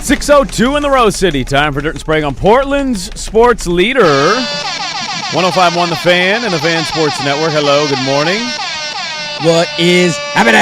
It's 6:02 in the Rose City. Time for Dirt and Sprague on Portland's sports leader. 105.1 The Fan and the Fan Sports Network. Hello, good morning. What is happening?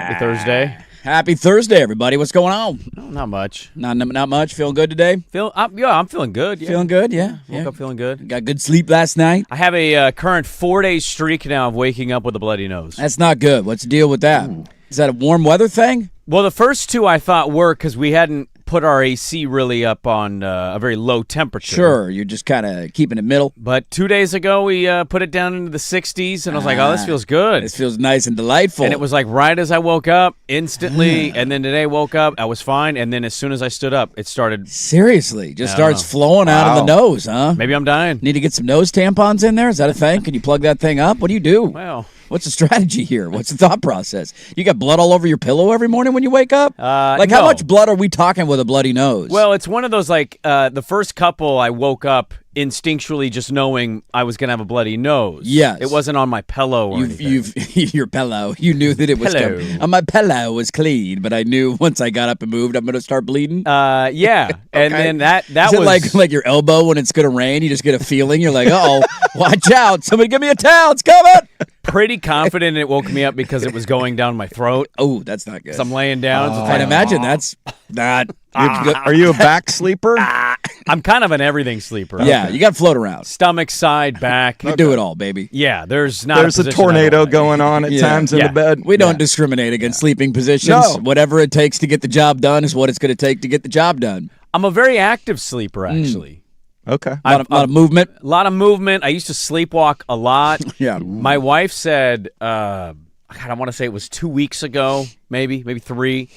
Happy Thursday. Happy Thursday, everybody. What's going on? Oh, not much. Not much. Feeling good today? I'm feeling good. Yeah. Feeling good, yeah. Woke up feeling good. Got good sleep last night? I have a current 4-day streak now of waking up with a bloody nose. That's not good. What's the deal with that? Is that a warm weather thing? Well, the first two I thought were because we hadn't put our AC really up on a very low temperature. Sure, you're just kind of keeping it middle. But 2 days ago, we put it down into the 60s, and I was like, oh, this feels good. This feels nice and delightful. And it was like right as I woke up, instantly, and then today woke up, I was fine, and then as soon as I stood up, it started. Seriously, just starts flowing out of the nose, huh? Maybe I'm dying. Need to get some nose tampons in there? Is that a thing? Can you plug that thing up? What do you do? Well. What's the strategy here? What's the thought process? You got blood all over your pillow every morning when you wake up? How no. much blood are we talking with a bloody nose? Well, it's one of those, the first couple I woke up instinctually just knowing I was going to have a bloody nose. Yes. It wasn't on my pillow or anything. Your pillow. You knew that it was coming. My pillow was clean, but I knew once I got up and moved, I'm going to start bleeding. Yeah. And then that Is was... it like your elbow when it's going to rain? You just get a feeling. You're like, uh-oh, watch out. Somebody give me a towel. It's coming. Pretty confident it woke me up because it was going down my throat. Oh, that's not good. So I'm laying down. So I'd imagine that's not... Are you a back sleeper? I'm kind of an everything sleeper. Yeah, you got to float around. Stomach, side, back. You do it all, baby. Yeah, there's a tornado going on at times in the bed. We don't discriminate against sleeping positions. No. Whatever it takes to get the job done is what it's going to take to get the job done. I'm a very active sleeper, actually. Okay. A lot of movement. A lot of movement. I used to sleepwalk a lot. Yeah. My wife said, I want to say it was 2 weeks ago, maybe 3.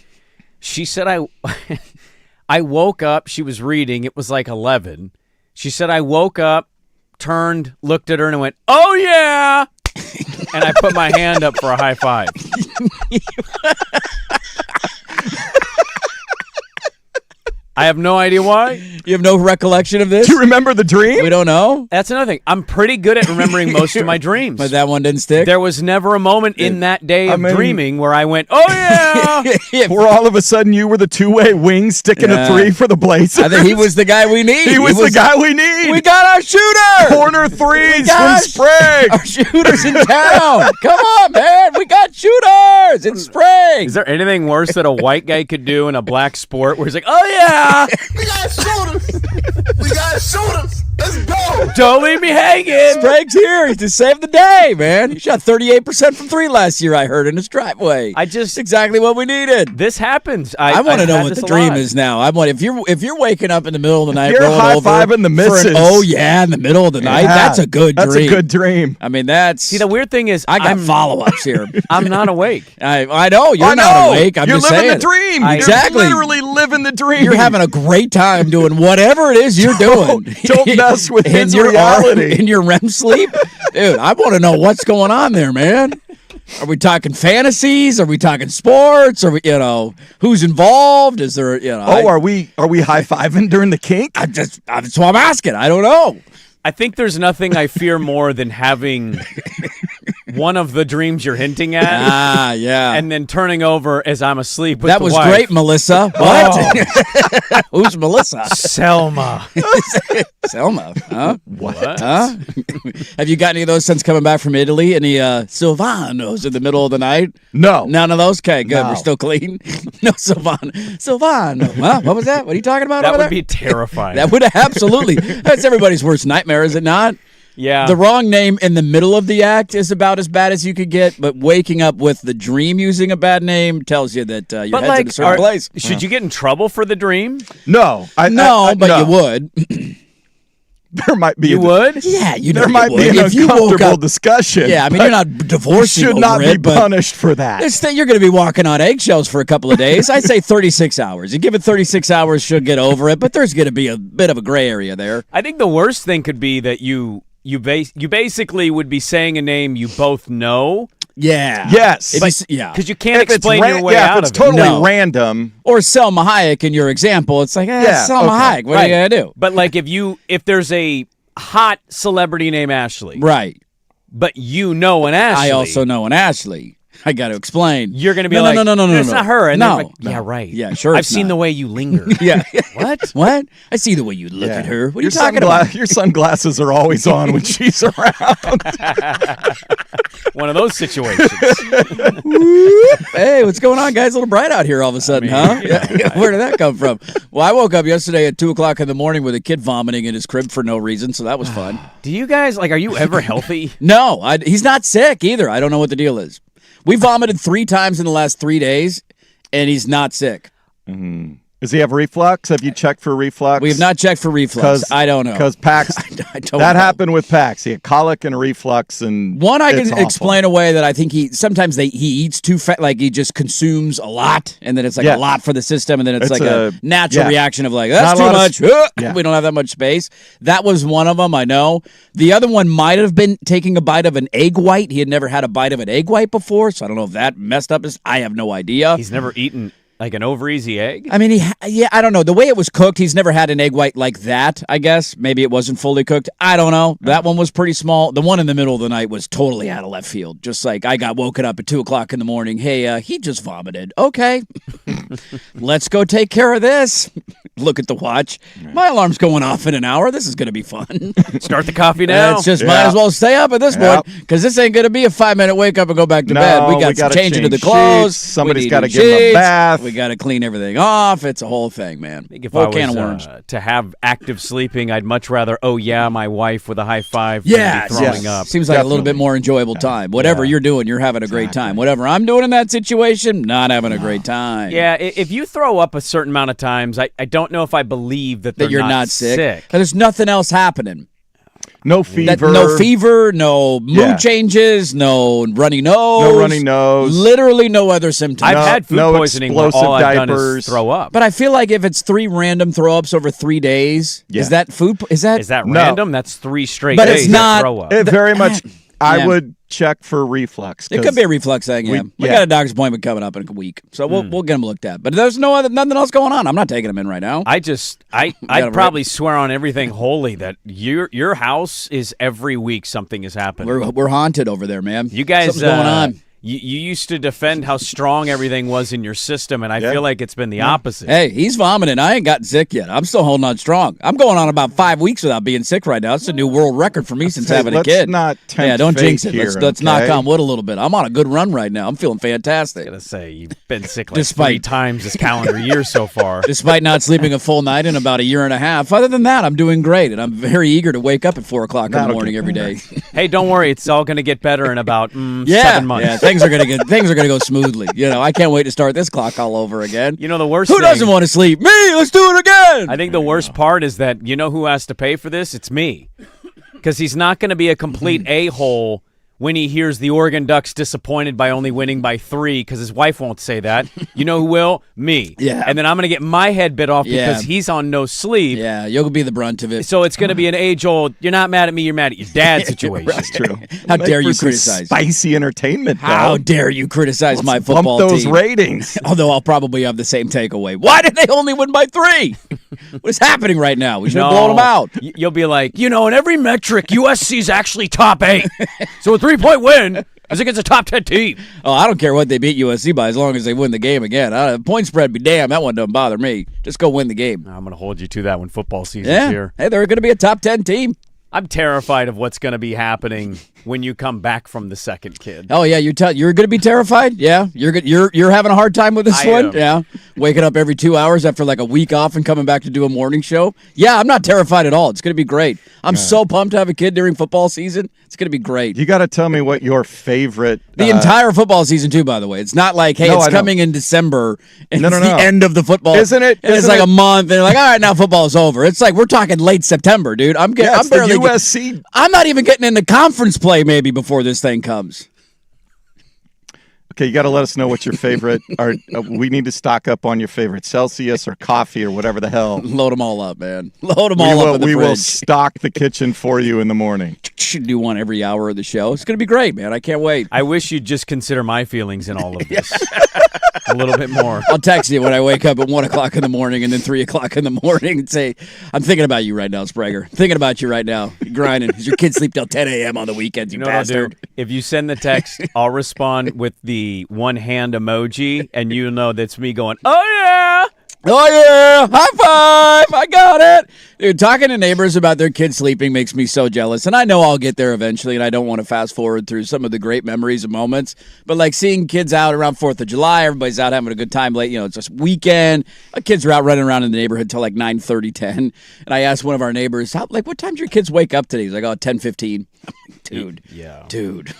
She said I woke up. She was reading. It was like 11. She said I woke up, turned, looked at her, and I went, "Oh yeah!" And I put my hand up for a high five. I have no idea why. You have no recollection of this? Do you remember the dream? We don't know. That's another thing. I'm pretty good at remembering most of my dreams. But that one didn't stick? There was never a moment in that day of dreaming where I went, "Oh yeah!" Where all of a sudden you were the two-way wing sticking a 3 for the Blazers. I think he was the guy we need. He was the guy we need. We got our shooter. Corner threes from Sprague. Our shooters in town. Come on, man. We got shooters in Sprague. Is there anything worse that a white guy could do in a black sport where he's like, "Oh yeah, We got shooters. We got shooters. Let's go. don't leave me hanging"? Sprague's here to save the day, man. He shot 38% from 3 last year, I heard, in his driveway. It's exactly what we needed. This happens. I want to know what the dream is now. I want if you're waking up in the middle of the night, you're rolling over high-fiving the missus. In the middle of the night. That's a good dream. That's a good dream. I mean, that's... See, the weird thing is, I got follow-ups here. I'm not awake. I know. You're not awake. I'm you're just living saying. the dream. Exactly. You're literally living the dream. You're having a great time doing whatever it is you're doing. Don't mess with his your reality. In your REM sleep? Dude, I want to know what's going on there, man. Are we talking fantasies? Are we talking sports? Are we, who's involved? Is there, are we high-fiving during the kink? That's what I'm asking. I don't know. I think there's nothing I fear more than having one of the dreams you're hinting at. Yeah. And then turning over as I'm asleep with that the was wife. great, Melissa. What? Who's Melissa? Selma. Selma. Huh? What? Huh? Have you got any of those since coming back from Italy? Any Silvanos in the middle of the night? No. None of those? Okay, good. No. We're still clean. No Silvano. Huh? What was that? What are you talking about That over would there? be terrifying. That would absolutely. That's everybody's worst nightmare, is it not? Yeah. The wrong name in the middle of the act is about as bad as you could get, but waking up with the dream using a bad name tells you that your head's in a certain place. Should you get in trouble for the dream? No. You would. There might be. You would? Yeah, there might be an uncomfortable discussion. Yeah, I mean, you're not divorcing You should not over be punished for that. You're going to be walking on eggshells for a couple of days. I'd say 36 hours. You give it 36 hours, she'll get over it, but there's going to be a bit of a gray area there. I think the worst thing could be that you basically would be saying a name you both know. Yeah. Yes. Because you can't explain your way out of it. If it's totally random. Or Selma Hayek in your example, it's like, Selma Hayek. What are you going to do? But like if there's a hot celebrity named Ashley. Right. But you know an Ashley. I also know an Ashley. I got to explain. You're going to be no, like, no, it's not her. And no, they're like, yeah, right. Yeah, sure. I've seen the way you linger. Yeah. What? What? I see the way you look at her. What are you Your talking about? Your sunglasses are always on when she's around. One of those situations. Hey, what's going on, guys? A little bright out here all of a sudden, huh? Yeah. Where did that come from? Well, I woke up yesterday at 2 o'clock in the morning with a kid vomiting in his crib for no reason, so that was fun. Do you guys, are you ever healthy? No, he's not sick either. I don't know what the deal is. We vomited 3 times in the last 3 days, and he's not sick. Does he have reflux? Have you checked for reflux? We have not checked for reflux. I don't know. Because Pax, I don't that know. happened with Pax. He had colic and a reflux, and One I it's can awful. explain away that I think he eats too fat, like he just consumes a lot, and then it's like Yeah. a lot for the system, and then it's It's like a natural yeah. reaction of like, that's Not a too lot of much. Yeah. We don't have that much space. That was one of them, I know. The other one might have been taking a bite of an egg white. He had never had a bite of an egg white before, so I don't know if that messed up his. I have no idea. He's never eaten like an over easy egg? I mean, I don't know. The way it was cooked, he's never had an egg white like that, I guess. Maybe it wasn't fully cooked. I don't know. That one was pretty small. The one in the middle of the night was totally out of left field. Just like I got woken up at 2 o'clock in the morning. Hey, he just vomited. Okay. Let's go take care of this. Look at the watch. My alarm's going off in an hour. This is going to be fun. Start the coffee now. It's just might as well stay up at this point because this ain't going to be a 5-minute wake up and go back to bed. We got to change into the clothes. Somebody's We got to need give him a sheets. bath. We got to clean everything off. It's a whole thing, man. I think if whole I was can of worms. to have active sleeping, I'd much rather, my wife with a high five Yeah, than be throwing up. Seems like a little bit more enjoyable time. Whatever you're doing, you're having a great time. Whatever I'm doing in that situation, not having a great time. Yeah, if you throw up a certain amount of times, I don't know if I believe that you're not sick. There's nothing else happening. No fever. No fever, no mood changes, no runny nose. No runny nose. Literally no other symptoms. I've had food poisoning where explosive all I've done is diapers. throw up. But I feel like if it's 3 random throw-ups over 3 days, is that food? Is that No. random? That's 3 straight But days it's not- of throw up. It very much. I Yeah. would check for reflux. It could be a reflux thing, yeah. We got a doctor's appointment coming up in a week, so we'll get him looked at. But there's nothing else going on. I'm not taking him in right now. I'd probably swear on everything holy that your house is every week something is happening. We're haunted over there, man. You guys, something's going on. You used to defend how strong everything was in your system, and I feel like it's been the opposite. Hey, he's vomiting. I ain't gotten sick yet. I'm still holding on strong. I'm going on about 5 weeks without being sick right now. It's a new world record for me since having a kid. Let's not tempt don't fate jinx it. here, Let's knock okay? on wood a little bit. I'm on a good run right now. I'm feeling fantastic. I gotta say, you've been sick like Despite- 3 times this calendar year so far. Despite not sleeping a full night in about a year and a half. Other than that, I'm doing great, and I'm very eager to wake up at 4 o'clock in the morning every day. Hey, don't worry, it's all gonna get better in about 7 months. Yeah, things are gonna go smoothly. I can't wait to start this clock all over again. You know the worst Who thing, doesn't want to sleep? Me. Let's do it again. I think the worst part is that you know who has to pay for this? It's me. Because he's not going to be a complete a-hole when he hears the Oregon Ducks disappointed by only winning by 3 because his wife won't say that. You know who will? Me. Yeah. And then I'm going to get my head bit off because he's on no sleep. Yeah, you'll be the brunt of it. So it's going to be an age-old, you're not mad at me, you're mad at your dad situation. That's true. How Make dare for you some criticize? spicy entertainment? How though. dare you criticize my Let's football bump those team? ratings. Although I'll probably have the same takeaway. Why did they only win by 3? What is happening right now? We should have blown them out. You'll be like, in every metric, USC's actually top 8. So a 3-point win is against a top 10 team. Oh, I don't care what they beat USC by as long as they win the game again. Point spread be damn. That one doesn't bother me. Just go win the game. I'm going to hold you to that when football season's here. Hey, they're going to be a top 10 team. I'm terrified of what's going to be happening when you come back from the second kid. Oh yeah, you're going to be terrified. Yeah, you're having a hard time with this I one. am. Yeah, waking up every 2 hours after like a week off and coming back to do a morning show. Yeah, I'm not terrified at all. It's going to be great. I'm so pumped to have a kid during football season. It's going to be great. You got to tell me what your favorite. The entire football season too, by the way. It's not like, hey, it's coming in December and it's the end of the football. Isn't it? And it's like a month and they're like, all right, now football's over. It's like we're talking late September, dude. I'm it's barely the USC. I'm not even getting into conference play maybe before this thing comes. Okay, you got to let us know what your favorite are. We need to stock up on your favorite Celsius or coffee or whatever the hell. Load them all up, man. Load them all up in the We fridge. will stock the kitchen for you in the morning. Should do one every hour of the show. It's going to be great, man. I can't wait. I wish you'd just consider my feelings in all of this a little bit more. I'll text you when I wake up at 1 o'clock in the morning and then 3 o'clock in the morning and say, I'm thinking about you right now, Sprague. Thinking about you right now. You're grinding. Does your kids sleep till 10 a.m. on the weekends, you You know what I'll bastard? do? If you send the text, I'll respond with the one hand emoji, and you'll know that's me going, oh, yeah. Oh, yeah. High five. I got it. Dude, talking to neighbors about their kids sleeping makes me so jealous. And I know I'll get there eventually, and I don't want to fast forward through some of the great memories and moments. But, like, seeing kids out around 4th of July, everybody's out having a good time late. You know, it's just weekend. Kids are out running around in the neighborhood till, like, 9:30, 10. And I asked one of our neighbors, what time do your kids wake up today? He's like, 10:15. I'm like, dude. Yeah. Dude.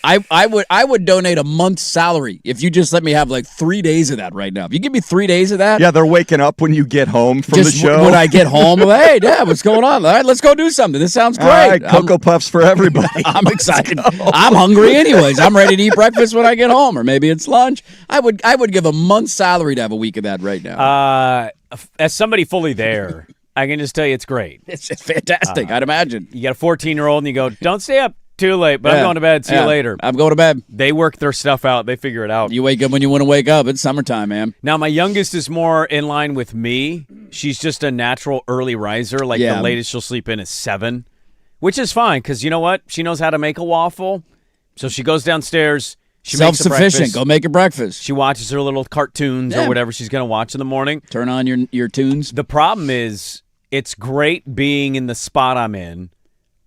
I would donate a month's salary if you just let me have like 3 days of that right now. If you give me 3 days of that. Yeah, they're waking up when you get home from just the show. When I get home, I'm like, hey, Dad, what's going on? All right, let's go do something. This sounds great. All right, Cocoa Puffs for everybody. I'm excited. I'm hungry anyways. I'm ready to eat breakfast when I get home, or maybe it's lunch. I would give a month's salary to have a week of that right now. As somebody fully there, I can just tell you it's great. It's fantastic, I'd imagine. You got a 14-year-old, and you go, don't stay up too late, but I'm going to bed. See you later. I'm going to bed. They work their stuff out. They figure it out. You wake up when you want to wake up. It's summertime, man. Now, my youngest is more in line with me. She's just a natural early riser. Like, the latest she'll sleep in is 7, which is fine because you know what? She knows how to make a waffle. So she goes downstairs. She makes her Self-sufficient. breakfast. Go make your breakfast. She watches her little cartoons or whatever she's going to watch in the morning. Turn on your tunes. The problem is it's great being in the spot I'm in,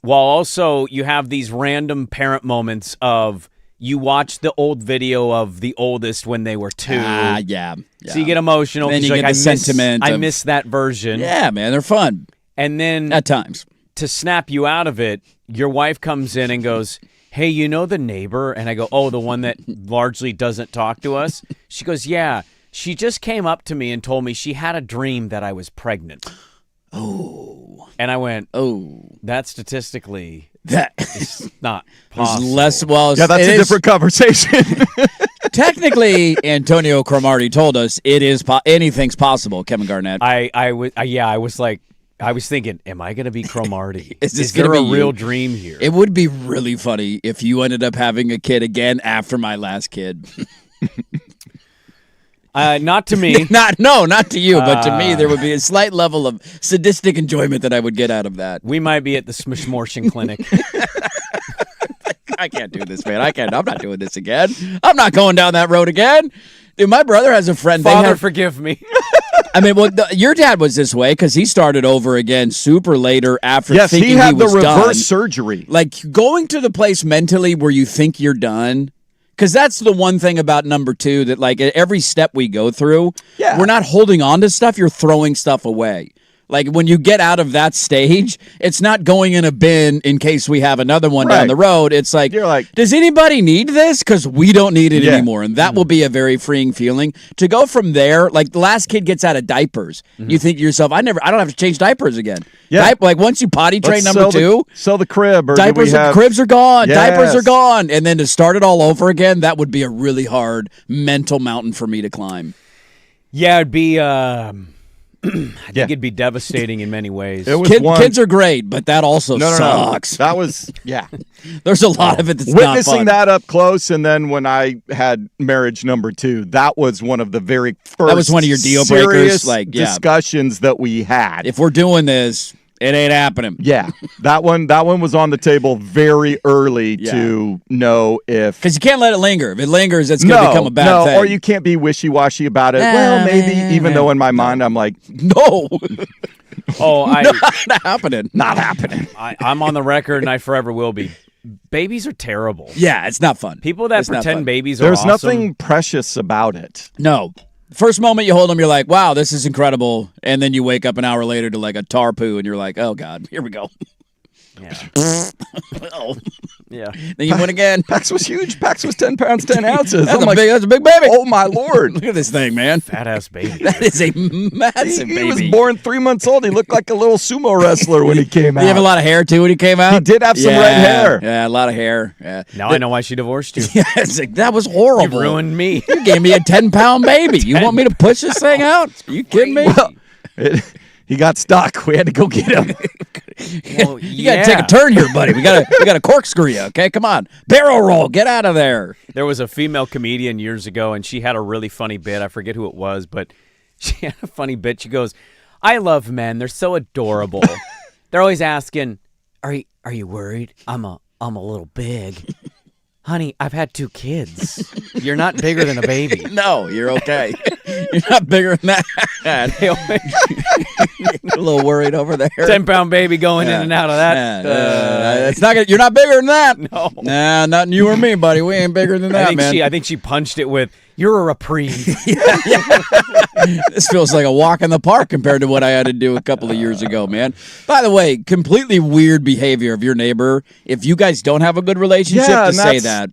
while also you have these random parent moments of you watch the old video of the oldest when they were 2. Yeah. So you get emotional. Then you like, get the sentiment. I miss that version. Yeah, man, they're fun. And then At times. to snap you out of it, your wife comes in and goes, hey, you know the neighbor? And I go, oh, the one that largely doesn't talk to us? She goes, yeah. She just came up to me and told me she had a dream that I was pregnant. Oh. And I went, Oh. that statistically That is not there's possible. less. Well, Yeah, that's it a is- different conversation. Technically, Antonio Cromartie told us it is anything's possible. Kevin Garnett. I was thinking, am I going to be Cromartie? Is this there gonna a be you? real dream here? It would be really funny if you ended up having a kid again after my last kid. Not to me. Not to you, but to me, there would be a slight level of sadistic enjoyment that I would get out of that. We might be at the Smishmortion Clinic. I can't do this, man. I'm not doing this again. I'm not going down that road again. Dude, my brother has a friend. Father, forgive me. I mean, your dad was this way because he started over again super later after Yes, thinking he had the was reverse done. surgery. Like going to the place mentally where you think you're done. Because that's the one thing about number 2 that, like, at every step we go through, we're not holding on to stuff. You're throwing stuff away. Like, when you get out of that stage, it's not going in a bin in case we have another one down Right. the road. It's like, You're like, does anybody need this? Because we don't need it Yeah. anymore. And that will be a very freeing feeling. To go from there, like, the last kid gets out of diapers. You think to yourself, I don't have to change diapers again. Yeah. Like, once you potty train let's number sell 2, sell the crib. Or do diapers, we have, cribs are gone. Diapers are Yes. gone. And then to start it all over again, that would be a really hard mental mountain for me to climb. Yeah, it'd be. I think it'd be devastating in many ways. It was Kids are great, but that also no. sucks. That was, yeah. There's a lot of it that's not Witnessing fun. that up close, and then when I had marriage number 2, that was one of the very first. That was one of your deal breakers, serious like, yeah. discussions that we had. If we're doing this, it ain't happening. Yeah, that one was on the table very early to know if. Because you can't let it linger. If it lingers, it's going to become a bad thing. or you can't be wishy-washy about it. Well, maybe, even though in my mind I'm like, No. Oh, Not happening. not happening. I'm on the record, and I forever will be. Babies are terrible. Yeah, it's not fun. People that It's not pretend fun. babies are There's awesome. nothing precious about it. No. First moment you hold them, you're like, wow, this is incredible. And then you wake up an hour later to like a tar poo, and you're like, oh, God, here we go. Yeah. Oh. Yeah. Then you win again. Pax was huge. Pax was 10 pounds, 10 ounces. That's, I'm like, that's a big baby. oh, my Lord. Look at this thing, man. Fat ass baby. That is a massive He baby. was born 3 months old. He looked like a little sumo wrestler when he came out. Did he have a lot of hair, too, when he came out? He did have some red hair. Yeah, a lot of hair. Yeah. Now I know why she divorced you. Yeah, it's like, that was horrible. You ruined me. You gave me a 10-pound baby. You want me to push this thing out? Are you kidding me? Well, he got stuck. We had to go get him. Well, You got to take a turn here, buddy. We got to corkscrew you, okay? Come on. Barrel roll. Get out of there. There was a female comedian years ago, and she had a really funny bit. I forget who it was, but she had a funny bit. She goes, I love men. They're so adorable. They're always asking, are you worried? I'm a little big. Honey, I've had 2 kids. You're not bigger than a baby. No, you're okay. You're not bigger than that. A little worried over there. 10-pound baby going in and out of that. It's not gonna, you're not bigger than that. No. Nah, not you or me, buddy. We ain't bigger than that, man. I think she punched it with, you're a reprieve. This feels like a walk in the park compared to what I had to do a couple of years ago, man. By the way, completely weird behavior of your neighbor. If you guys don't have a good relationship, to say that.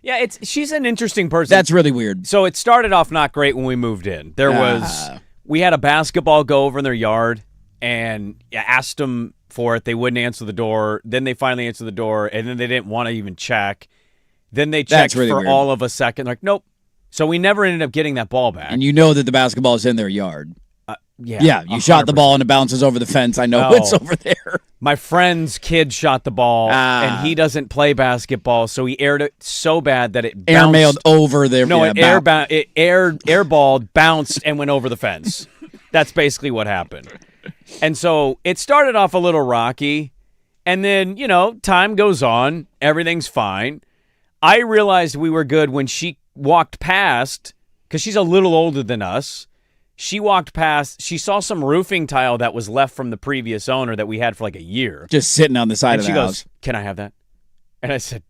Yeah, she's an interesting person. That's really weird. So it started off not great when we moved in. We had a basketball go over in their yard, and asked them for it. They wouldn't answer the door. Then they finally answered the door, and then they didn't want to even check. Then they checked really for weird. all of a second. Like, nope. So we never ended up getting that ball back. And you know that the basketball is in their yard. Yeah, you shot the ball and it bounces over the fence. I know it's over there. My friend's kid shot the ball, and he doesn't play basketball, so he aired it so bad that it bounced. Airmailed over there. No, it airballed, bounced, and went over the fence. That's basically what happened. And so it started off a little rocky, and then, time goes on. Everything's fine. I realized we were good when she walked past, because she's a little older than us. She walked past. She saw some roofing tile that was left from the previous owner that we had for like a year. Just sitting on the side of the house. She goes, can I have that? And I said,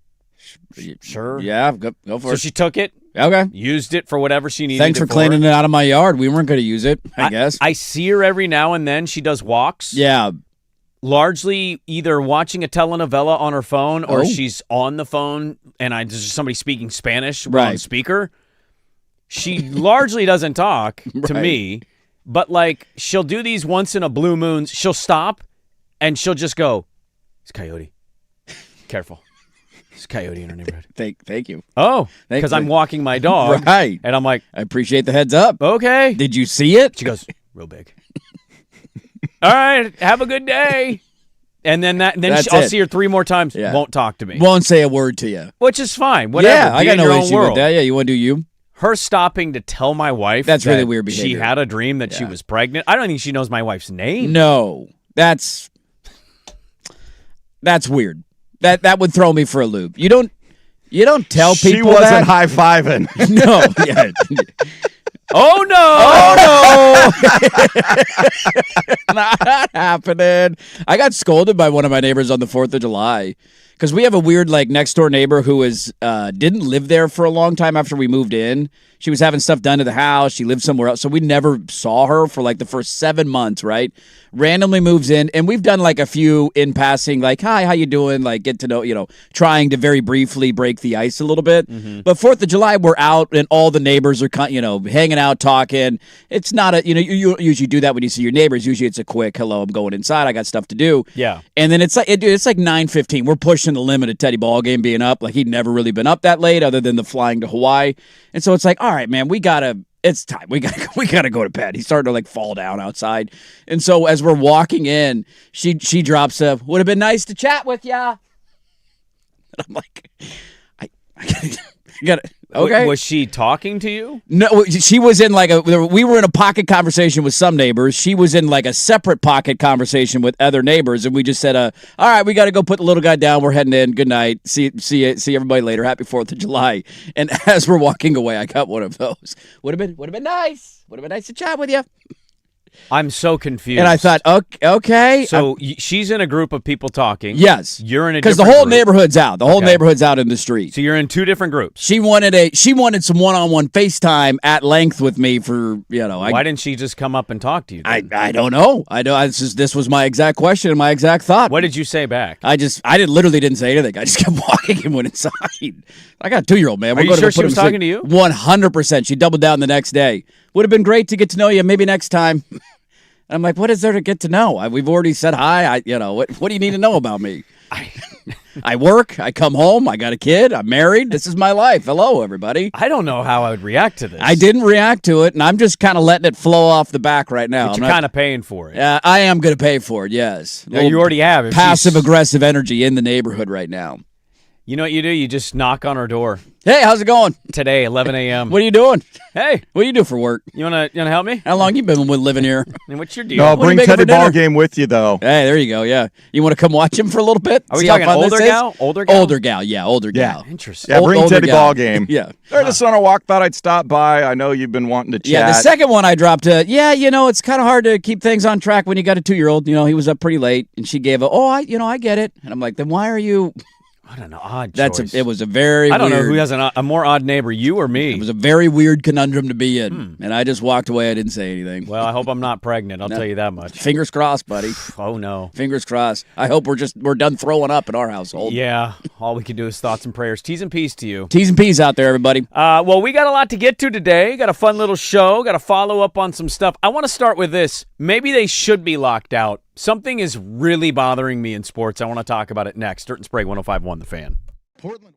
sure. Yeah, go for it. So she took it. Okay. Used it for whatever she needed. Thanks for cleaning it out of my yard. We weren't going to use it, I guess. I see her every now and then. She does walks. Yeah. Largely either watching a telenovela on her phone or she's on the phone and there's somebody speaking Spanish on speaker. She largely doesn't talk to me, but she'll do these once in a blue moon. She'll stop and she'll just go, it's Coyote. Careful. It's Coyote in our neighborhood. Thank you. Oh, because I'm walking my dog. Right. And I'm like, I appreciate the heads up. Okay. Did you see it? She goes, real big. All right, have a good day. And then I'll see her 3 more times. Yeah. Won't talk to me. Won't say a word to you. Which is fine. Whatever. Yeah, I got no issue with that. Yeah, you want to do you? Her stopping to tell my wife that's really weird behavior. She had a dream that she was pregnant. I don't think she knows my wife's name. No, that's weird. That would throw me for a loop. You don't tell people she wasn't high-fiving. No. Yeah. Oh, no. Not happening. I got scolded by one of my neighbors on the 4th of July because we have a weird next door neighbor who didn't live there for a long time after we moved in. She was having stuff done to the house. She lived somewhere else. So we never saw her for the first 7 months, right? Randomly moves in. And we've done a few in passing, hi, how you doing? Get to know, trying to very briefly break the ice a little bit. Mm-hmm. But 4th of July, we're out and all the neighbors are, hanging out, talking. It's not you usually do that when you see your neighbors. Usually it's a quick, hello, I'm going inside. I got stuff to do. Yeah. And then it's 9:15. We're pushing the limit of Teddy ball game being up. He'd never really been up that late other than the flying to Hawaii. And so it's all right, man, it's time. We gotta go to bed. He's starting to fall down outside. And so as we're walking in, she drops would have been nice to chat with ya. And I'm like, I gotta okay. Was she talking to you? No, she was in we were in a pocket conversation with some neighbors. She was in a separate pocket conversation with other neighbors, and we just said, all right, we got to go put the little guy down. We're heading in. Good night. See everybody later. Happy 4th of July. And as we're walking away, I got one of those. Would have been nice. Would have been nice to chat with you. I'm so confused. And I thought, okay. so she's in a group of people talking. Yes. You're in a because the different whole group. neighborhood's out. The whole Okay. neighborhood's out in the street. So you're in two different groups. She wanted some one-on-one FaceTime at length with me for Why didn't she just come up and talk to you? then? I don't know. This was my exact question and my exact thought. What did you say back? Literally didn't say anything. I just kept walking and went inside. I got a 2-year-old, man. Are you sure she was talking to you? 100%. She doubled down the next day. Would have been great to get to know you. Maybe next time. I'm like, what is there to get to know? We've already said hi. What do you need to know about me? I work. I come home. I got a kid. I'm married. This is my life. Hello, everybody. I don't know how I would react to this. I didn't react to it, and I'm just kind of letting it flow off the back right now. But you're kind of paying for it. I am going to pay for it, yes. Yeah, you already have. If Passive-aggressive energy in the neighborhood right now. You know what you do? You just knock on her door. Hey, how's it going? Today, 11 a.m. What are you doing? Hey, What do you do for work? you wanna help me? How long you been living here? And what's your deal? No, What are you bring making Teddy for dinner? Ballgame with you, though. Hey, there you go. Yeah, you want to come watch him for a little bit? Are we See how talking fun this older is? gal? Older gal? Older gal. Yeah, older gal. Interesting. Yeah, bring Older Teddy gal. Ballgame. Yeah. They're just on a walk. Thought I'd stop by. I know you've been wanting to chat. Yeah, the second one I dropped. It's kind of hard to keep things on track when you got a 2-year-old. He was up pretty late, and she gave I get it. And I'm like, then why are you? I don't know. Odd choice. It was a very. I don't know weird- who has a more odd neighbor, you or me. It was a very weird conundrum to be in, and I just walked away. I didn't say anything. Well, I hope I'm not pregnant. I'll tell you that much. Fingers crossed, buddy. Oh no. Fingers crossed. I hope we're done throwing up in our household. Yeah. All we can do is thoughts and prayers. T's and P's to you. T's and P's out there, everybody. Well, we got a lot to get to today. Got a fun little show. Got to follow up on some stuff. I want to start with this. Maybe they should be locked out. Something is really bothering me in sports. I want to talk about it next. Dirt and Sprague 105.1 The Fan. Portland.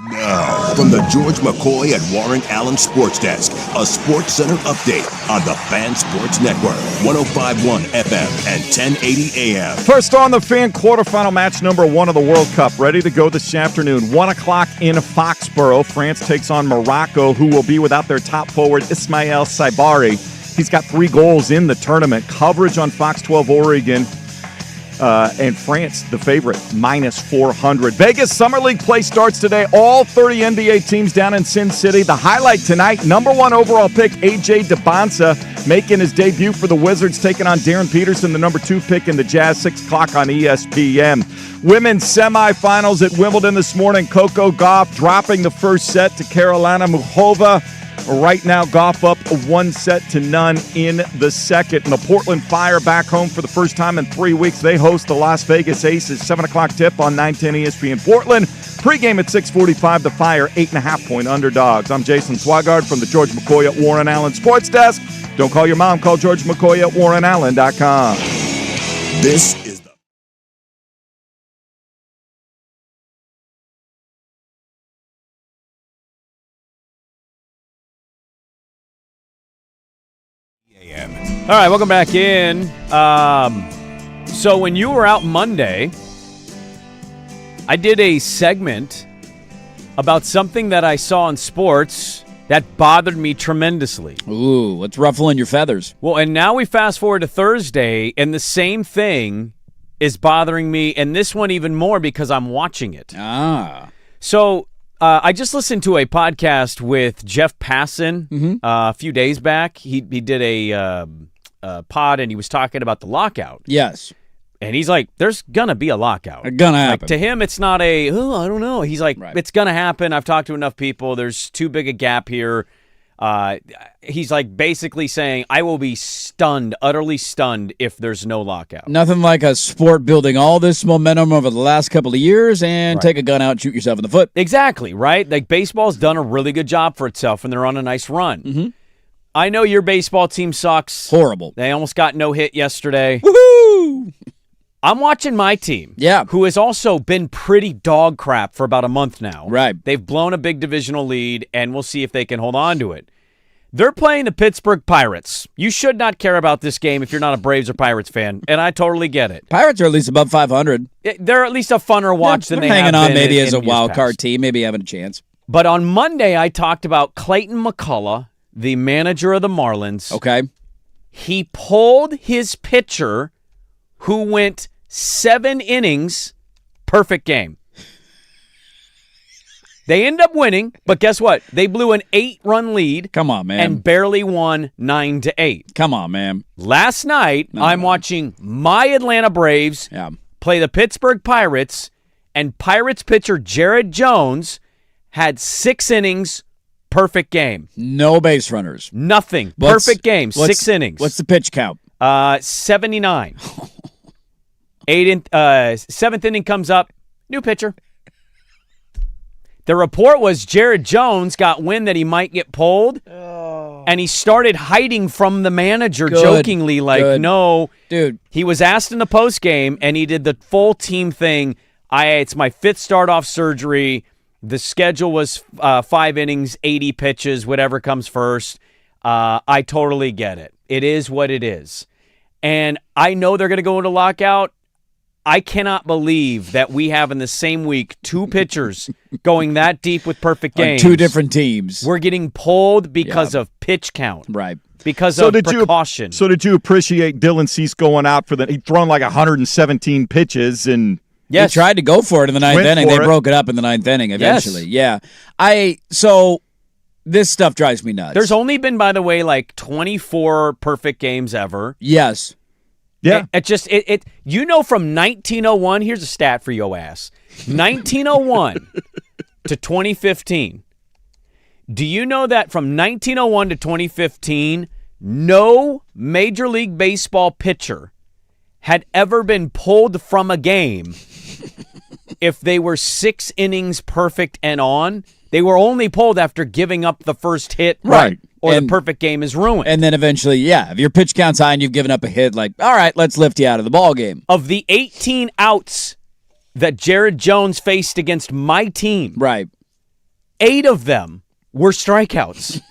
Now, from the George McCoy and Warren Allen Sports Desk, a Sports Center update on the Fan Sports Network, 105.1 FM and 1080 AM. First on the Fan, quarterfinal match number 1 of the World Cup. Ready to go this afternoon. 1 o'clock in Foxborough. France takes on Morocco, who will be without their top forward, Ismail Saibari. He's got 3 goals in the tournament. Coverage on Fox 12 Oregon. And France, the favorite, minus 400. Vegas Summer League play starts today. All 30 NBA teams down in Sin City. The highlight tonight, number 1 overall pick, A.J. DeBonsa, making his debut for the Wizards, taking on Darren Peterson, the number 2 pick in the Jazz, 6 o'clock on ESPN. Women's semifinals at Wimbledon this morning. Coco Gauff dropping the first set to Carolina Muchova. Right now, Goff up 1-0 in the second. And the Portland Fire back home for the first time in 3 weeks. They host the Las Vegas Aces. 7 o'clock tip on 910 ESPN Portland. Pregame at 6:45. The Fire 8.5-point underdogs. I'm Jason Swigard from the George McCoy at Warren Allen Sports Desk. Don't call your mom. Call George McCoy at WarrenAllen.com. This is the All right, welcome back in. So when you were out Monday, I did a segment about something that I saw in sports that bothered me tremendously. Ooh, what's ruffling your feathers? Well, and now we fast forward to Thursday, and the same thing is bothering me, and this one even more because I'm watching it. So I just listened to a podcast with Jeff Passan a few days back. He did a pod, and he was talking about the lockout. Yes. And he's like, there's going to be a lockout. It's gonna happen. Like, to him, it's not I don't know. He's like, It's going to happen. I've talked to enough people. There's too big a gap here. He's like basically saying, I will be stunned, utterly stunned, if there's no lockout. Nothing like a sport building all this momentum over the last couple of years and take a gun out and shoot yourself in the foot. Exactly, right? Like, baseball's done a really good job for itself, and they're on a nice run. I know your baseball team sucks. Horrible. They almost got no hit yesterday. Woohoo! I'm watching my team, Yeah. who has also been pretty dog crap for about a month now. Right. They've blown a big divisional lead, and we'll see if they can hold on to it. They're playing the Pittsburgh Pirates. You should not care about this game if you're not a Braves or Pirates fan, and I totally get it. Pirates are at least above 500. They're at least a funner watch than they have hanging been on maybe in as a years wild card past. team, maybe having a chance. But on Monday, I talked about Clayton McCullough, the manager of the Marlins. Okay. He pulled his pitcher who went 7 innings, perfect game. They end up winning, but guess what? They blew an 8-run lead. Come on, man. And barely won 9-8. Come on, man. Last night, I'm watching my Atlanta Braves play the Pittsburgh Pirates, and Pirates pitcher Jared Jones had 6 innings, perfect game. No base runners. Nothing. Perfect game. 6 innings. What's the pitch count? 79. 7th inning comes up, new pitcher. The report was Jared Jones got wind that he might get pulled, and he started hiding from the manager jokingly, like, no. Dude. He was asked in the postgame, and he did the full team thing. It's my 5th start off surgery. The schedule was 5 innings, 80 pitches, whatever comes first. I totally get it. It is what it is. And I know they're going to go into lockout. I cannot believe that we have in the same week 2 pitchers going that deep with perfect games. On 2 different teams. We're getting pulled because of pitch count. Right. Because of precaution. So did you appreciate Dylan Cease going out for he'd thrown like 117 pitches and Yes. He tried to go for it in the 9th inning. They broke it up in the 9th inning eventually. Yes. Yeah. So this stuff drives me nuts. There's only been, by the way, like 24 perfect games ever. Yes. Yeah. It you know, from 1901, here's a stat for your ass. 1901 to 2015. Do you know that from 1901 to 2015, no Major League Baseball pitcher had ever been pulled from a game if they were 6 innings perfect and on? They were only pulled after giving up the first hit. Right. Or the perfect game is ruined. And then eventually, if your pitch count's high and you've given up a hit, like, all right, let's lift you out of the ball game. Of the 18 outs that Jared Jones faced against my team, right, 8 of them were strikeouts.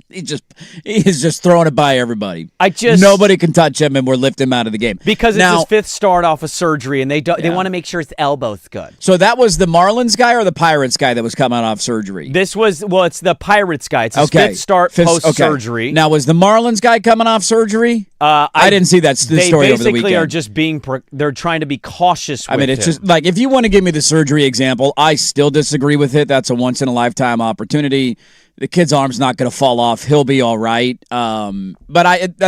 He's just throwing it by everybody. Nobody can touch him, and we're lifting him out of the game because it's his 5th start off of surgery, and they want to make sure his elbow's good. So that was the Marlins guy or the Pirates guy that was coming off surgery? It's the Pirates guy. It's his 5th start post surgery. Now, was the Marlins guy coming off surgery? I didn't see that story over the weekend. They basically are just they're trying to be cautious. With it's just like, if you want to give me the surgery example, I still disagree with it. That's a once in a lifetime opportunity. The kid's arm's not going to fall off. He'll be all right. But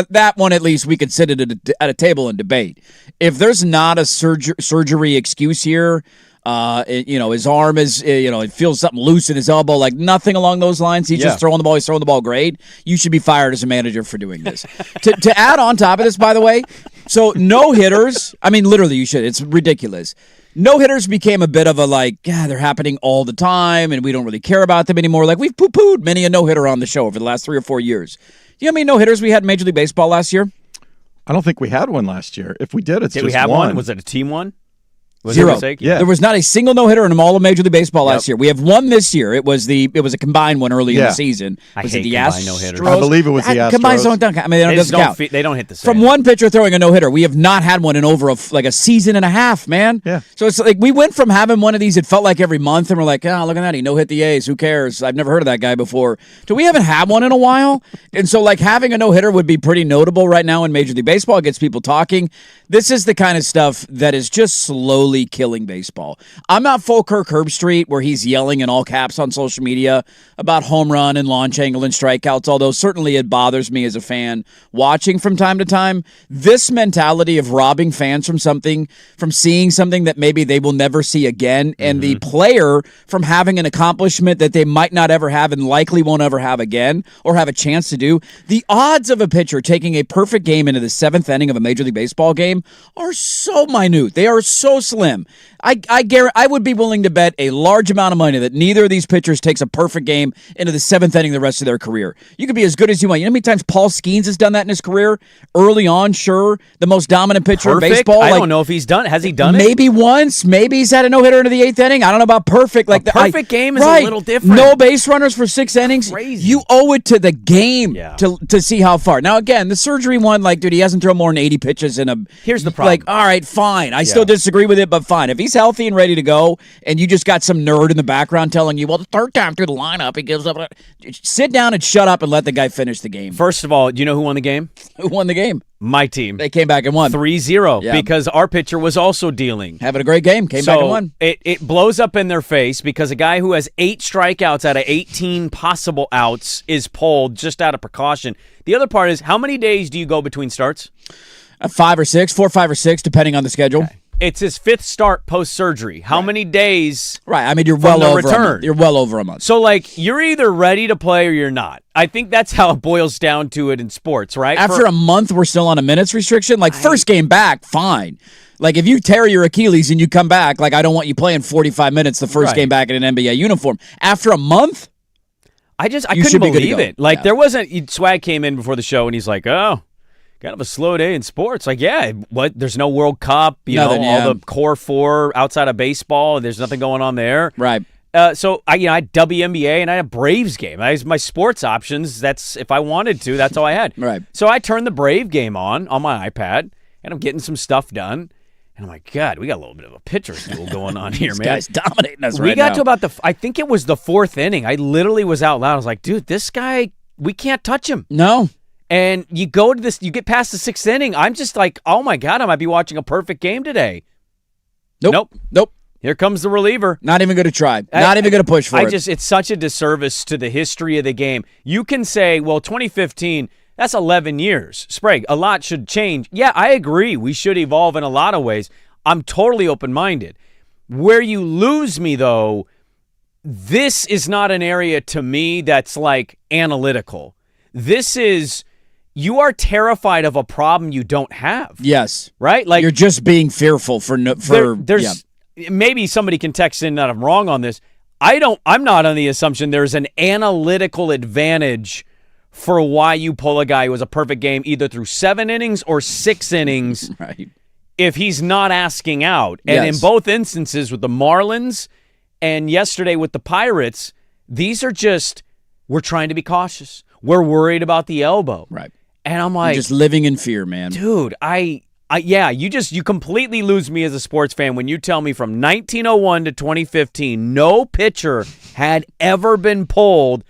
that one, at least, we could sit at a table and debate. If there's not a surgery excuse here, his arm is, it feels something loose in his elbow, like nothing along those lines. He's just throwing the ball. He's throwing the ball great. You should be fired as a manager for doing this. to add on top of this, by the way, so no hitters. I mean, literally, you should. It's ridiculous. No-hitters became a bit of a they're happening all the time, and we don't really care about them anymore. Like, we've poo-pooed many a no-hitter on the show over the last 3 or 4 years. Do you know how many no-hitters we had in Major League Baseball last year? I don't think we had one last year. If we did, it's did just we have one. Was it a team one? Zero. There was not a single no-hitter in all of Major League Baseball last year. We have one this year. It was a combined one early in the season. Was it the Astros? No-hitters. I believe it was the Astros. Combines don't count. I mean, they don't count. They don't hit the same. From one pitcher throwing a no-hitter, we have not had one in over a season and a half, man. Yeah. So it's like we went from having one of these, it felt like every month, and we're like, oh, look at that. He no-hit the A's. Who cares? I've never heard of that guy before. So we haven't had one in a while. And so, having a no-hitter would be pretty notable right now in Major League Baseball. It gets people talking. This is the kind of stuff that is just slowly killing baseball. I'm not full Kirk Herbstreit, where he's yelling in all caps on social media about home run and launch angle and strikeouts, although certainly it bothers me as a fan watching from time to time. This mentality of robbing fans from seeing something that maybe they will never see again, and the player from having an accomplishment that they might not ever have and likely won't ever have again or have a chance to do. The odds of a pitcher taking a perfect game into the 7th inning of a Major League Baseball game are so minute. They are so slim. I would be willing to bet a large amount of money that neither of these pitchers takes a perfect game into the 7th inning the rest of their career. You could be as good as you want. You know how many times Paul Skeens has done that in his career? Early on, sure. The most dominant pitcher in baseball. I don't know if he's done it. Has he done it? Maybe once. Maybe he's had a no-hitter into the 8th inning. I don't know about perfect. A perfect game is a little different. No base runners for 6 innings. Crazy. You owe it to the game to see how far. Now, again, the surgery one, dude, he hasn't thrown more than 80 pitches in a... Here's the problem. All right, fine. I still disagree with it, but fine. If he's healthy and ready to go, and you just got some nerd in the background telling you, well, the 3rd time through the lineup, he gives up. Sit down and shut up and let the guy finish the game. First of all, do you know who won the game? Who won the game? My team. They came back and won. 3-0 because our pitcher was also dealing. Having a great game. Came back and won. It blows up in their face because a guy who has 8 strikeouts out of 18 possible outs is pulled just out of precaution. The other part is, how many days do you go between starts? 5 or 6, 4, 5 or 6, depending on the schedule. Okay. It's his 5th start post-surgery. How many days? Right. I mean, you're well over a month. You're well over a month. So, you're either ready to play or you're not. I think that's how it boils down to it in sports, right? After a month, we're still on a minutes restriction. First game back, fine. If you tear your Achilles and you come back, I don't want you playing 45 minutes the first game back in an NBA uniform. After a month? I couldn't believe it. There wasn't... Swag came in before the show, and he's like, oh... Kind of a slow day in sports. There's no World Cup, all the core 4 outside of baseball. There's nothing going on there. Right. So I had WNBA and I had a Braves game. I had my sports options. That's if I wanted to, that's all I had. Right. So I turned the Brave game on my iPad, and I'm getting some stuff done. And I'm like, God, we got a little bit of a pitcher's duel going on here, man. This guy's dominating us right now. We got to about I think it was the 4th inning. I literally was out loud. I was like, dude, this guy, we can't touch him. No. And you go to this, you get past the 6th inning. I'm just like, oh my God, I might be watching a perfect game today. Nope. Here comes the reliever. Not even going to try. Not even going to push for it. It's such a disservice to the history of the game. You can say, well, 2015, that's 11 years. Sprague, a lot should change. Yeah, I agree. We should evolve in a lot of ways. I'm totally open-minded. Where you lose me, though, this is not an area to me that's analytical. This is... You are terrified of a problem you don't have. Yes. Right? You're just being fearful for maybe somebody can text in that I'm wrong on this. I'm not on the assumption there's an analytical advantage for why you pull a guy who has a perfect game either through 7 innings or 6 innings. Right. If he's not asking out. And in both instances with the Marlins and yesterday with the Pirates, These are just, we're trying to be cautious. We're worried about the elbow. Right. And I'm You're like, just living in fear, man. dude, you completely lose me as a sports fan when you tell me from 1901 to 2015, no pitcher had ever been pulled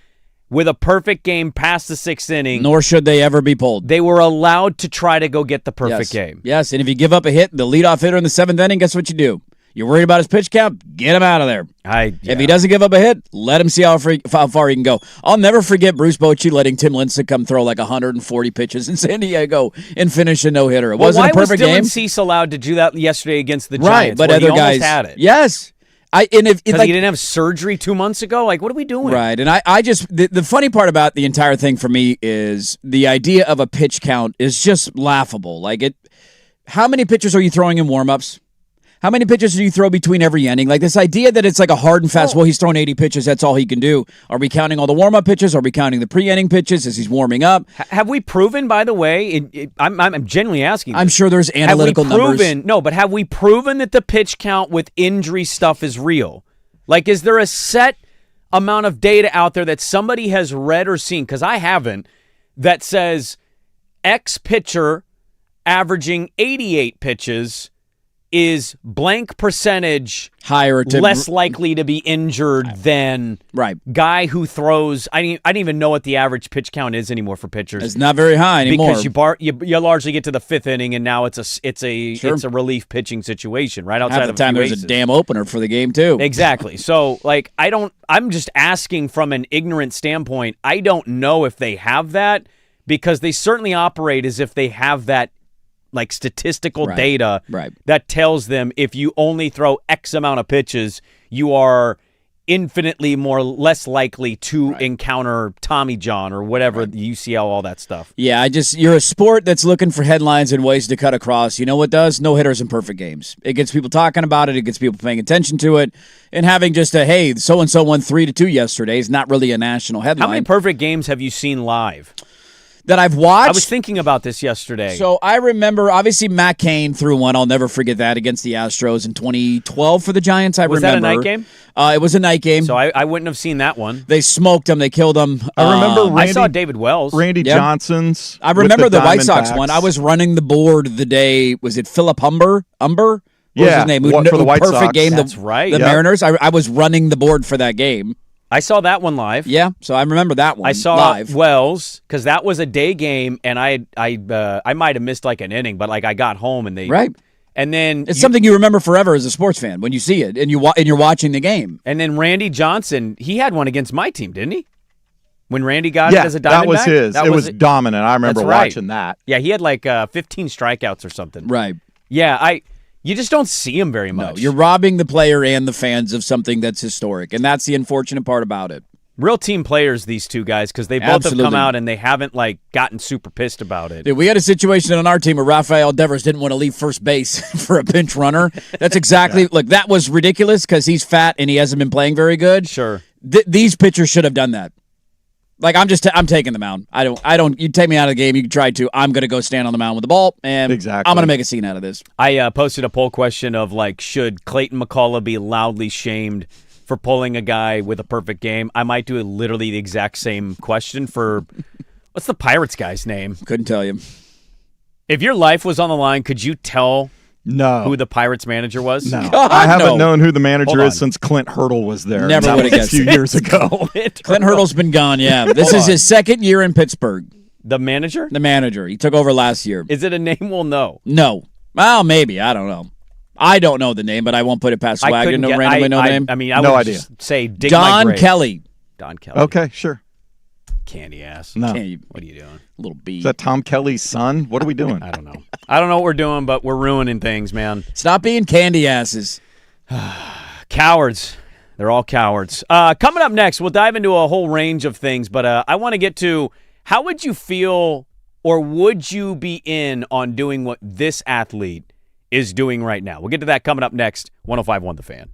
with a perfect game past the 6th inning. Nor should they ever be pulled. They were allowed to try to go get the perfect game. Yes, and if you give up a hit, the leadoff hitter in the 7th inning, guess what you do? You're worried about his pitch count? Get him out of there. If he doesn't give up a hit, let him see how far he can go. I'll never forget Bruce Bochy letting Tim Lincecum come throw like 140 pitches in San Diego and finish a no-hitter. It wasn't a perfect game. Why was Dylan Cease allowed to do that yesterday against the Giants? Right, but other guys had it. Yes. Because he didn't have surgery 2 months ago? Like, what are we doing? Right, and I just, the funny part about the entire thing for me is the idea of a pitch count is just laughable. Like, how many pitches are you throwing in warm-ups? How many pitches do you throw between every inning? Like this idea that it's like a hard and fast, well, he's thrown 80 pitches, that's all he can do. Are we counting all the warm-up pitches? Are we counting the pre-inning pitches as he's warming up? Have we proven, by the way, I'm genuinely asking this. I'm sure there's analytical numbers. Have we proven that the pitch count with injury stuff is real? Like, is there a set amount of data out there that somebody has read or seen, because I haven't, that says X pitcher averaging 88 pitches is blank percentage higher, less likely to be injured than guy who throws. I didn't even know what the average pitch count is anymore for pitchers. It's not very high anymore because you largely get to the 5th inning and now it's a relief pitching situation right outside half the time. There's a damn opener for the game too. Exactly. So like I'm just asking from an ignorant standpoint. I don't know if they have that because they certainly operate as if they have that. Like statistical data that tells them if you only throw X amount of pitches, you are infinitely less likely to encounter Tommy John or whatever, the UCL, all that stuff. Yeah, you're a sport that's looking for headlines and ways to cut across. You know what does? No hitters in perfect games. It gets people talking about it. It gets people paying attention to it. And having just hey, so-and-so won 3-2 yesterday is not really a national headline. How many perfect games have you seen live? That I've watched. I was thinking about this yesterday. So I remember, obviously, Matt Cain threw one. I'll never forget that against the Astros in 2012 for the Giants. Was that a night game? It was a night game. So I wouldn't have seen that one. They smoked him. They killed him. I remember I saw David Wells. Randy Johnson's. I remember the White Sox one. I was running the board the day, was it Philip Humber? What was his name? For the White perfect Sox. game. That's right. The Mariners. I was running the board for that game. I saw that one live. Yeah, so I remember that one. I saw live. Wells because that was a day game, and I might have missed like an inning, but like I got home and they and then it's something you remember forever as a sports fan when you see it and you're watching the game. And then Randy Johnson, he had one against my team, didn't he? When Randy got it as a Diamondback, that was his. It was dominant. I remember watching that. Yeah, he had like 15 strikeouts or something. Right. Yeah, you just don't see him very much. No, you're robbing the player and the fans of something that's historic, and that's the unfortunate part about it. Real team players, these two guys, because they both have come out and they haven't like gotten super pissed about it. Dude, we had a situation on our team where Rafael Devers didn't want to leave first base for a pinch runner. That's exactly look. That was ridiculous because he's fat and he hasn't been playing very good. Sure, these pitchers should have done that. Like I'm taking the mound. I don't. You take me out of the game. You can try to. I'm going to go stand on the mound with the ball, and I'm going to make a scene out of this. I posted a poll question of like, should Clayton McCullough be loudly shamed for pulling a guy with a perfect game? I might do literally the exact same question for what's the Pirates guy's name? Couldn't tell you. If your life was on the line, could you tell? No. Who the Pirates manager was? No. I haven't known who the manager is since Clint Hurdle was there. Never would have guessed. A few years ago. Clint Hurdle's been gone, yeah. This is his second year in Pittsburgh. The manager? The manager. He took over last year. Is it a name we'll know? No. Well, maybe. I don't know. I don't know the name, but I won't put it past Swagger. No randomly know the name. I mean, I no would idea. Just say dig Don my grave. Kelly. Don Kelly. Okay, sure. Candy ass. No. What are you doing? Little B. Is that Tom Kelly's son? What are we doing? I don't know. I don't know what we're doing, but we're ruining things, man. Stop being candy asses. Cowards. They're all cowards. Coming up next, we'll dive into a whole range of things, but I want to get to how would you feel or would you be in on doing what this athlete is doing right now? We'll get to that coming up next. 105.1 The Fan.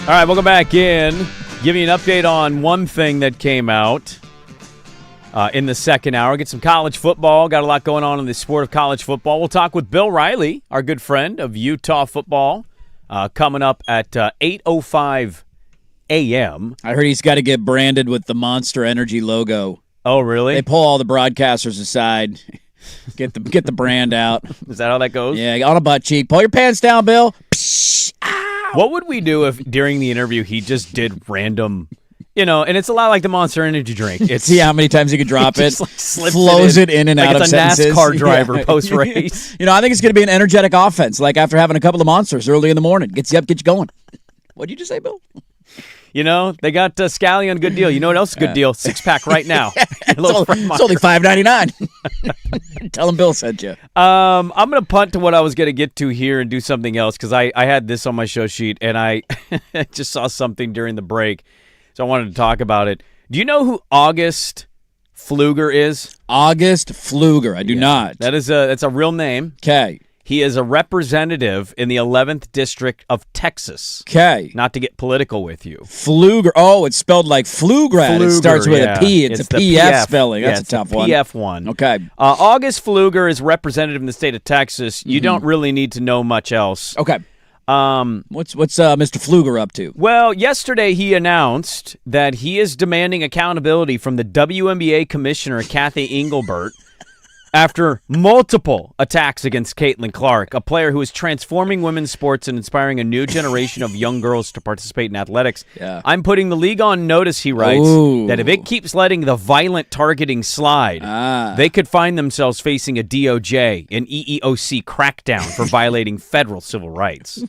All right, welcome back in. Give you an update on one thing that came out in the second hour. Get some college football. Got a lot going on in the sport of college football. We'll talk with Bill Riley, our good friend of Utah football, coming up at 8:05 a.m. I heard he's got to get branded with the Monster Energy logo. Oh, really? They pull all the broadcasters aside. Get the brand out. Is that how that goes? Yeah, on a butt cheek. Pull your pants down, Bill. What would we do if during the interview he just did random, and it's a lot like the Monster Energy drink. It's See how many times he could drop it. just, like, slips flows it in and like out of it's a sentences. NASCAR driver Yeah. post-race. I think it's going to be an energetic offense, like after having a couple of monsters early in the morning. Gets you up, get you going. What'd you just say, Bill? They got Scally on a good deal. You know what else is a good deal? 6-pack right now. It's only $5.99. Tell him Bill sent you. I'm going to punt to what I was going to get to here and do something else because I had this on my show sheet and I just saw something during the break, so I wanted to talk about it. Do you know who August Pfluger is? August Pfluger. I do not. That's a real name. Okay. He is a representative in the 11th District of Texas. Okay. Not to get political with you. Pfluger. Oh, it's spelled like Pflugrad. It starts with yeah. a P. It's a the PF spelling. That's it's a tough the one. PF one. Okay. August Pfluger is representative in the state of Texas. You don't really need to know much else. Okay. What's Mr. Pfluger up to? Well, yesterday he announced that he is demanding accountability from the WNBA commissioner, Kathy Engelbert, after multiple attacks against Caitlin Clark, a player who is transforming women's sports and inspiring a new generation of young girls to participate in athletics. Yeah. I'm putting the league on notice, he writes, that if it keeps letting the violent targeting slide, they could find themselves facing a DOJ and EEOC crackdown for violating federal civil rights.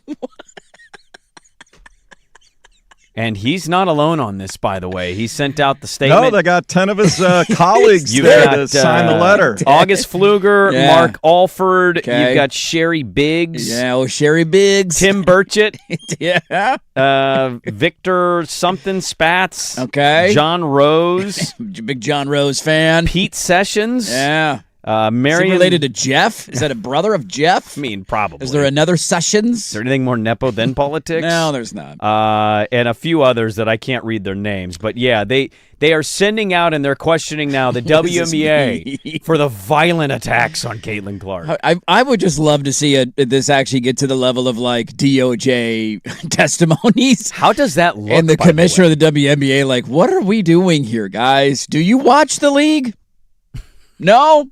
And he's not alone on this, by the way. He sent out the statement. No, they got 10 of his colleagues You've there got, to sign the letter. August Pfluger, Yeah. Mark Alford. Okay. You've got Sherry Biggs. Yeah, Sherry Biggs. Tim Burchett. Yeah. Victor something Spats. Okay. John Rose. Big John Rose fan. Pete Sessions. Yeah. Is he Marion. related to Jeff? Is that a brother of Jeff? I mean, probably. Is there another Sessions? Is there anything more nepo than politics? No, there's not. And a few others that I can't read their names. But yeah, they are sending out and they're questioning now the What does this WNBA mean? for the violent attacks on Caitlin Clark. I would just love to see this actually get to the level of like DOJ testimonies. How does that look? And the by the commissioner way? of the WNBA, like, what are we doing here, guys? Do you watch the league? No?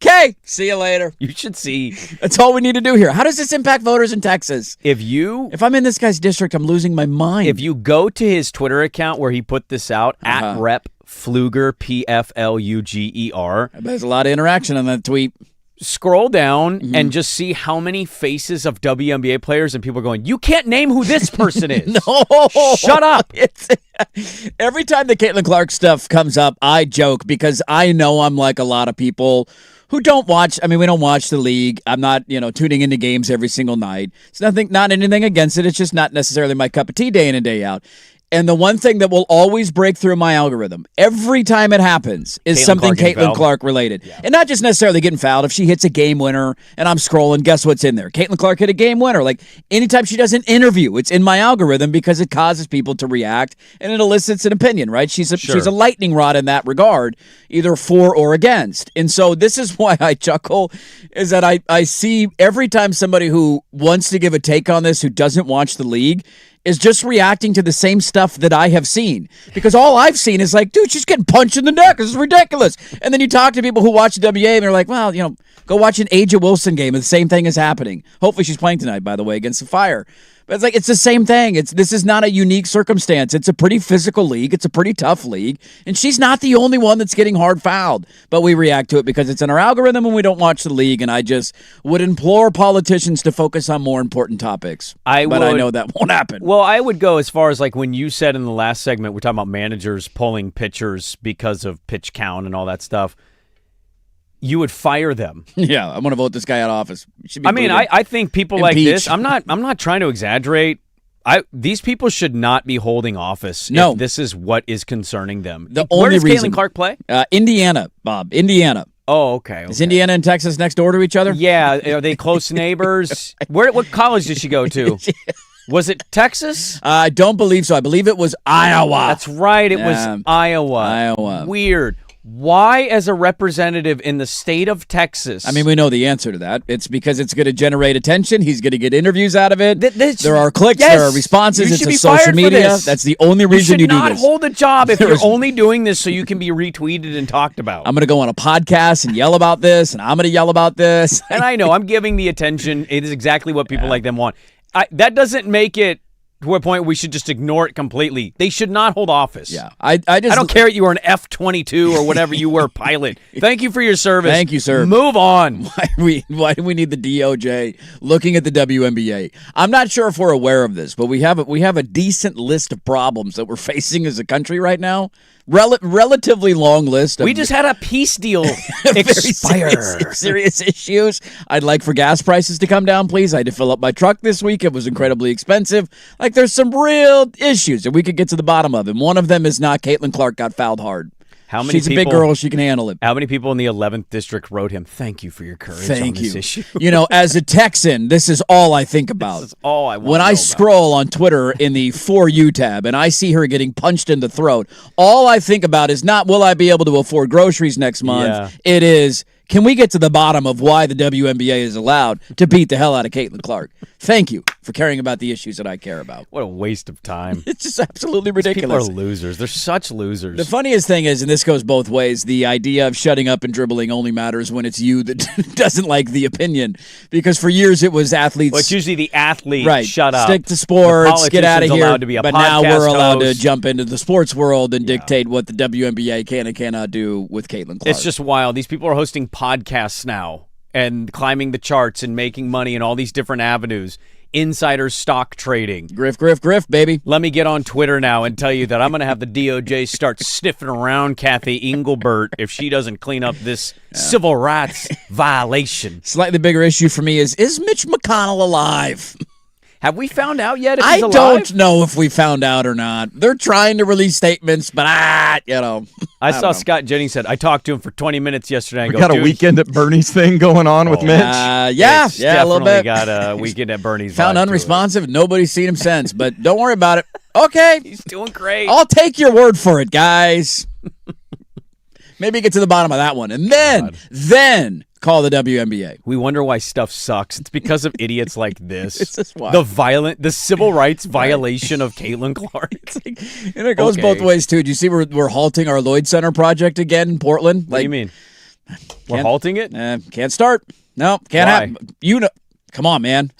Okay, see you later. You should see That's all we need to do here. How does this impact voters in Texas? if I'm in this guy's district, I'm losing my mind. If you go to his Twitter account where he put this out at Rep Pfluger Pfluger, I bet there's a lot of interaction on that tweet. scroll down and just see how many faces of WNBA players and people are going, you can't name who this person is. No, Shut up. Every time the Caitlin Clark stuff comes up, I joke because I know I'm like a lot of people who don't watch. I mean, we don't watch the league. I'm not, tuning into games every single night. It's not anything against it. It's just not necessarily my cup of tea day in and day out. And the one thing that will always break through my algorithm every time it happens is something Caitlin Clark related. Yeah. And not just necessarily getting fouled. If she hits a game winner and I'm scrolling, guess what's in there? Caitlin Clark hit a game winner. Like anytime she does an interview, it's in my algorithm because it causes people to react and it elicits an opinion, right? She's a lightning rod in that regard, either for or against. And so this is why I chuckle, is that I see every time somebody who wants to give a take on this who doesn't watch the league is just reacting to the same stuff that I have seen. Because all I've seen is like, dude, she's getting punched in the neck. This is ridiculous. And then you talk to people who watch the WA and they're like, well, go watch an Aja Wilson game and the same thing is happening. Hopefully she's playing tonight, by the way, against the Fire. But it's like, it's the same thing. This is not a unique circumstance. It's a pretty physical league. It's a pretty tough league. And she's not the only one that's getting hard fouled. But we react to it because it's in our algorithm and we don't watch the league. And I just would implore politicians to focus on more important topics. But I know that won't happen. Well, I would go as far as like when you said in the last segment, we're talking about managers pulling pitchers because of pitch count and all that stuff. You would fire them. Yeah, I want to vote this guy out of office. I think people like this. I'm not trying to exaggerate. These people should not be holding office. No, if this is what is concerning them. The Where only does reason Caitlin Clark play? Indiana, Bob. Indiana. Oh, okay. Is Indiana and Texas next door to each other? Yeah. Are they close neighbors? What college did she go to? Was it Texas? I don't believe so. I believe it was Iowa. That's right. It Yeah. was Iowa. Iowa. Weird. Why, as a representative in the state of Texas? I mean, we know the answer to that. It's because it's going to generate attention. He's going to get interviews out of it. There are clicks. Yes. There are responses. You It's should a be social fired for media. this. That's the only reason you do should not this. hold a job if you're There's- only doing this so you can be retweeted and talked about. I'm going to go on a podcast and yell about this, and I'm going to yell about this. And I know I'm giving the attention. It is exactly what people like them want. That doesn't make it to a point we should just ignore it completely. They should not hold office. Yeah, I don't care if you were an F-22 or whatever you were, pilot. Thank you for your service. Thank you, sir. Move on. Why do we need the DOJ looking at the WNBA? I'm not sure if we're aware of this, but we have a decent list of problems that we're facing as a country right now. Relatively long list. Of We just had a peace deal very expire. serious issues. I'd like for gas prices to come down, please. I had to fill up my truck this week. It was incredibly expensive. Like, there's some real issues that we could get to the bottom of. And one of them is not Caitlin Clark got fouled hard. How many She's a big girl. She can handle it. How many people in the 11th district wrote him, thank you for your courage on this issue? You know, as a Texan, this is all I think about. This is all I want When to I know scroll on Twitter in the For You tab and I see her getting punched in the throat, all I think about is not will I be able to afford groceries next month? Yeah. It is, can we get to the bottom of why the WNBA is allowed to beat the hell out of Caitlin Clark? Thank you for caring about the issues that I care about. What a waste of time. It's just absolutely People ridiculous. are losers. They're such losers. The funniest thing is, and this goes both ways, the idea of shutting up and dribbling only matters when it's you that doesn't like the opinion. Because for years it was athletes. Well, it's usually the athlete. Right. Shut up. Stick to sports. The Get out of politician's here. allowed to be a But now podcast we're allowed to host. jump into the sports world and dictate what the WNBA can and cannot do with Caitlin Clark. It's just wild. These people are hosting podcasts now and climbing the charts and making money in all these different avenues. Insider stock trading. Griff, baby. Let me get on Twitter now and tell you that I'm going to have the DOJ start sniffing around Kathy Engelbert if she doesn't clean up this civil rights violation. Slightly bigger issue for me is Mitch McConnell alive? Have we found out yet if I he's alive? don't know if we found out or not. They're trying to release statements, but I don't saw know. Scott Jennings said, I talked to him for 20 minutes yesterday. We got a weekend at Bernie's thing going on with Mitch. Yeah, It's a little definitely bit. got a weekend at Bernie's. Found vibe to it. unresponsive. Nobody's seen him since, but don't worry about it. Okay, He's doing great. I'll take your word for it, guys. Maybe get to the bottom of that one, and then call the WNBA. We wonder why stuff sucks. It's because of idiots like this. This is why. The civil rights violation of Caitlin Clark. And it goes both ways too. Do you see we're halting our Lloyd Center project again in Portland? What do you mean? We're halting it? Can't start. No, can't Why? happen. You know, come on, man.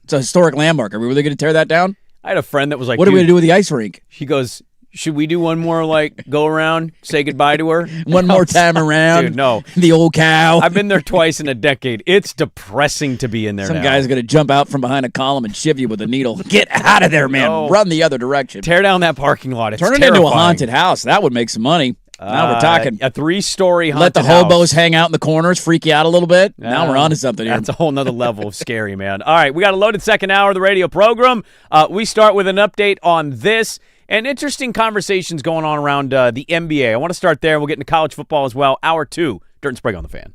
It's a historic landmark. Are we really going to tear that down? I had a friend that was like, What are we "Dude," going to do with the ice rink? She goes, should we do one more, like, go around, say goodbye to her? One more time around? Dude, no. The old cow. I've been there twice in a decade. It's depressing to be in there Some now. guy's going to jump out from behind a column and shiv you with a needle. Get out of there, man. No. Run the other direction. Tear down that parking lot. It's Turn it terrifying. into a haunted house. That would make some money. Now we're talking. A 3-story haunted Let the house. hobos hang out in the corners, freak you out a little bit. Now we're on to something here. That's a whole nother level of scary, man. All right, we got a loaded second hour of the radio program. We start with an update on this. And interesting conversations going on around the NBA. I want to start there. We'll get into college football as well. Hour 2, Dirt and Sprague on the Fan.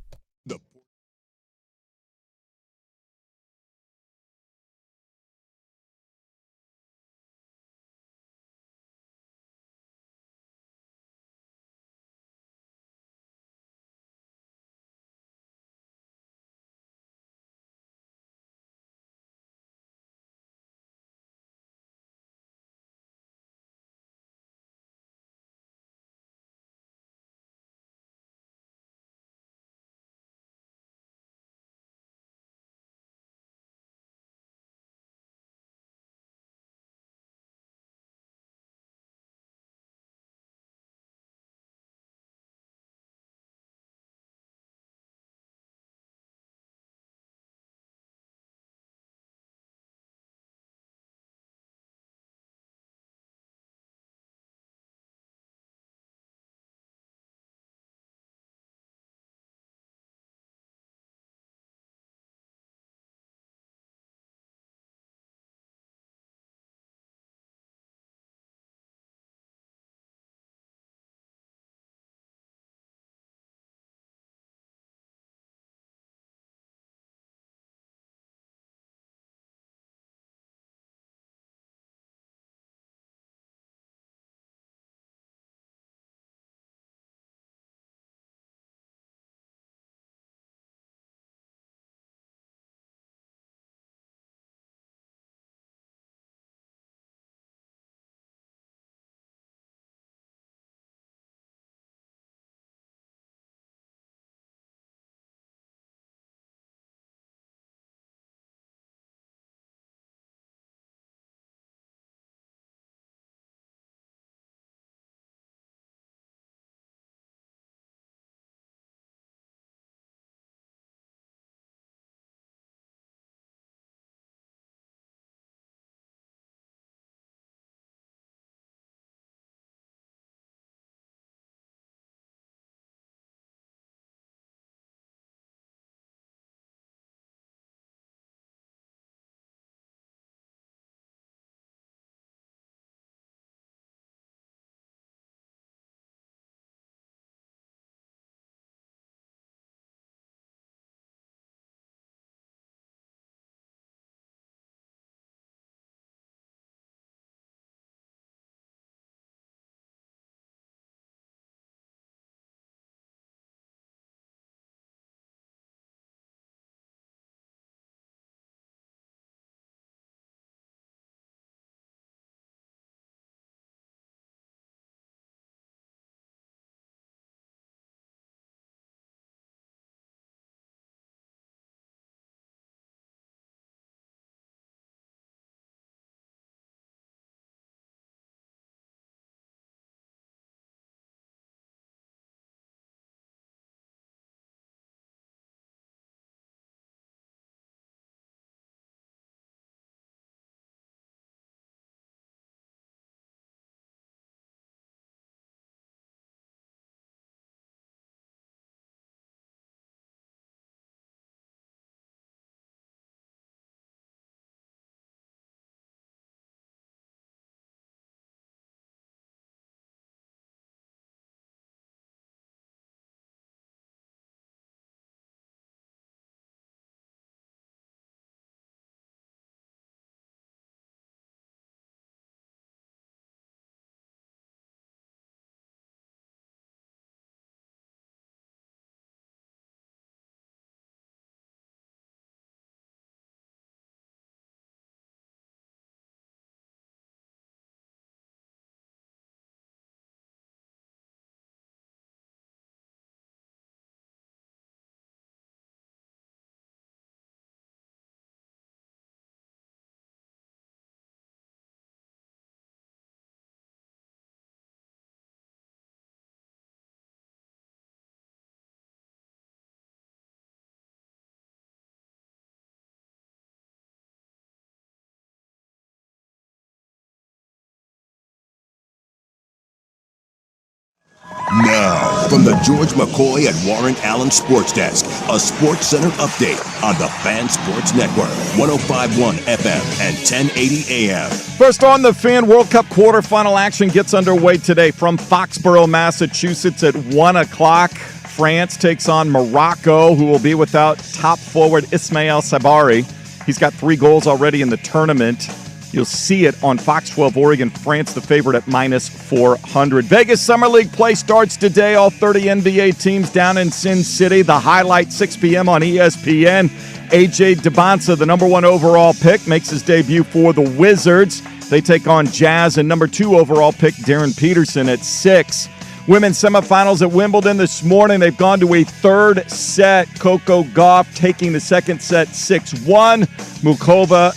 Now, from the George McCoy at Warren Allen Sports Desk, a Sports Center update on the Fan Sports Network, 105.1 FM and 1080 AM. First on the Fan, World Cup quarterfinal action gets underway today from Foxborough, Massachusetts at 1 o'clock. France takes on Morocco, who will be without top forward Ismail Sabari. He's got 3 goals already in the tournament. You'll see it on Fox 12 Oregon. France the favorite at minus 400. Vegas Summer League play starts today. All 30 NBA teams down in Sin City. The highlight 6 p.m. on ESPN. AJ Debonsa, the number 1 overall pick, makes his debut for the Wizards. They take on Jazz, and number 2 overall pick Darren Peterson at 6. Women's semifinals at Wimbledon this morning. They've gone to a third set. Coco Gauff taking the second set 6-1. Mukova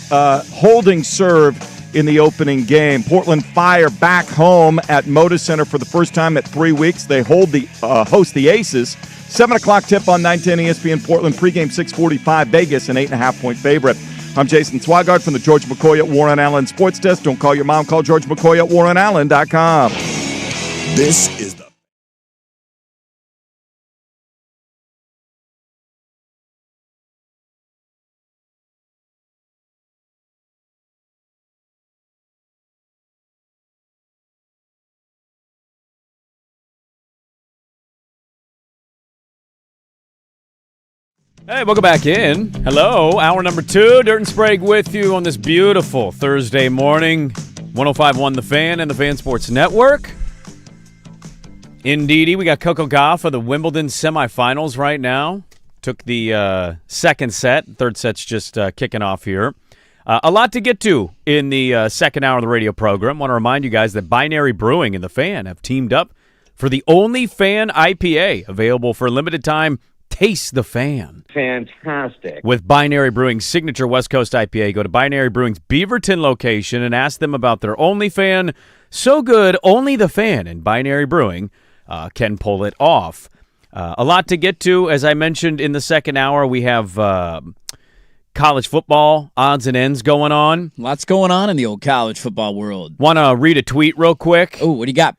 holding serve in the opening game. Portland Fire back home at Moda Center for the first time at 3 weeks. They host the Aces. 7 o'clock tip on 910 ESPN Portland. Pregame 6:45. Vegas an 8.5-point favorite. I'm Jason Swigard from the George McCoy at Warren Allen Sports Desk. Don't call your mom. Call George McCoy at warrenallen.com. This is the Hey, welcome back in. Hello, hour number 2. Dirt and Sprague with you on this beautiful Thursday morning. 105.1 The Fan and the Fan Sports Network. Indeedy, we got Coco Gauff of the Wimbledon semifinals right now. Took the second set. Third set's just kicking off here. A lot to get to in the second hour of the radio program. Want to remind you guys that Binary Brewing and the Fan have teamed up for the only Fan IPA available for a limited time. Taste the Fan. Fantastic. With Binary Brewing's signature West Coast IPA, go to Binary Brewing's Beaverton location and ask them about their only fan. So good, only the Fan and Binary Brewing can pull it off. A lot to get to. As I mentioned in the second hour, we have college football odds and ends going on. Lots going on in the old college football world. Want to read a tweet real quick? Oh, what do you got?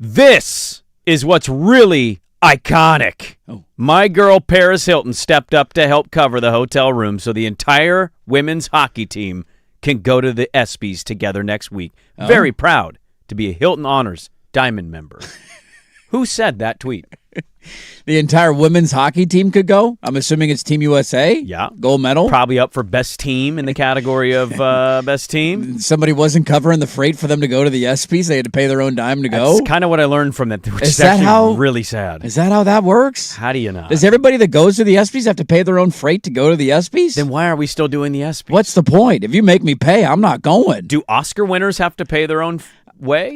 This is what's really iconic. Oh. My girl Paris Hilton stepped up to help cover the hotel room so the entire women's hockey team can go to the ESPYs together next week. Oh. Very proud to be a Hilton Honors Diamond member. Who said that tweet? The entire women's hockey team could go? I'm assuming it's Team USA? Yeah. Gold medal? Probably up for best team in the category of best team. Somebody wasn't covering the freight for them to go to the ESPYs. They had to pay their own dime to go? That's kind of what I learned from that, which is that actually really sad. Is that how that works? How do you know? Does everybody that goes to the ESPYs have to pay their own freight to go to the ESPYs? Then why are we still doing the ESPYs? What's the point? If you make me pay, I'm not going. Do Oscar winners have to pay their own way?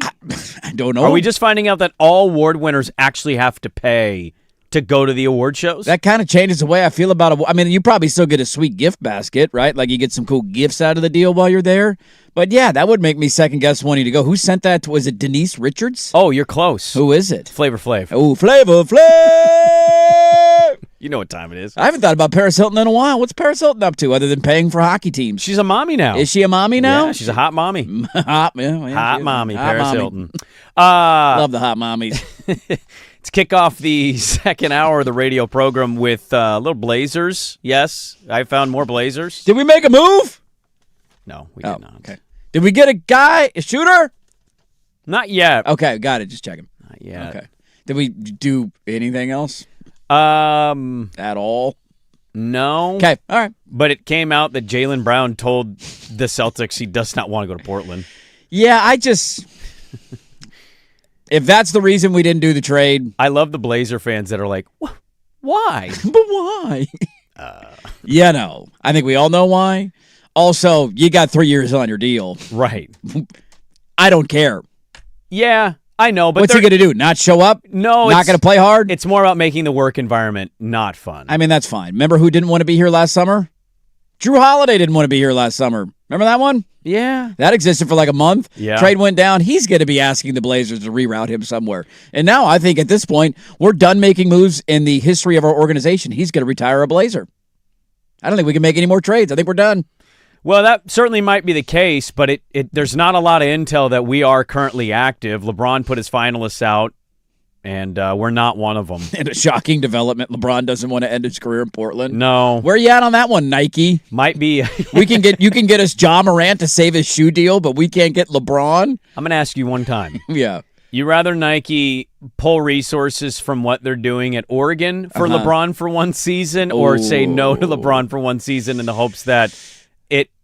I don't know. Are we just finding out that all award winners actually have to pay to go to the award shows? That kind of changes the way I feel about it. I mean, you probably still get a sweet gift basket, right? Like you get some cool gifts out of the deal while you're there. But yeah, that would make me second guess wanting to go. Who sent that? Was it Denise Richards? Oh, you're close. Who is it? Flavor Flav. Oh, Flavor Flav! You know what time it is. I haven't thought about Paris Hilton in a while. What's Paris Hilton up to other than paying for hockey teams? She's a mommy now. Is she a mommy now? Yeah, she's a hot mommy. Hot, yeah, Hot mommy, hot Paris mommy. Hilton. Love the hot mommies. Let's kick off the second hour of the radio program with little Blazers. Yes, I found more Blazers. Did we make a move? No, we did not. Okay. Did we get a shooter? Not yet. Okay, got it. Just checking. Not yet. Okay. Did we do anything else at all? No. Okay, all right. But it came out that Jaylen Brown told the Celtics he does not want to go to Portland. Yeah, if that's the reason we didn't do the trade. I love the Blazer fans that are like, why? But why? No. I think we all know why. Also, you got 3 years on your deal. Right. I don't care. Yeah, I know. But what's he going to do? Not show up? No. Not going to play hard? It's more about making the work environment not fun. I mean, that's fine. Remember who didn't want to be here last summer? Drew Holiday didn't want to be here last summer. Remember that one? Yeah. That existed for like a month. Yeah. Trade went down. He's going to be asking the Blazers to reroute him somewhere. And now I think at this point, we're done making moves in the history of our organization. He's going to retire a Blazer. I don't think we can make any more trades. I think we're done. Well, that certainly might be the case, but there's not a lot of intel that we are currently active. LeBron put his finalists out and we're not one of them. In a shocking development, LeBron doesn't want to end his career in Portland. No. Where are you at on that one, Nike? Might be. You can get us Ja Morant to save his shoe deal, but we can't get LeBron? I'm going to ask you one time. Yeah. You rather Nike pull resources from what they're doing at Oregon for LeBron for one season, or say no to LeBron for one season in the hopes that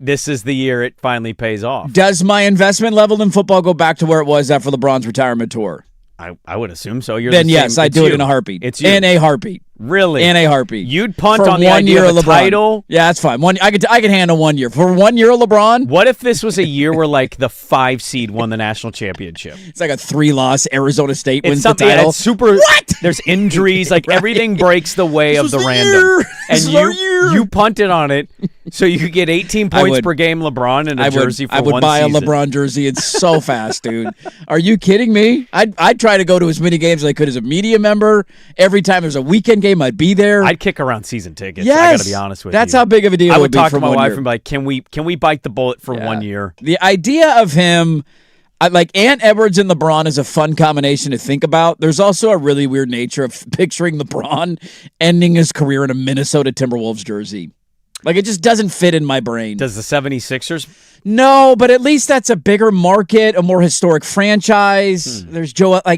this is the year it finally pays off? Does my investment level in football go back to where it was after LeBron's retirement tour? I would assume so. You're Then the yes, same. I'd do it in a heartbeat. It's you. In a heartbeat. Really? In a heartbeat. You'd punt For on the 1 idea year of a LeBron. title? Yeah, that's fine. I could handle 1 year. For 1 year of LeBron, What if this was a year where like the 5 seed won the national championship? it's like a 3-loss Arizona State wins the something- yeah, title. it's super. What? There's injuries. Like everything breaks the way This of was the the random. year. And This is our year. you punted on it, so you could get 18 points would- per game. LeBron and a jersey for I would one buy season. a LeBron jersey. It's so fast, dude. Are you kidding me? I'd try to go to as many games as I could as a media member. Every time there's a weekend game, I'd be there. I'd kick around season tickets. Yes, I got to be honest with that's you. how big of a deal I it would would be talk for to my 1 wife year. and be like, "Can we bite the bullet for 1 year?" The idea of him, like Ant Edwards and LeBron, is a fun combination to think about. There's also a really weird nature of picturing LeBron ending his career in a Minnesota Timberwolves jersey. Like, it just doesn't fit in my brain. Does the 76ers? No, but at least that's a bigger market, a more historic franchise. There's Joe, I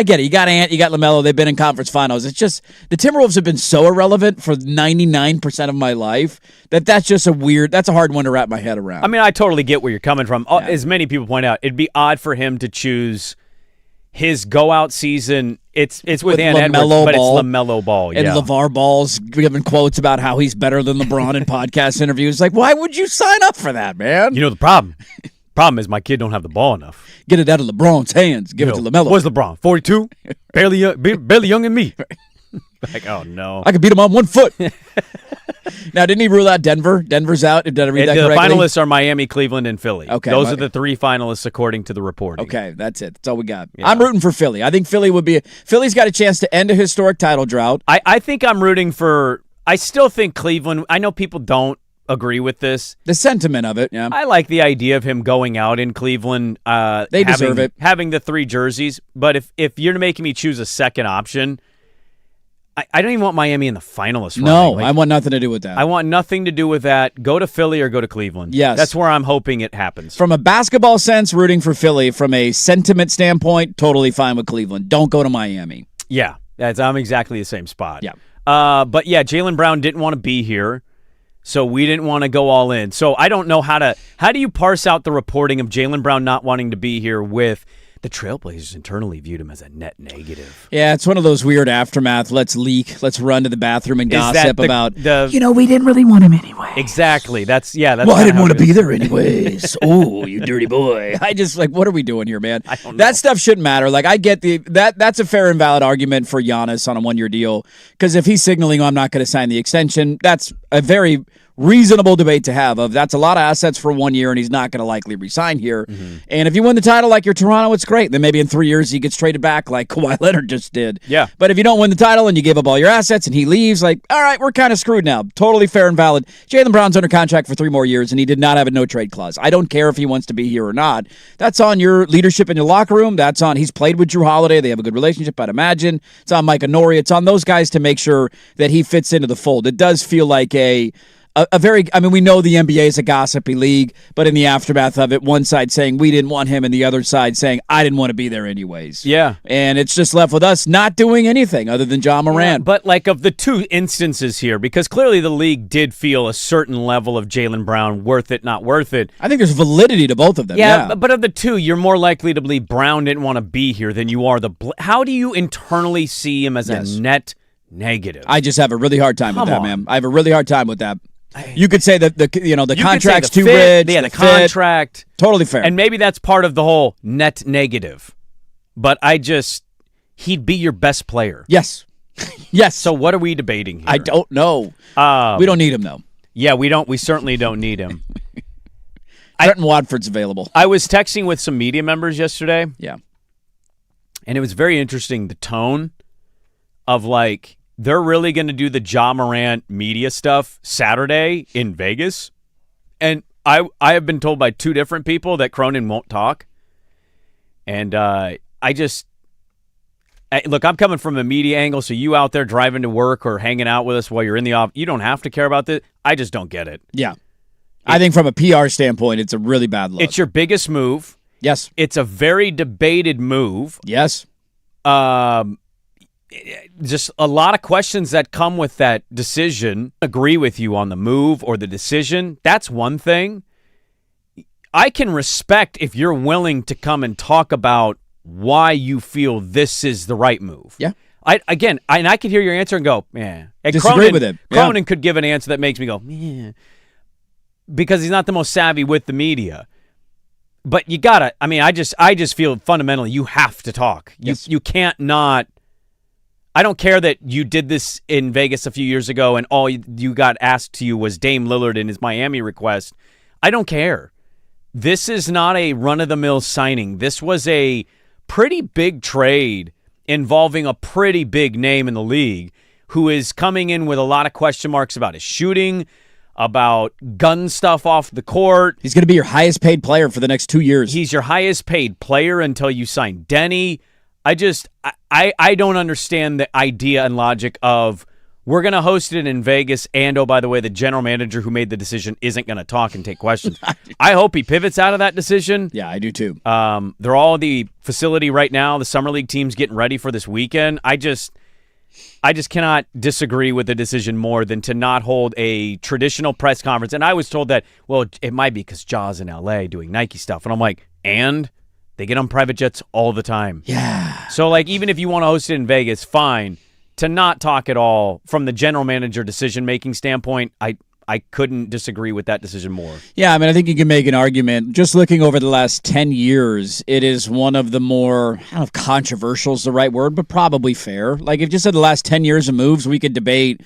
get it. You got Ant, you got LaMelo. They've been in conference finals. It's just the Timberwolves have been so irrelevant for 99% of my life that's just that's a hard one to wrap my head around. I mean, I totally get where you're coming from. As many people point out, it'd be odd for him to choose his go-out season. It's with Ant Edwards, LaMelo but Ball. it's LaMelo Ball. And Yeah. LeVar Ball's giving quotes about how he's better than LeBron in podcast interviews. Like, why would you sign up for that, man? You know the problem? Problem is my kid don't have the ball enough. Get it out of LeBron's hands. Give it to LaMelo. What's LeBron? 42? Barely young than me. Like, oh no. I could beat him on 1 foot. Now, didn't he rule out Denver? Denver's out. Did I read that The correctly? finalists are Miami, Cleveland, and Philly. Okay, Those are the 3 finalists according to the reporting. Okay, that's it. That's all we got. Yeah. I'm rooting for Philly. I think Philly's got a chance to end a historic title drought. I think I'm rooting for. I still think Cleveland. I know people don't agree with this. The sentiment of it, yeah. I like the idea of him going out in Cleveland. They deserve it. Having the 3 jerseys. But if you're making me choose a second option, I don't even want Miami in the finalists. No, Like, I want nothing to do with that. I want nothing to do with that. Go to Philly or go to Cleveland. Yes. That's where I'm hoping it happens. From a basketball sense, rooting for Philly. From a sentiment standpoint, totally fine with Cleveland. Don't go to Miami. Yeah, I'm exactly the same spot. Yeah. But yeah, Jaylen Brown didn't want to be here, so we didn't want to go all in. So I don't know how do you parse out the reporting of Jaylen Brown not wanting to be here with the Trailblazers internally viewed him as a net negative. Yeah, it's one of those weird aftermath. Let's leak. Let's run to the bathroom and gossip about. we didn't really want him anyway. Exactly. That's well, I kinda didn't how want it to be is. there anyways. Oh, you dirty boy. I just what are we doing here, man? I don't know. That stuff shouldn't matter. Like, I get that's a fair and valid argument for Giannis on a 1 year deal, because if he's signaling, I'm not going to sign the extension, that's a very reasonable debate to have. That's a lot of assets for 1 year, and he's not going to likely resign here. Mm-hmm. And if you win the title like you're Toronto, it's great. Then maybe in 3 years he gets traded back like Kawhi Leonard just did. Yeah. But if you don't win the title and you give up all your assets and he leaves, like, all right, we're kind of screwed now. Totally fair and valid. Jaylen Brown's under contract for 3 more years, and he did not have a no-trade clause. I don't care if he wants to be here or not. That's on your leadership in your locker room. He's played with Drew Holiday. They have a good relationship, I'd imagine. It's on Mike Honori. It's on those guys to make sure that he fits into the fold. It does feel like a very, we know the NBA is a gossipy league, but in the aftermath of it, one side saying we didn't want him and the other side saying I didn't want to be there anyways. Yeah. And it's just left with us not doing anything other than Ja Morant. But like of the 2 instances here, because clearly the league did feel a certain level of Jaylen Brown, worth it, not worth it. I think there's validity to both of them. Yeah. But of the 2, you're more likely to believe Brown didn't want to be here than you are how do you internally see him as a net negative? I just have a really hard time with that, on. man. I have a really hard time with that. You could say that the contract's too too rich. Yeah, the contract. Totally fair. And maybe that's part of the whole net negative. But he'd be your best player. Yes. Yes. So what are we debating here? I don't know. We don't need him, though. Yeah, we don't. We certainly don't need him. Trenton Watford's available. I was texting with some media members yesterday. Yeah. And it was very interesting, the tone of like, they're really going to do the Ja Morant media stuff Saturday in Vegas. And I have been told by 2 different people that Cronin won't talk. And as Look, I'm coming from a media angle, so you out there driving to work or hanging out with us while you're in the office, you don't have to care about this. I just don't get it. Yeah. I think from a PR standpoint, it's a really bad look. It's your biggest move. Yes. It's a very debated move. Yes. Just a lot of questions that come with that decision. Agree with you on the move or the decision. That's one thing. I can respect if you're willing to come and talk about why you feel this is the right move. Yeah. I can hear your answer and go, yeah. And Disagree with it. Yeah. Cronin could give an answer that makes me go, yeah. Because he's not the most savvy with the media. But you gotta, I just feel fundamentally you have to talk. Yes. You can't not. I don't care that you did this in Vegas a few years ago and all you got asked to you was Dame Lillard and his Miami request. I don't care. This is not a run-of-the-mill signing. This was a pretty big trade involving a pretty big name in the league who is coming in with a lot of question marks about his shooting, about gun stuff off the court. He's going to be your highest paid player for the next 2 years. He's your highest paid player until you sign Denny. I don't understand the idea and logic of we're going to host it in Vegas and, oh, by the way, the general manager who made the decision isn't going to talk and take questions. I hope he pivots out of that decision. Yeah, I do too. They're all at the facility right now. The Summer League team's getting ready for this weekend. I just cannot disagree with the decision more than to not hold a traditional press conference. And I was told that, well, it might be because Ja's in L.A. doing Nike stuff. And I'm like, and? They get on private jets all the time. Yeah. So, like, even if you want to host it in Vegas, fine. To not talk at all from the general manager decision-making standpoint, I couldn't disagree with that decision more. Yeah, I think you can make an argument. Just looking over the last 10 years, it is one of the more, I don't know if controversial is the right word, but probably fair. Like, if you said the last 10 years of moves, we could debate,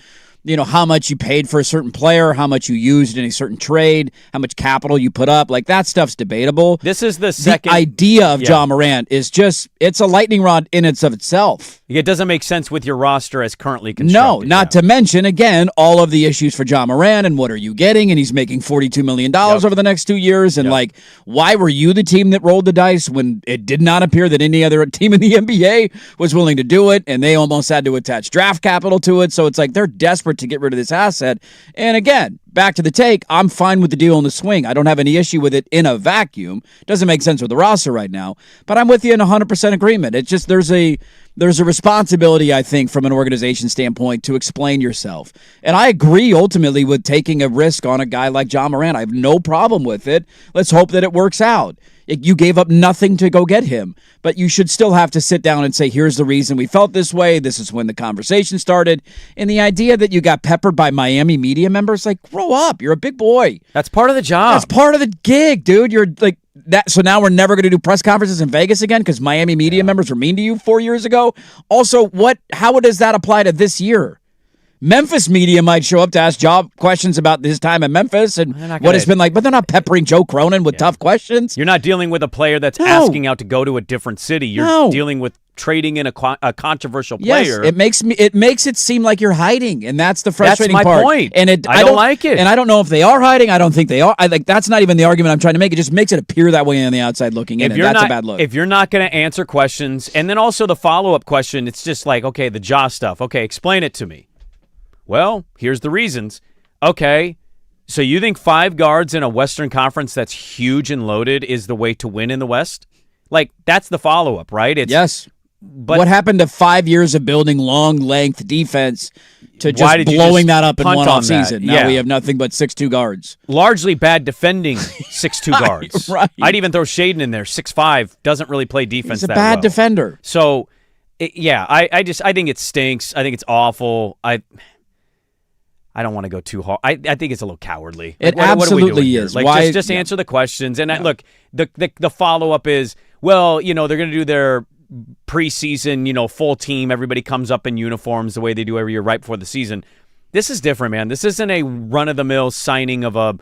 how much you paid for a certain player, how much you used in a certain trade, how much capital you put up. Like, that stuff's debatable. This is the second. The idea of Ja Morant is just, it's a lightning rod in and of itself. It doesn't make sense with your roster as currently constructed. No, not to mention, again, all of the issues for Ja Morant and what are you getting? And he's making $42 million over the next 2 years. And, why were you the team that rolled the dice when it did not appear that any other team in the NBA was willing to do it? And they almost had to attach draft capital to it. So it's like they're desperate to get rid of this asset. And again, back to the take, I'm fine with the deal in the swing. I don't have any issue with it in a vacuum. Doesn't make sense with the roster right now. But I'm with you in 100% agreement. It's just there's a responsibility, I think, from an organization standpoint to explain yourself. And I agree ultimately with taking a risk on a guy like Ja Morant. I have no problem with it. Let's hope that it works out. You gave up nothing to go get him, but you should still have to sit down and say, here's the reason we felt this way. This is when the conversation started. And the idea that you got peppered by Miami media members, like, grow up. You're a big boy. That's part of the job. That's part of the gig, dude. You're like that. So now we're never going to do press conferences in Vegas again because Miami media members were mean to you 4 years ago. Also, how does that apply to this year? Memphis media might show up to ask Job questions about his time at Memphis and what it's been like, but they're not peppering Joe Cronin with tough questions. You're not dealing with a player that's asking out to go to a different city. You're dealing with trading in a controversial player. Yes, it makes it seem like you're hiding, and that's the frustrating part. That's my point. And I don't like it. And I don't know if they are hiding. I don't think they are. That's not even the argument I'm trying to make. It just makes it appear that way on the outside looking in, and that's a bad look. If you're not going to answer questions, and then also the follow-up question, it's just like, okay, the Ja stuff. Okay, explain it to me. Well, here's the reasons. Okay, so you think 5 guards in a Western Conference that's huge and loaded is the way to win in the West? Like, that's the follow-up, right? Yes. But what happened to 5 years of building long-length defense to just blowing that up in one offseason? Now we have nothing but 6'2 guards. Largely bad defending 6'2 guards. Right. I'd even throw Shaden in there. 6'5", doesn't really play defense that well. He's a bad defender. So, I think it stinks. I think it's awful. I don't want to go too hard. I think it's a little cowardly. It absolutely is. Like, just answer the questions. And look, the follow-up is, well, they're going to do their preseason, full team. Everybody comes up in uniforms the way they do every year right before the season. This is different, man. This isn't a run-of-the-mill signing of a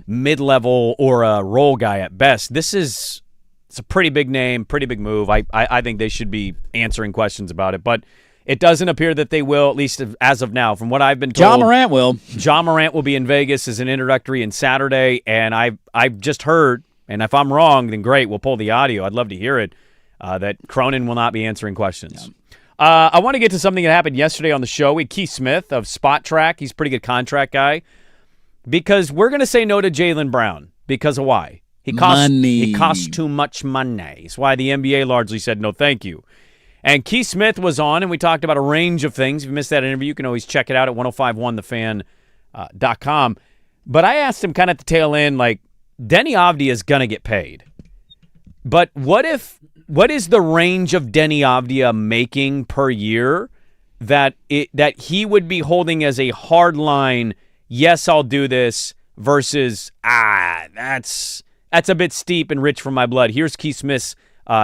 mid-level or a role guy at best. It's a pretty big name, pretty big move. I think they should be answering questions about it. But it doesn't appear that they will, at least as of now. From what I've been told, Ja Morant will. Ja Morant will be in Vegas as an introductory on Saturday, and I've just heard, and if I'm wrong, then great, we'll pull the audio. I'd love to hear it, that Cronin will not be answering questions. I want to get to something that happened yesterday on the show. We had Keith Smith of Spot Track. He's a pretty good contract guy. Because we're going to say no to Jaylen Brown. Because of why? He costs too much money. It's why the NBA largely said no thank you. And Keith Smith was on, and we talked about a range of things. If you missed that interview, you can always check it out at 1051thefan.com. But I asked him kind of at the tail end, like, Denny Avdia is going to get paid. But what is the range of Denny Avdia making per year that he would be holding as a hard line, yes, I'll do this, versus, that's a bit steep and rich for my blood. Here's Keith Smith's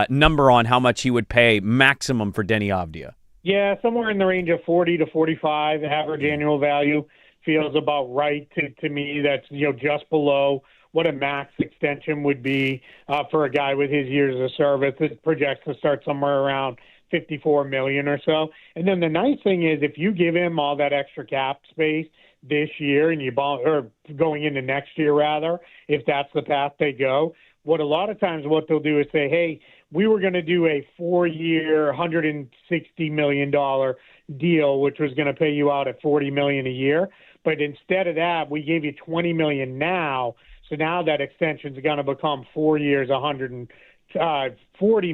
number on how much he would pay maximum for Denny Avdia. Yeah, somewhere in the range of 40 to 45 average annual value feels about right to me. That's just below what a max extension would be for a guy with his years of service. It projects to start somewhere around $54 million or so. And then the nice thing is, if you give him all that extra cap space this year and or going into next year rather, if that's the path they go, what a lot of times what they'll do is say, hey, we were going to do a 4-year, $160 million deal, which was going to pay you out at $40 million a year. But instead of that, we gave you $20 million now. So now that extension is going to become 4 years, $140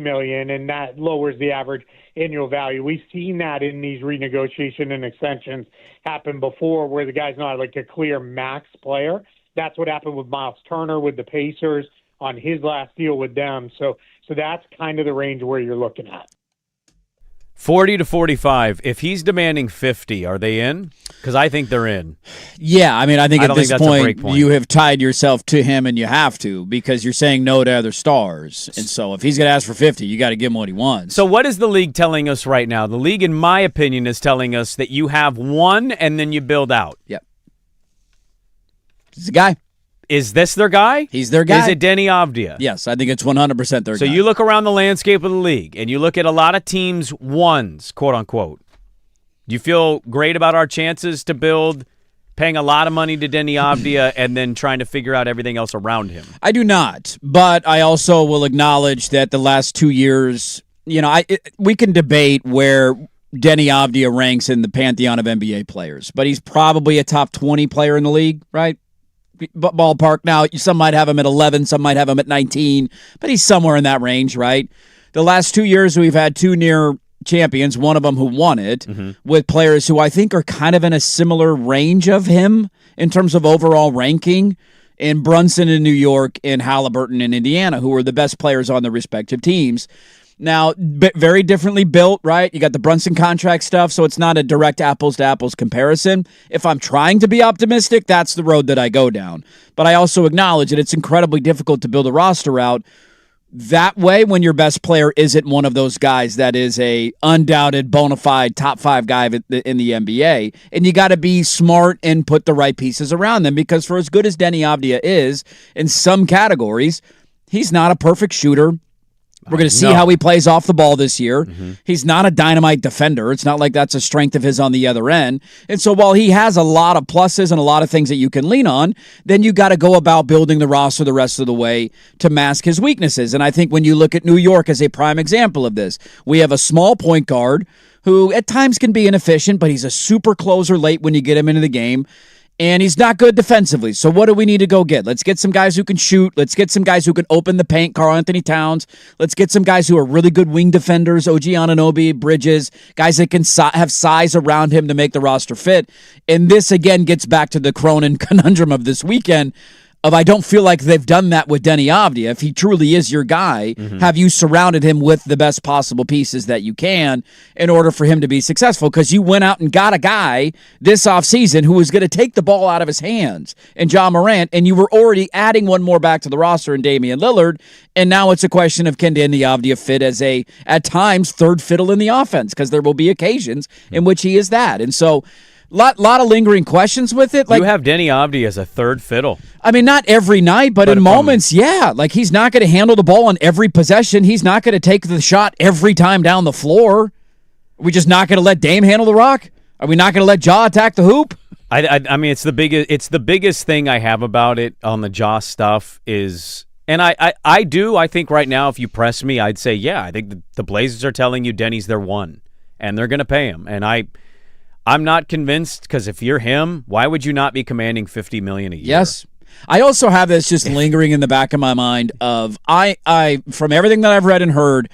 million, and that lowers the average annual value. We've seen that in these renegotiation and extensions happen before, where the guy's not like a clear max player. That's what happened with Miles Turner with the Pacers on his last deal with them. So that's kind of the range where you're looking at. 40 to 45. If he's demanding 50, are they in? Because I think they're in. Yeah, I mean, I think at this point, point, you have tied yourself to him, and you have to, because you're saying no to other stars. And so if he's going to ask for 50, you got to give him what he wants. So what is the league telling us right now? The league, in my opinion, is telling us that you have one and then you build out. Yep. He's the guy. Is this their guy? He's their guy. Is it Denny Avdia? Yes, I think it's 100% their guy. So you look around the landscape of the league, and you look at a lot of teams' ones, quote-unquote. Do you feel great about our chances to build, paying a lot of money to Denny Avdia, and then trying to figure out everything else around him? I do not, but I also will acknowledge that the last 2 years, we can debate where Denny Avdia ranks in the pantheon of NBA players, but he's probably a top 20 player in the league, right? Ballpark. Now, some might have him at 11, some might have him at 19, but he's somewhere in that range, right? The last 2 years, we've had two near champions, one of them who won it, with players who I think are kind of in a similar range of him in terms of overall ranking, in Brunson in New York and Halliburton in Indiana, who are the best players on their respective teams. Now, very differently built, right? You got the Brunson contract stuff, so it's not a direct apples-to-apples comparison. If I'm trying to be optimistic, that's the road that I go down. But I also acknowledge that it's incredibly difficult to build a roster out that way when your best player isn't one of those guys that is a undoubted, bona fide top 5 guy in the NBA. And you got to be smart and put the right pieces around them, because for as good as Denny Avdia is in some categories, he's not a perfect shooter. We're going to see how he plays off the ball this year. He's not a dynamite defender. It's not like that's a strength of his on the other end. And so while he has a lot of pluses and a lot of things that you can lean on, then you got to go about building the roster the rest of the way to mask his weaknesses. And I think when you look at New York as a prime example of this, we have a small point guard who at times can be inefficient, but he's a super closer late when you get him into the game. And he's not good defensively. So what do we need to go get? Let's get some guys who can shoot. Let's get some guys who can open the paint, Karl-Anthony Towns. Let's get some guys who are really good wing defenders, OG Anunoby, Bridges, guys that can have size around him to make the roster fit. And this, again, gets back to the Cronin conundrum of this weekend of I don't feel like they've done that with Denny Avdia. If he truly is your guy, have you surrounded him with the best possible pieces that you can in order for him to be successful? Because you went out and got a guy this offseason who was going to take the ball out of his hands, and Ja Morant, and you were already adding one more back to the roster in Damian Lillard, and now it's a question of can Denny Avdia fit as at times, third fiddle in the offense, because there will be occasions in which he is that. And so lot of lingering questions with it. You have Denny Avdia as a third fiddle. I mean, not every night, but in moments, yeah. Like, he's not going to handle the ball on every possession. He's not going to take the shot every time down the floor. Are we just not going to let Dame handle the rock? Are we not going to let Ja attack the hoop? I mean, it's the biggest thing I have about it on the Ja stuff is, and I think right now, if you press me, I'd say, yeah, I think the Blazers are telling you Denny's their one. and they're going to pay him. And I'm not convinced, because if you're him, why would you not be commanding $50 million a year? Yes. I also have this just lingering in the back of my mind of I from everything that I've read and heard,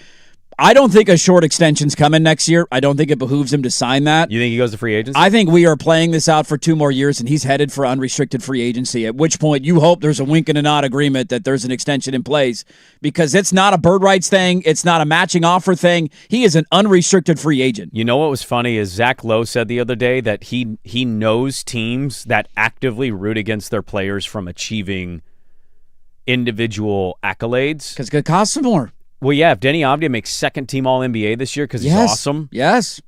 I don't think a short extension's coming next year. I don't think it behooves him to sign that. You think he goes to free agency? I think we are playing this out for 2 more years, and he's headed for unrestricted free agency, at which point you hope there's a wink and a nod agreement that there's an extension in place, because it's not a bird rights thing. It's not a matching offer thing. He is an unrestricted free agent. You know what was funny is Zach Lowe said the other day that he knows teams that actively root against their players from achieving individual accolades. Because it costs him more. Well, yeah, if Denny Avdia makes second-team All-NBA this year because he's awesome. Yes.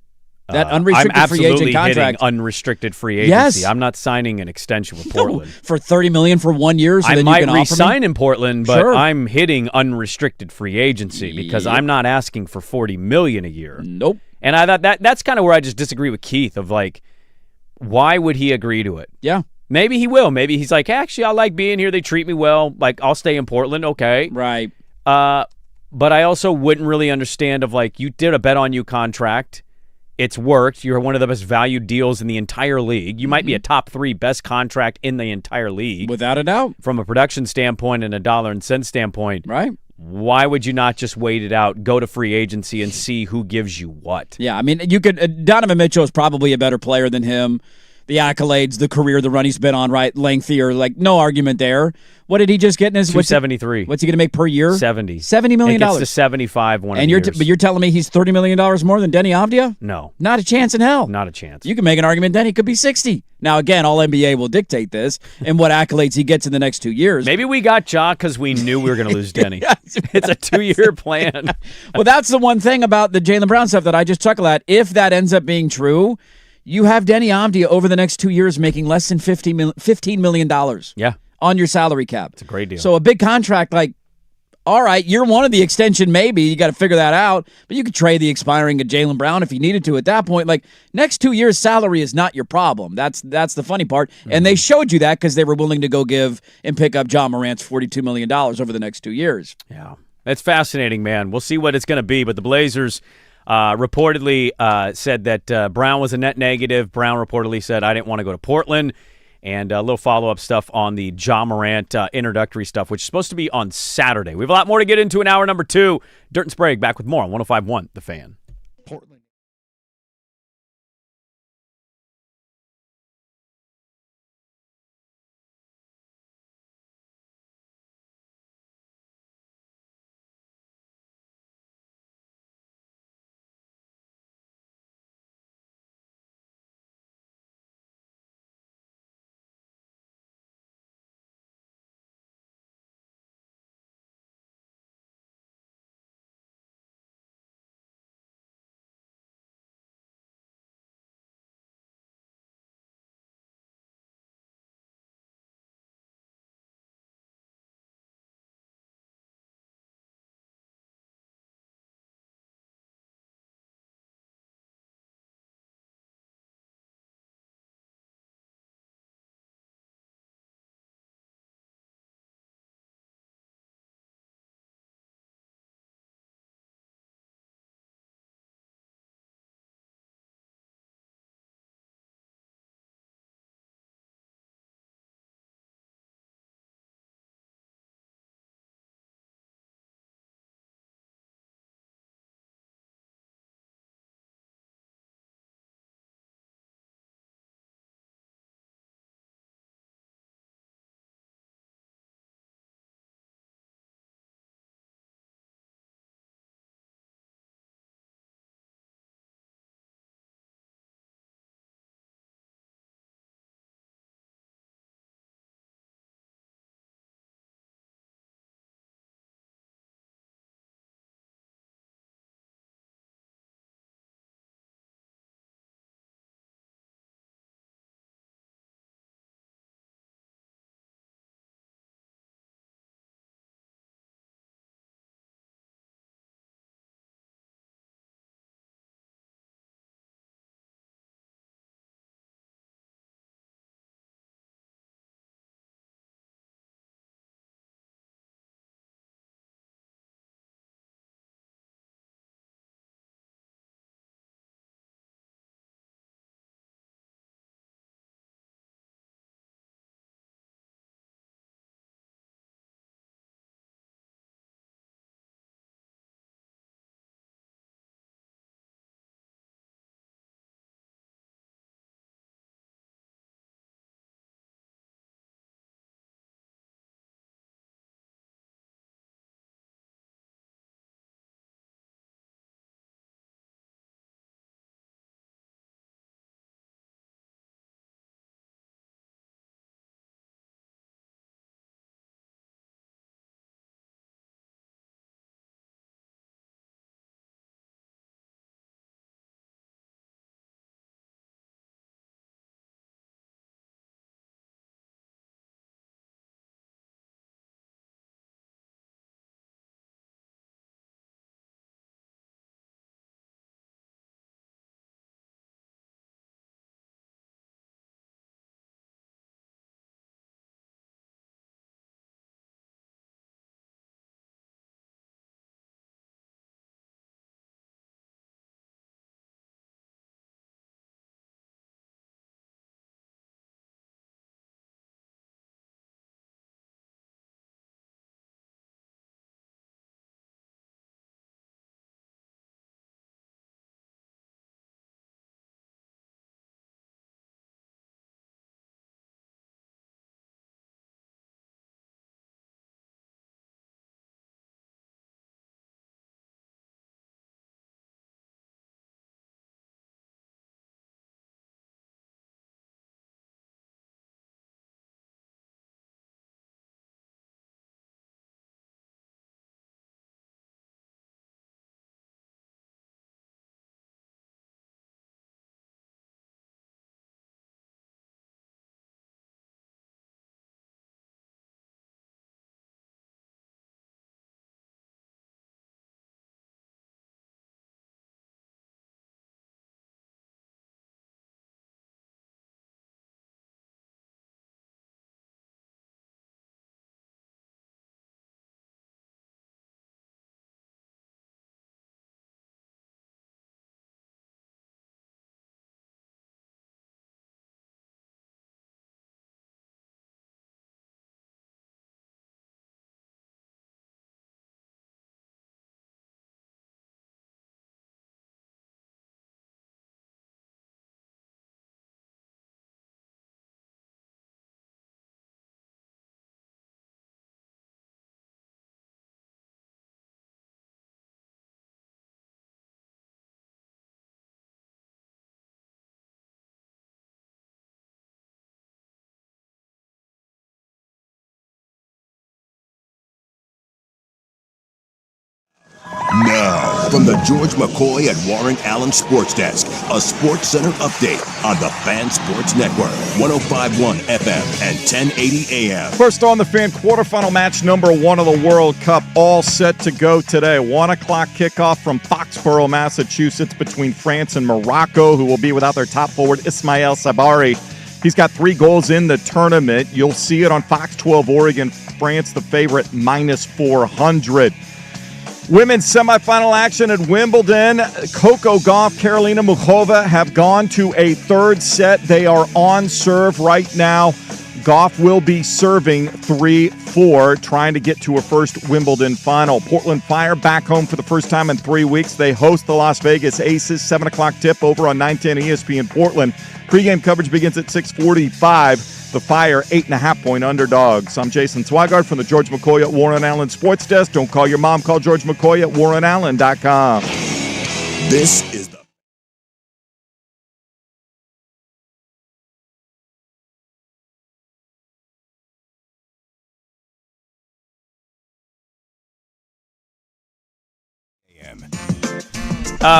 That unrestricted I'm free agent absolutely contract. hitting unrestricted free agency. Yes. I'm not signing an extension with Portland. For $30 million for 1 year, so I then might you can re-sign in Portland, but Sure. I'm hitting unrestricted free agency because I'm not asking for $40 million a year. Nope. And I thought that's kind of where I just disagree with Keith of like, why would he agree to it? Yeah. Maybe he will. Maybe he's like, actually, I like being here. They treat me well. Like, I'll stay in Portland. Okay. Right. But I also wouldn't really understand of like, you did a bet on you contract. It's worked. You're one of the best valued deals in the entire league. You might be a top 3 best contract in the entire league. Without a doubt. From a production standpoint and a dollar and cent standpoint. Right. Why would you not just wait it out, go to free agency, and see who gives you what? Yeah, I mean, you could. Donovan Mitchell is probably a better player than him. The accolades, the career, the run he's been on, right, lengthier, like no argument there. What did he just get in his? $273. What's he going to make per year? 70. $70 million. It gets to 75 one and of the years. But you're telling me he's $30 million more than Denny Avdia? No. Not a chance in hell. Not a chance. You can make an argument then he could be 60. Now, again, all NBA will dictate this and what accolades he gets in the next 2 years. Maybe we got Ja because we knew we were going to lose Denny. It's a 2-year plan. Well, that's the one thing about the Jaylen Brown stuff that I just chuckle at. If that ends up being true, you have Denny Avdia over the next 2 years making less than $15 million. Yeah. On your salary cap. It's a great deal. So a big contract, like, all right, year one of the extension, maybe. You got to figure that out. But you could trade the expiring of Jaylen Brown if you needed to at that point. Like, next 2 years' salary is not your problem. That's the funny part. And they showed you that because they were willing to go give and pick up John Morant's $42 million over the next 2 years. Yeah. It's fascinating, man. We'll see what it's going to be. But the Blazers reportedly said that Brown was a net negative. Brown reportedly said, I didn't want to go to Portland. And a little follow-up stuff on the Ja Morant introductory stuff, which is supposed to be on Saturday. We have a lot more to get into in hour number 2. Dirt and Sprague back with more on 105.1 The Fan. Portland. Now, from the George McCoy at Warren Allen Sports Desk, a Sports Center update on the Fan Sports Network, 105.1 FM and 1080 AM. First on the Fan, quarterfinal match number 1 of the World Cup, all set to go today. 1 o'clock kickoff from Foxborough, Massachusetts, between France and Morocco, who will be without their top forward, Ismail Sabari. He's got 3 goals in the tournament. You'll see it on Fox 12 Oregon. France, the favorite, minus 400. Women's semifinal action at Wimbledon. Coco Gauff, Karolina Muchova have gone to a third set. They are on serve right now. Gauff will be serving 3-4, trying to get to a first Wimbledon final. Portland Fire back home for the first time in 3 weeks. They host the Las Vegas Aces, 7 o'clock tip over on 910 ESPN Portland. Pre-game coverage begins at 6:45. The Fire, 8.5-point underdogs. I'm Jason Swigard from the George McCoy at Warren Allen Sports Desk. Don't call your mom. Call George McCoy at warrenallen.com. This is the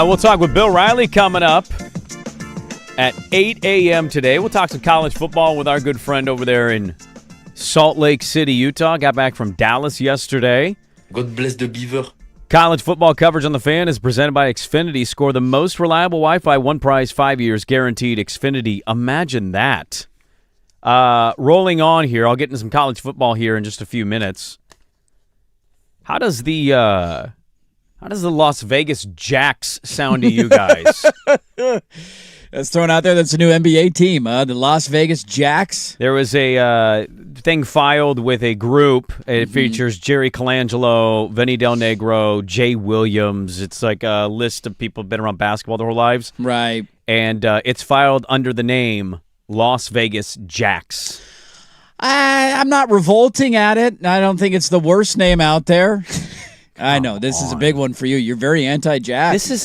We'll talk with Bill Riley coming up at 8 a.m. today. We'll talk some college football with our good friend over there in Salt Lake City, Utah. Got back from Dallas yesterday. God bless the beaver. College football coverage on the Fan is presented by Xfinity. Score the most reliable Wi-Fi, one price, 5 years guaranteed. Xfinity, imagine that. Rolling on here, I'll get into some college football here in just a few minutes. How does the Las Vegas Jacks sound to you guys? That's thrown out there. That's a new NBA team, the Las Vegas Jacks. There was a thing filed with a group. It features Jerry Colangelo, Vinny Del Negro, Jay Williams. It's like a list of people who've been around basketball their whole lives. Right. And it's filed under the name Las Vegas Jacks. I'm not revolting at it. I don't think it's the worst name out there. I know this is a big one for you. You're very anti-Jack. This is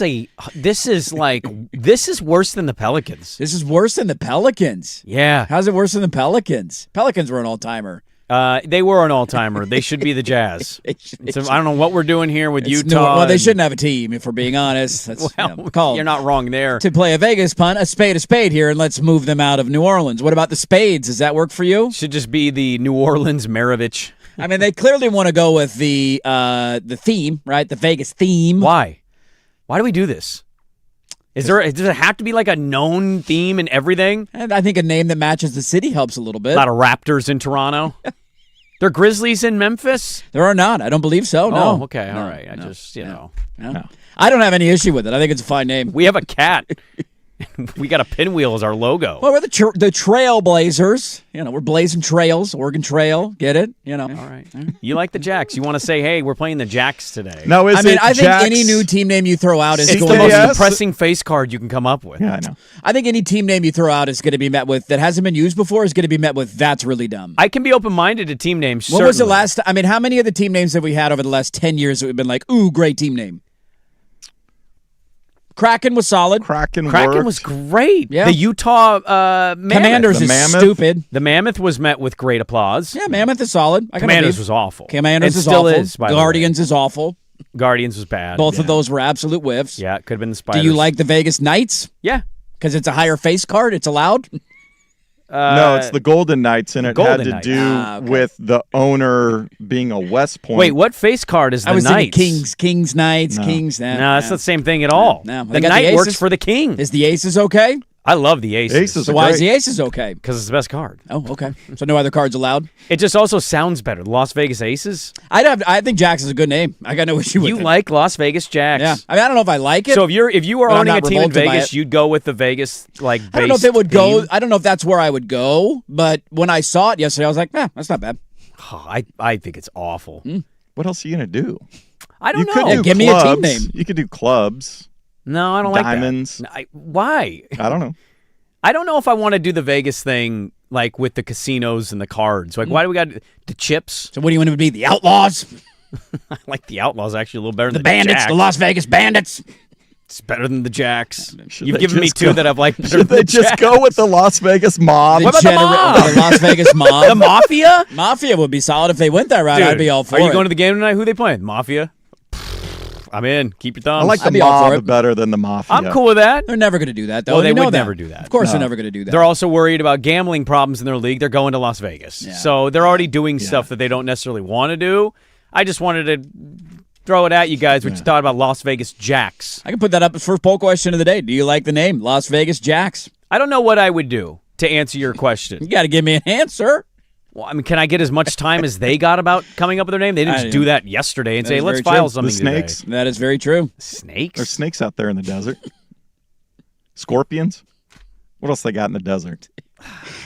worse than the Pelicans. This is worse than the Pelicans. Yeah. How's it worse than the Pelicans? Pelicans were an all-timer. They were an all-timer. They should be the Jazz. So I don't know what we're doing here with Utah. Well, they shouldn't have a team, if we're being honest. That's, you're not wrong there. To play a Vegas punt, a spade here, and let's move them out of New Orleans. What about the Spades? Does that work for you? Should just be the New Orleans Maravich. I mean, they clearly want to go with the theme, right? The Vegas theme. Why? Why do we do this? Does it have to be like a known theme and everything? And I think a name that matches the city helps a little bit. A lot of Raptors in Toronto. There are Grizzlies in Memphis? There are not. I don't believe so. No. Oh, okay. All right. No. I don't have any issue with it. I think it's a fine name. We have a cat. We got a pinwheel as our logo. Well, we're the Trailblazers. We're blazing trails, Oregon Trail. Get it? All right. You like the Jacks. You want to say, hey, we're playing the Jacks today. No, I think any new team name you throw out is it's going the to most depressing face card you can come up with. Yeah, I know. I think any team name you throw out is going to be met with, that hasn't been used before, is going to be met with, that's really dumb. I can be open-minded to team names, What was the last, how many of the team names have we had over the last 10 years that we've been like, ooh, great team name? Kraken was solid. Kraken was great. Yeah. The Utah Mammoth. Commanders is stupid. The Mammoth was met with great applause. Yeah, Mammoth is solid. Commanders was awful. Commanders is still awful. Is, by Guardians is awful. Guardians was bad. Both of those were absolute whiffs. Yeah, it could have been the Spiders. Do you like the Vegas Knights? Yeah. Because it's a higher face card? It's allowed? No, it's the Golden Knights, and it had to do with the owner being a West Point. Wait, what face card is the Knights? I was thinking Kings, Knights, No. Kings. No, that's not the same thing at all. No. The Knight works for the King. Is the Aces okay? I love the Aces. So why is the Aces okay? Because it's the best card. Oh, okay. So no other cards allowed? It just also sounds better. Las Vegas Aces. I think Jacks is a good name. I got no issue with it. You like Las Vegas Jacks? Yeah. I don't know if I like it. So if you were but I'm owning a not team in revolted by Vegas, it. you'd go with the Vegas base I don't know if it would go. theme? I don't know if that's where I would go. But when I saw it yesterday, I was like, that's not bad. Oh, I think it's awful. What else are you going to do? I don't know. Could do give me a team name. You could do clubs. No, I don't Diamonds. like that. Why? I don't know. I don't know if I want to do the Vegas thing like with the casinos and the cards. Like, why do we got the chips? So what do you want it to be? The Outlaws? I like the Outlaws actually a little better than The Bandits? Jacks. The Las Vegas Bandits? It's better than the Jacks. Should You've they given me just two go- that I've liked better Should than they the just Jacks. go with the Las Vegas Mob? What about the mob? The Las Vegas Mob? The Mafia? Mafia would be solid if they went that route. Dude, I'd be all for are it. you going to the game tonight? Who they playing? Mafia? I'm in. Keep your thumbs. I like the I'd be all for mob it. better than the mafia. I'm cool with that. They're never going to do that, though. Well, they You know would that. never do that. Of course, No. they're never going to do that. They're also worried about gambling problems in their league. They're going to Las Vegas. Yeah. So they're already doing stuff that they don't necessarily want to do. I just wanted to throw it at you guys what you thought about Las Vegas Jacks. I can put that up as first poll question of the day. Do you like the name Las Vegas Jacks? I don't know what I would do to answer your question. You got to give me an answer. Well, I mean, can I get as much time as they got about coming up with their name? They didn't just do that yesterday and That say, is let's very file true. something The snakes? today. That is very true. Snakes? There's snakes out there in the desert. Scorpions. What else they got in the desert?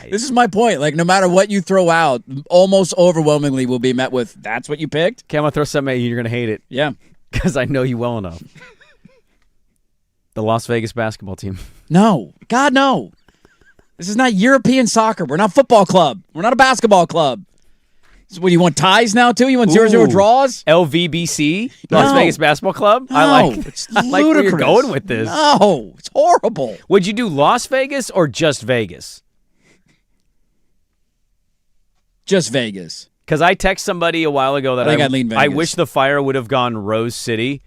This is my point. Like, no matter what you throw out, almost overwhelmingly will be met with, that's what you picked? Okay, I'm going to throw something at you. You're going to hate it Yeah. because I know you well enough. The Las Vegas basketball team. No. God, no. This is not European soccer. We're not a football club. We're not a basketball club. So what, you want ties now, too? You want 0-0 Ooh. draws? LVBC, Las No. Vegas Basketball Club. No, I like it's I like where you're ludicrous. going with this. No, it's horrible. Would you do Las Vegas or just Vegas? Just Vegas. Because I text somebody a while ago that I think I'd lean I Vegas. wish the Fire would have gone Rose City,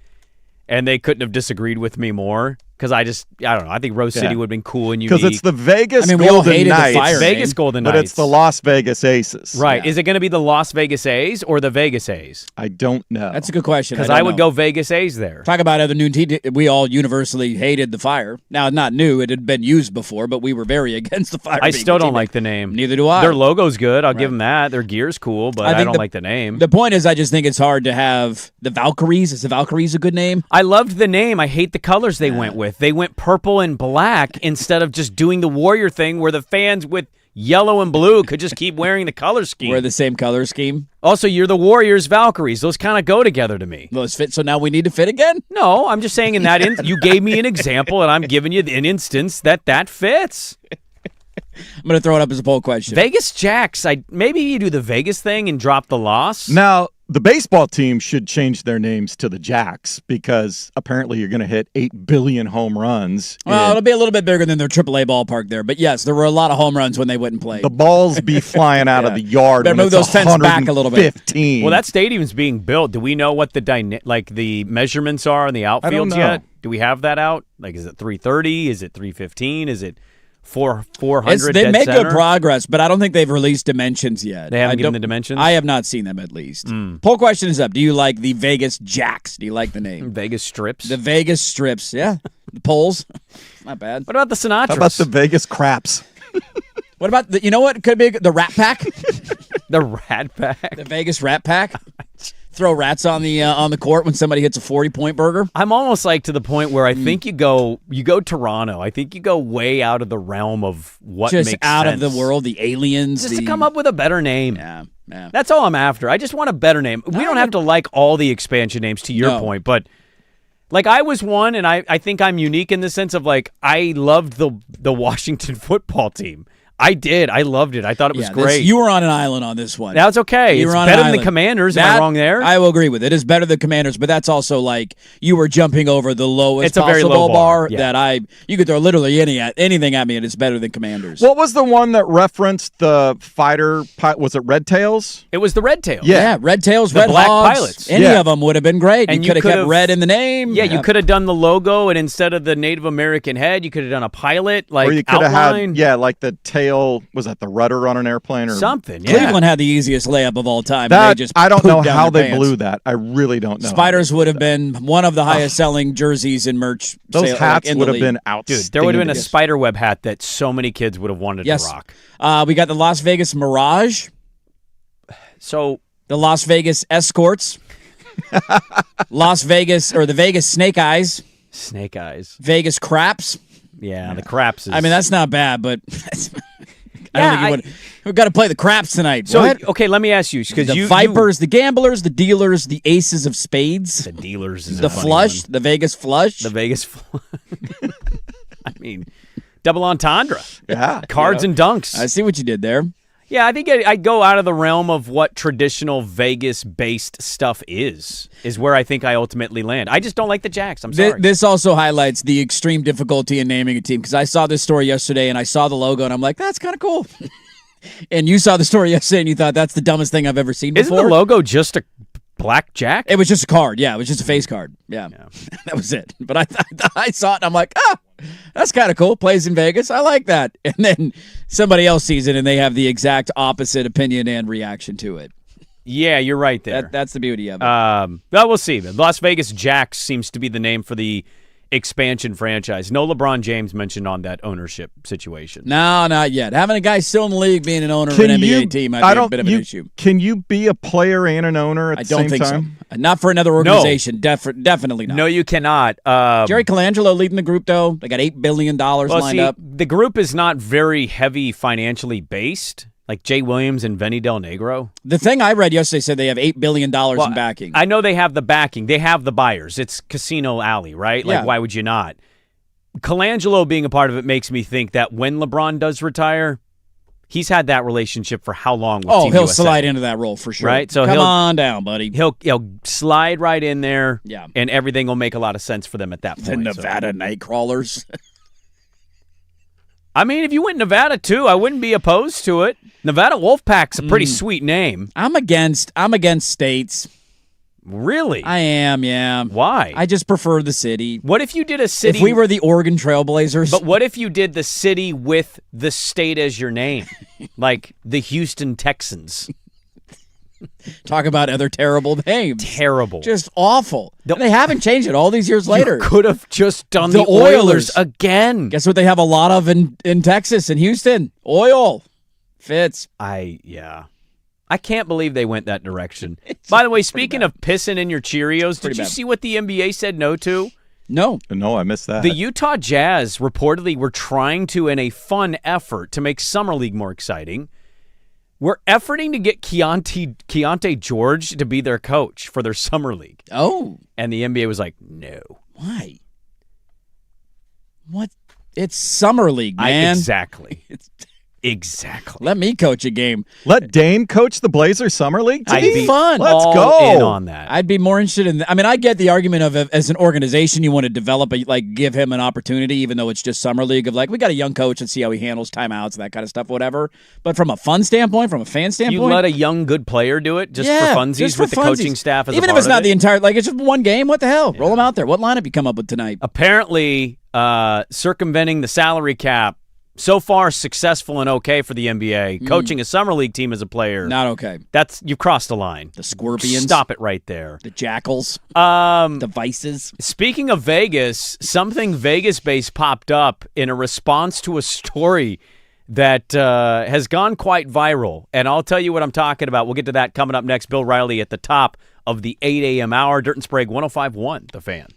and they couldn't have disagreed with me more. Because I don't know. I think Rose City would have been cool and unique. Because it's the Vegas I mean, we all Golden hated the Knights, Fire Vegas name. Golden but Knights. it's the Las Vegas Aces. Right. Yeah. Is it going to be the Las Vegas A's or the Vegas A's? I don't know. That's a good question. Because don't I would know. go Vegas A's there. Talk about other new team. We all universally hated the Fire. Now, not new. It had been used before, but we were very against the Fire. I being still a don't team. like the name. Neither do I. Their logo's good. I'll give them that. Their gear's cool, but I think don't like the name. The point is, I just think it's hard to have the Valkyries. Is the Valkyries a good name? I loved the name. I hate the colors they went with. They went purple and black instead of just doing the Warrior thing where the fans with yellow and blue could just keep wearing the color scheme. We're the same color scheme. Also, you're the Warriors, Valkyries. Those kind of go together to me. Those fit. So now we need to fit again. No, I'm just saying in that you gave me an example, and I'm giving you an instance that fits. I'm going to throw it up as a poll question. Vegas Jacks. Maybe you do the Vegas thing and drop the loss. Now, the baseball team should change their names to the Jacks because apparently you're going to hit 8 billion home runs. Well, and it'll be a little bit bigger than their AAA ballpark there. But yes, there were a lot of home runs when they went and played. the balls be flying out of the yard Better when move it's those fence back a little bit. 115. Well, that stadium's being built. Do we know what the measurements are in the outfields know. yet? Do we have that out? Like, is it 330? Is it 315? Is it 400? They dead made center? good progress, but I don't think they've released dimensions yet. They haven't I given don't- the dimensions? I have not seen them at least. Poll question is up. Do you like the Vegas Jacks? Do you like the name? Vegas strips. The Vegas Strips, yeah. The polls, not bad. What about the Sinatras? How about the Vegas Craps? What about the? You know what could be the Rat Pack? the Rat Pack? The Vegas Rat Pack. Throw rats on the court when somebody hits a 40-point burger. I'm almost like to the point where I think you go Toronto. I think you go way out of the realm of what Just makes out sense. of the world, the aliens. Just to come up with a better name. Yeah. That's all I'm after. I just want a better name. We don't have to like all the expansion names, to your No. point, but like I was one, and I think I'm unique in the sense of like I loved the Washington football team. I did. I loved it. I thought it was great. You were on an island on this one. That's okay. You It's were on better an than the island. Commanders. Am I wrong there? I will agree with it. It is better than Commanders, but that's also like you were jumping over the lowest It's a very possible low bar, yeah. that you could throw literally anything at me and it's better than Commanders. What was the one that referenced the fighter? Was it Red Tails? It was the Red Tail. Yeah, Red Tails, The Red Black Hogs, Pilots. any Yeah. of them would have been great. And You could have kept could've- red in the name. Yeah, you could have done the logo, and instead of the Native American head, you could have done a pilot, like Or you could have outline. had, like the tail, was that the rudder on an airplane? Or Something, yeah. Cleveland had the easiest layup of all time. and That, they just I don't know pooped down how their they pants. blew that. I really don't know. Spiders would have been one of the highest selling jerseys and merch. Those sale, hats in the would have league. been outstanding. Dude, there would have been a spider web hat that so many kids would have wanted Yes. to rock. We got the Las Vegas Mirage, So the Las Vegas Escorts, Las Vegas or the Vegas Snake Eyes, Snake Eyes. Vegas Craps. Yeah, the craps is. I mean, that's not bad, but I Yeah, don't think you would. We've got to play the Craps tonight. so What? okay. Let me ask you because The you Vipers, the Gamblers, the Dealers, the Aces of Spades, the dealers is the a funny Flush, one. the Vegas Flush. the Vegas. I mean, double entendre. Yeah. Cards and dunks. I see what you did there. Yeah, I think I go out of the realm of what traditional Vegas-based stuff is where I think I ultimately land. I just don't like the Jacks. I'm sorry. This also highlights the extreme difficulty in naming a team because I saw this story yesterday and I saw the logo and I'm like, that's kind of cool. And you saw the story yesterday and you thought that's the dumbest thing I've ever seen Isn't before. the logo just Blackjack? It was just a card. Yeah, it was just a face card. Yeah. That was it. But I saw it and I'm like, that's kind of cool. Plays in Vegas. I like that. And then somebody else sees it and they have the exact opposite opinion and reaction to it. Yeah, you're right there. That's the beauty of it. Well, we'll see. The Las Vegas Jacks seems to be the name for the expansion franchise. No LeBron James mentioned on that ownership situation. No, not yet. Having a guy still in the league being an owner of an NBA team might be a bit of an issue. Can you be a player and an owner at the same time? I don't think so. Not for another organization. No. Definitely not. No, you cannot. Jerry Colangelo leading the group, though. They got $8 billion lined up. The group is not very heavy financially based. Like Jay Williams and Vinny Del Negro. The thing I read yesterday said they have $8 billion in backing. I know they have the backing. They have the buyers. It's Casino Alley, right? Yeah. Like, why would you not? Colangelo being a part of it makes me think that when LeBron does retire, he's had that relationship for how long with Team he'll USA? slide into that role for sure. Right? So Come on down, buddy. He'll slide right in there, yeah, and everything will make a lot of sense for them at that point. The Nevada Nightcrawlers. I mean, if you went Nevada too, I wouldn't be opposed to it. Nevada Wolfpack's a pretty sweet name. I'm against states. Really? I am, yeah. Why? I just prefer the city. What if you did a city? If we were the Oregon Trailblazers. But what if you did the city with the state as your name? Like the Houston Texans. Talk about other terrible names. Terrible. Just awful. They haven't changed it all these years later. You could have just done the Oilers again. Guess what they have a lot of in Texas and Houston? Oil. Fits. I can't believe they went that direction. By the way, speaking of pissing in your Cheerios, did you see what the NBA said no to? No, I missed that. The Utah Jazz reportedly were trying to, in a fun effort to make Summer League more exciting, we're efforting to get Keontae George to be their coach for their Summer League. Oh. And the NBA was like, no. Why? What? It's Summer League, man. Exactly. Exactly. Let me coach a game. Let Dame coach the Blazers Summer League team? It'd be fun. Let's all go. in on that. I'd be more interested in I mean, I get the argument of as an organization you want to develop, give him an opportunity, even though it's just Summer League, of we got a young coach and see how he handles timeouts and that kind of stuff, whatever. But from a fun standpoint, from a fan standpoint. You let a young, good player do it just for funsies with the coaching staff as even a if it's not the entire, it's just one game, what the hell? Yeah. Roll them out there. What lineup you come up with tonight? Apparently, circumventing the salary cap, so far successful and okay for the NBA. Coaching a Summer League team as a player. Not okay. You've crossed the line. The Scorpions. Stop it right there. The Jackals. The Vices. Speaking of Vegas, something Vegas-based popped up in a response to a story that has gone quite viral. And I'll tell you what I'm talking about. We'll get to that coming up next. Bill Riley at the top of the 8 a.m. hour. Dirt and Sprague 105.1, The Fan.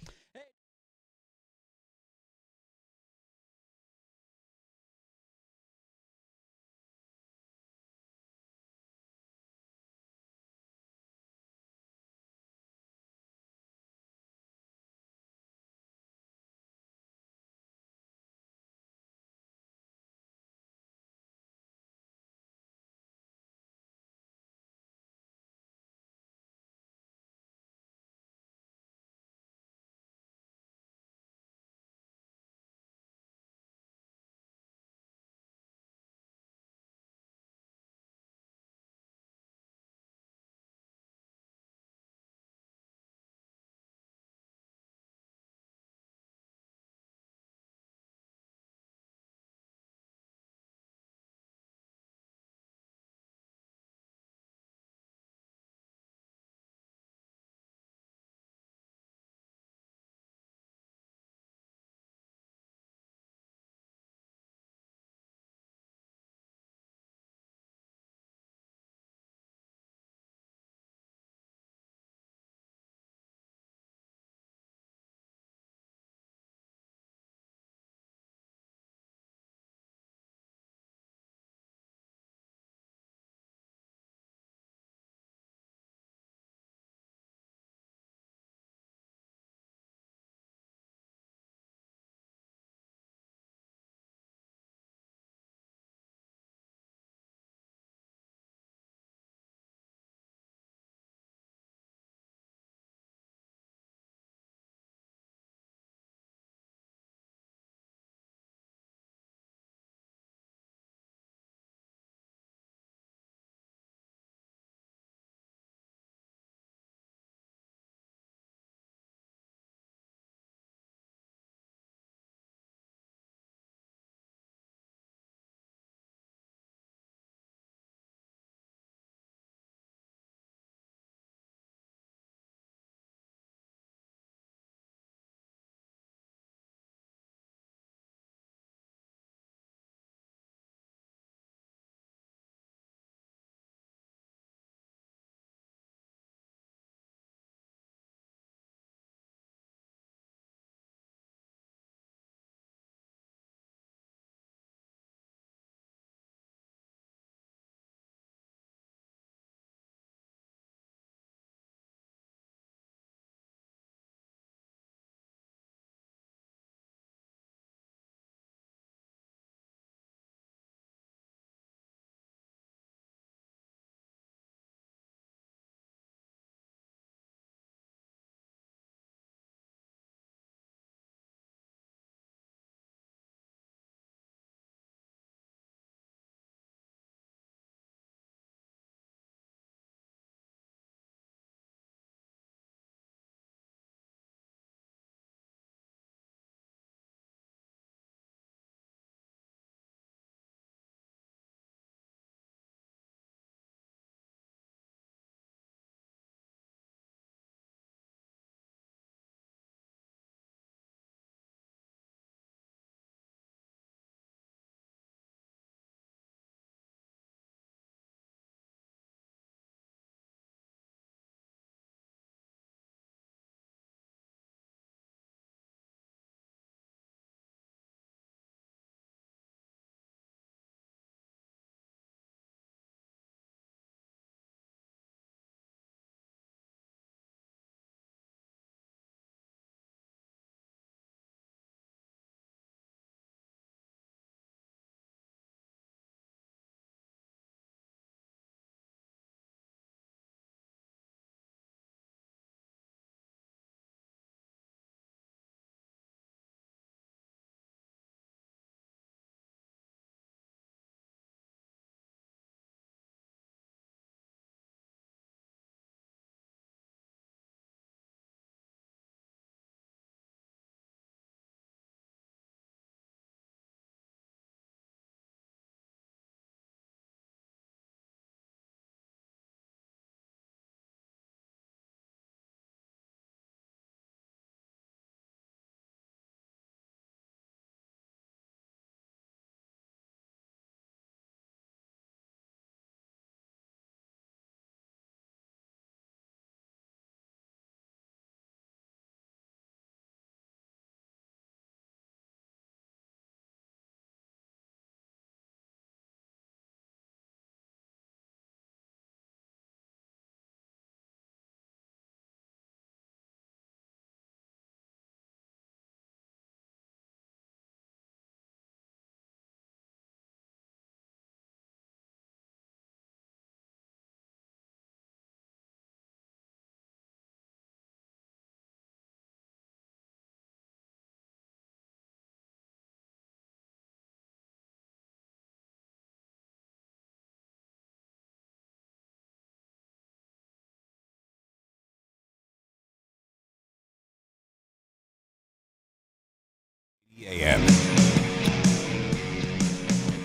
AM.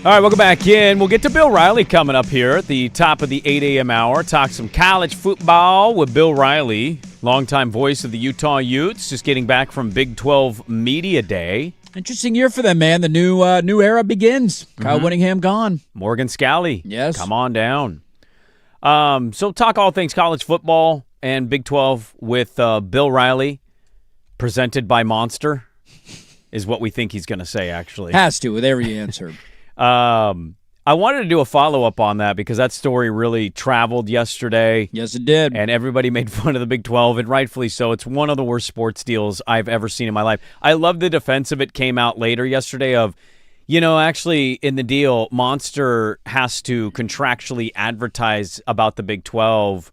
All right, welcome back in. We'll get to Bill Riley coming up here at the top of the 8 a.m. hour. Talk some college football with Bill Riley, longtime voice of the Utah Utes, just getting back from Big 12 Media Day. Interesting year for them, man. The new era begins. Kyle Whittingham gone. Morgan Scalley. Yes. Come on down. So talk all things college football and Big 12 with Bill Riley, presented by Monster, is what we think he's going to say, actually. Has to with every answer. I wanted to do a follow-up on that because that story really traveled yesterday. Yes, it did. And everybody made fun of the Big 12, and rightfully so. It's one of the worst sports deals I've ever seen in my life. I love the defense of it came out later yesterday of, actually in the deal, Monster has to contractually advertise about the Big 12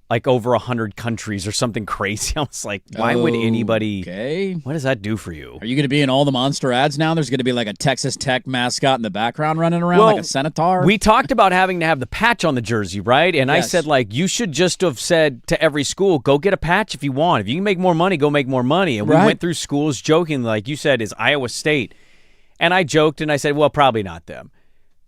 like over 100 countries or something crazy. I was like, why would anybody? Okay. What does that do for you? Are you going to be in all the Monster ads now? There's going to be like a Texas Tech mascot in the background running around like a Senator? We talked about having to have the patch on the jersey, right? And I said, you should just have said to every school, go get a patch if you want. If you can make more money, go make more money. And we went through schools joking, like you said, is Iowa State. And I joked and I said, well, probably not them.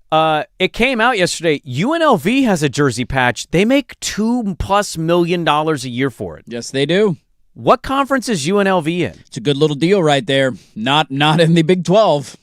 It came out yesterday. UNLV has a jersey patch. They make $2+ million a year for it. Yes, they do. What conference is UNLV in? It's a good little deal right there. Not in the Big 12.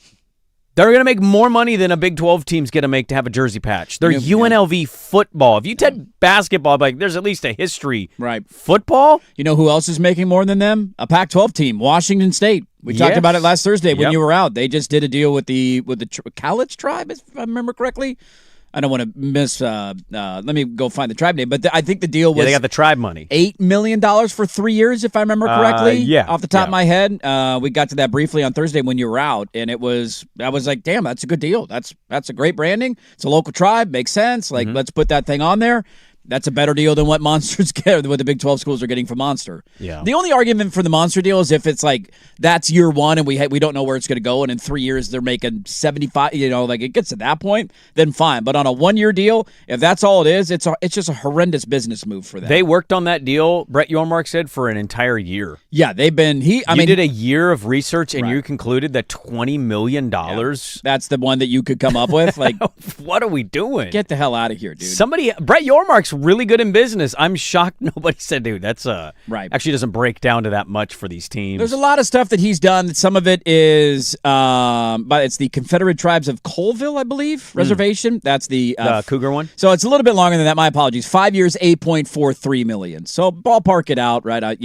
They're going to make more money than a Big 12 team's going to make to have a jersey patch. They're UNLV football. If you said basketball, there's at least a history. Right. Football? You know who else is making more than them? A Pac-12 team, Washington State. We talked about it last Thursday when you were out. They just did a deal with the Cowlitz tribe, if I remember correctly. I don't want to miss. Let me go find the tribe name. But I think the deal was they got the tribe money. $8 million for 3 years, if I remember correctly. Off the top of my head. We got to that briefly on Thursday when you were out, and I was like, damn, that's a good deal. That's a great branding. It's a local tribe, makes sense. Let's put that thing on there. That's a better deal than what Monsters get, what the Big 12 schools are getting from Monster. Yeah. The only argument for the Monster deal is if it's like that's year one and we don't know where it's going to go, and in 3 years they're making 75. It gets to that point, then fine. But on a 1 year deal, if that's all it is, it's just a horrendous business move for them. They worked on that deal. Brett Yormark said for an entire year. Yeah, they've been. You did a year of research and you concluded that $20 million. That's the one that you could come up with. Like, what are we doing? Get the hell out of here, dude. Brett Yormark's really good in business. I'm shocked nobody said, dude, that's right. Actually doesn't break down to that much for these teams. There's a lot of stuff that he's done. Some of it is, but it's the Confederate Tribes of Colville, I believe, reservation. That's the Cougar one. So it's a little bit longer than that. My apologies. 5 years, $8.43 million. So ballpark it out, right?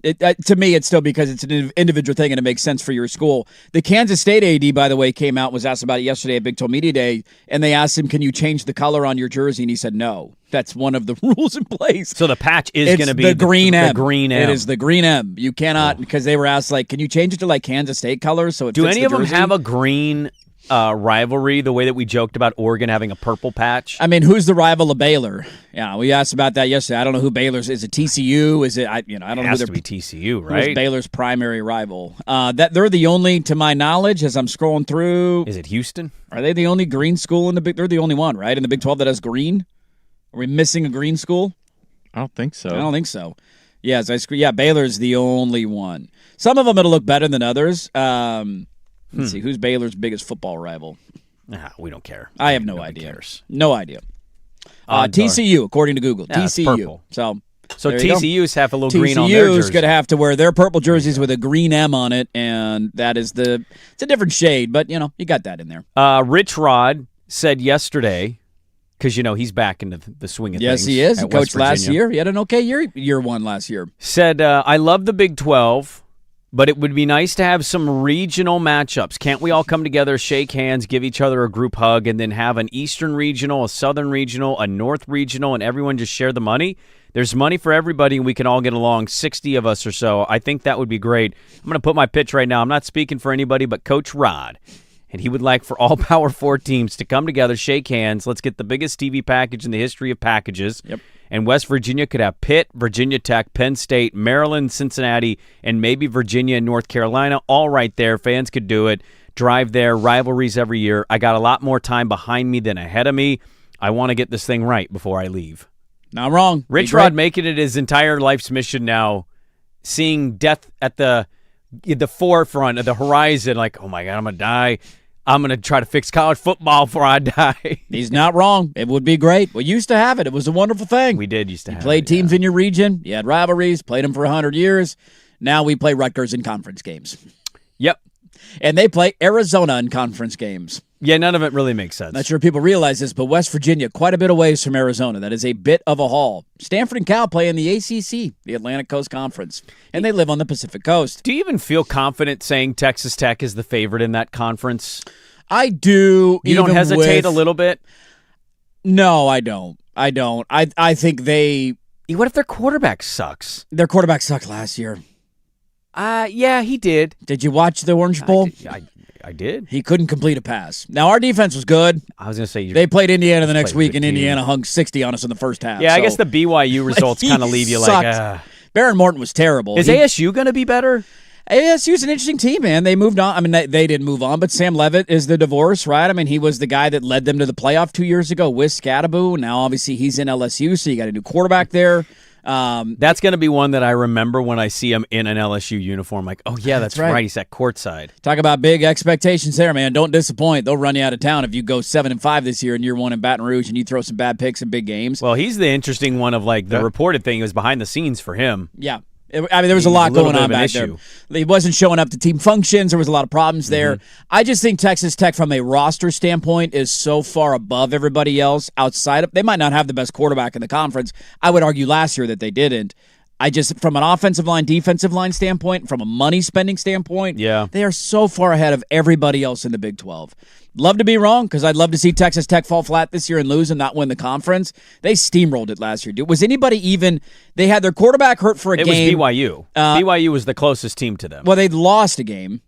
To me, it's still because it's an individual thing and it makes sense for your school. The Kansas State AD, by the way, came out and was asked about it yesterday at Big 12 Media Day, and they asked him, can you change the color on your jersey? And he said no. That's one of the rules in place. So the patch is going to be the green M. The green M. It is the green M. You cannot, because they were asked, can you change it to Kansas State colors so it Do fits any the of them jersey? have a green rivalry the way that we joked about Oregon having a purple patch? I mean, who's the rival of Baylor? Yeah, we asked about that yesterday. I don't know who Baylor's is. It TCU? Is it? I don't know. It has to be TCU, right? Who's Baylor's primary rival? That they're the only, to my knowledge, as I'm scrolling through. Is it Houston? Are they the only green school in the Big? They're the only one, right, in the Big 12 that has green. Are we missing a green school? I don't think so. I don't think so. Yes, Baylor's the only one. Some of them it'll look better than others. Let's see, who's Baylor's biggest football rival? We don't care. I have no idea. No idea. TCU, according to Google. Yeah, TCU. So TCU's have a little green on their jersey. TCU's going to have to wear their purple jerseys with a green M on it, and that is it's a different shade, but, you got that in there. Rich Rod said yesterday, because, he's back into the swing of things. Yes, he is. He coached last Virginia. year. He had an okay year one last year. Said, I love the Big 12. But it would be nice to have some regional matchups. Can't we all come together, shake hands, give each other a group hug, and then have an Eastern regional, a Southern regional, a North regional, and everyone just share the money? There's money for everybody, and we can all get along, 60 of us or so. I think that would be great. I'm going to put my pitch right now. I'm not speaking for anybody but Coach Rod. And he would like for all Power 4 teams to come together, shake hands. Let's get the biggest TV package in the history of packages. Yep. And West Virginia could have Pitt, Virginia Tech, Penn State, Maryland, Cincinnati, and maybe Virginia and North Carolina, all right there. Fans could do it. Drive there, rivalries every year. I got a lot more time behind me than ahead of me. I want to get this thing right before I leave. Not wrong. Rich Rod making it his entire life's mission now, seeing death at the the forefront of the horizon, like, oh my God, I'm going to die. I'm going to try to fix college football before I die. He's not wrong. It would be great. We used to have it. It was a wonderful thing. We did used to have played it, teams in your region. You had rivalries, played them for 100 years. Now we play Rutgers in conference games. Yep. And they play Arizona in conference games. Yeah, none of it really makes sense. Not sure people realize this, but West Virginia, quite a bit away from Arizona. That is a bit of a haul. Stanford and Cal play in the ACC, the Atlantic Coast Conference, and they live on the Pacific Coast. Do you even feel confident saying Texas Tech is the favorite in that conference? I do. You don't hesitate a little bit? No, I don't. I think What if their quarterback sucks? Their quarterback sucked last year. Yeah, he did. Did you watch the Orange Bowl? I did. He couldn't complete a pass. Now, our defense was good. I was going to say... They played Indiana the next week, and team. Indiana hung 60 on us in the first half. Yeah, I so. guess the BYU results kind of leave you sucked. like... Baron Morton was terrible. Is ASU going to be better? ASU's an interesting team, man. They moved on. I mean, they didn't move on, but Sam Leavitt is the divorce, right? I mean, he was the guy that led them to the playoff 2 years ago with Scadaboo. Now, obviously, he's in LSU, so you got a new quarterback there. That's going to be one that I remember when I see him in an LSU uniform. Like, oh, yeah, that's right. He's at courtside. Talk about big expectations there, man. Don't disappoint. They'll run you out of town if you go 7-5 this year and you're one in Baton Rouge and you throw some bad picks in big games. Well, he's the interesting one of, like, the reported thing was behind the scenes for him. Yeah. I mean, there was a lot going on back there. He wasn't showing up to team functions. There was a lot of problems there. I just think Texas Tech, from a roster standpoint, is so far above everybody else outside of. They might not have the best quarterback in the conference. I would argue last year that they didn't. I just, from an offensive line, defensive line standpoint, from a money spending standpoint, they are so far ahead of everybody else in the Big 12. Love to be wrong, because I'd love to see Texas Tech fall flat this year and lose and not win the conference. They steamrolled it last year, dude. Was anybody even? They had their quarterback hurt for a game. It was BYU. BYU was the closest team to them. Well, they lost a game.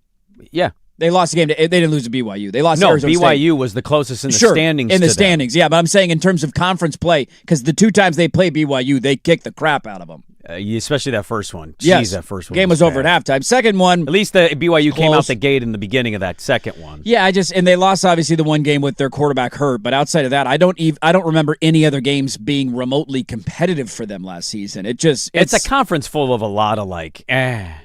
Yeah. They lost a game. They didn't lose to BYU. They lost to Arizona BYU State. was the closest in the standings. In the to standings, them. yeah. But I'm saying in terms of conference play, because the two times they played BYU, they kicked the crap out of them. Especially that first one. Yes. That first one. Game was over at halftime. Second one, at least the BYU came out the gate in the beginning of that second one. Yeah, and they lost obviously the one game with their quarterback hurt, but outside of that, I don't remember any other games being remotely competitive for them last season. It's a conference full of a lot of Yeah,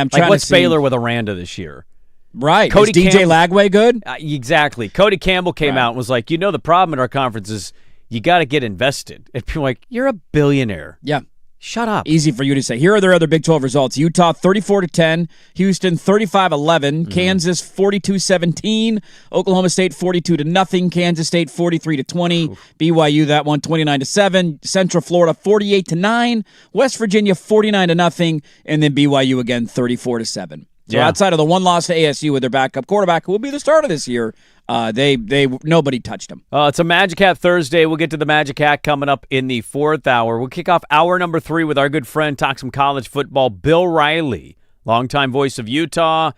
I'm trying like what's to see. Baylor with Aranda this year? Right. Cody is DJ Lagway good? Exactly. Cody Campbell came out and was like, the problem in our conference is you got to get invested. And people are like, you're a billionaire. Yeah. Shut up. Easy for you to say. Here are their other Big 12 results. Utah 34-10, Houston 35-11, Kansas 42-17, Oklahoma State 42-0, Kansas State 43-20, BYU that one 29-7, Central Florida 48-9, West Virginia 49-0, and then BYU again 34-7. So outside of the one loss to ASU with their backup quarterback, who will be the starter this year, nobody touched him. It's a Magic Hat Thursday. We'll get to the Magic Hat coming up in the fourth hour. We'll kick off hour number 3 with our good friend, talk some college football, Bill Riley, longtime voice of Utah,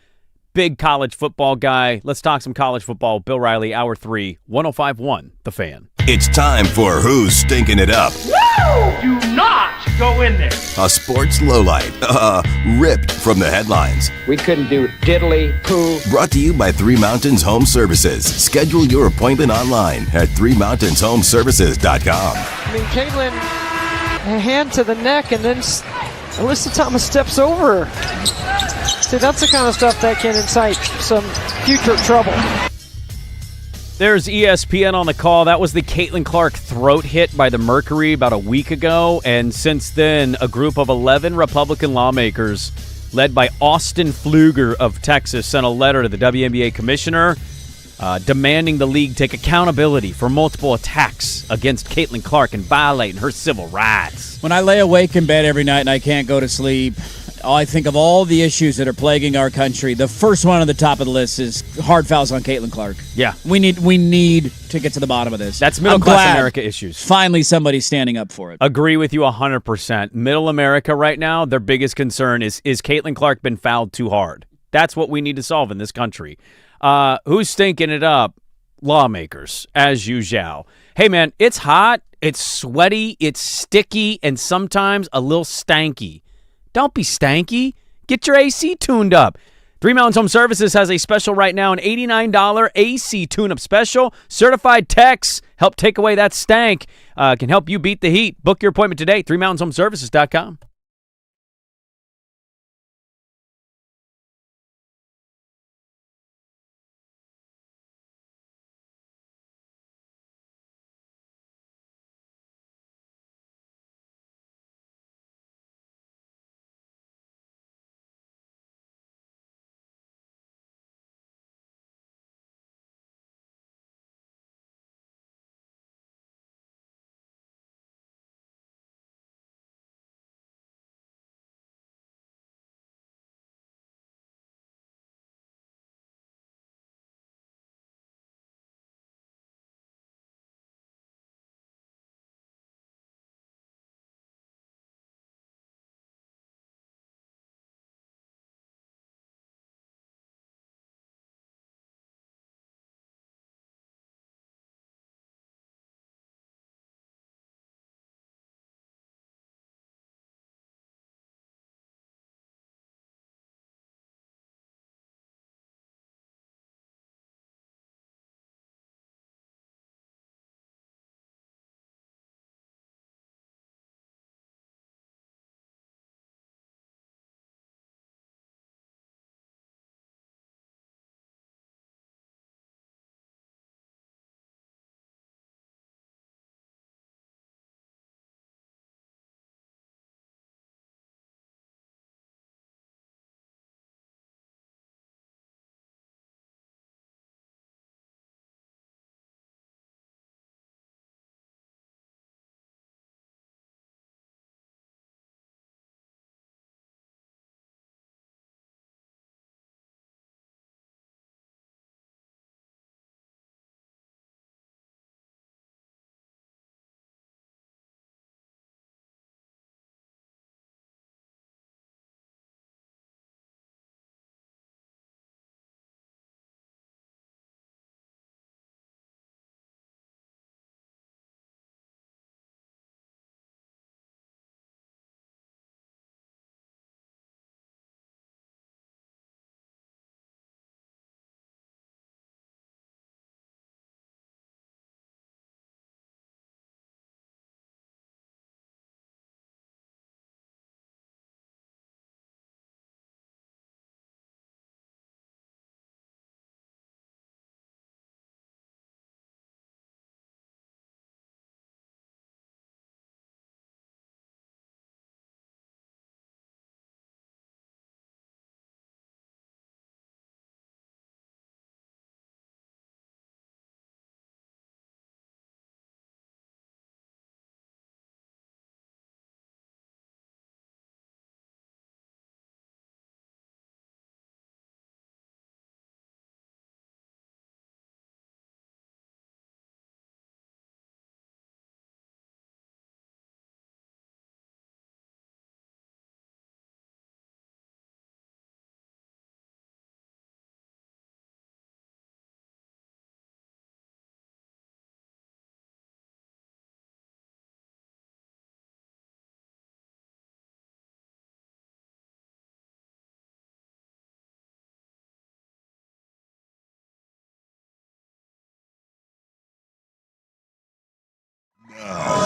big college football guy. Let's talk some college football. Bill Riley, hour 3, 105.1 The Fan. It's time for Who's Stinking It Up? Do not go in there. A sports lowlight, ripped from the headlines. We couldn't do diddly poo. Brought to you by Three Mountains Home Services. Schedule your appointment online at threemountainshomservices.com. I mean, Caitlin, a hand to the neck, and then Alyssa Thomas steps over her. See, that's the kind of stuff that can incite some future trouble. There's ESPN on the call. That was the Caitlin Clark throat hit by the Mercury about a week ago. And since then, a group of 11 Republican lawmakers, led by Austin Pfluger of Texas, sent a letter to the WNBA commissioner demanding the league take accountability for multiple attacks against Caitlin Clark and violating her civil rights. When I lay awake in bed every night and I can't go to sleep, I think of all the issues that are plaguing our country. The first one on the top of the list is hard fouls on Caitlin Clark. Yeah. We need to get to the bottom of this. That's middle-class America issues. Finally somebody's standing up for it. Agree with you 100%. Middle America right now, their biggest concern is Caitlin Clark been fouled too hard? That's what we need to solve in this country. Who's stinking it up? Lawmakers, as usual. Hey, man, it's hot, it's sweaty, it's sticky, and sometimes a little stanky. Don't be stanky. Get your AC tuned up. Three Mountains Home Services has a special right now, an $89 AC tune-up special. Certified techs help take away that stank. Can help you beat the heat. Book your appointment today, threemountainshomservices.com.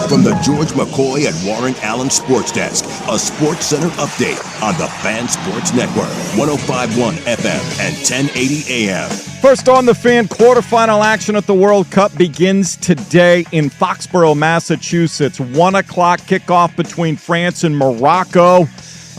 From the George McCoy and Warren Allen Sports Desk, a Sports Center update on the Fan Sports Network, 105.1 FM and 1080 AM. First on the Fan, quarterfinal action at the World Cup begins today in Foxborough, Massachusetts. 1 o'clock kickoff between France and Morocco.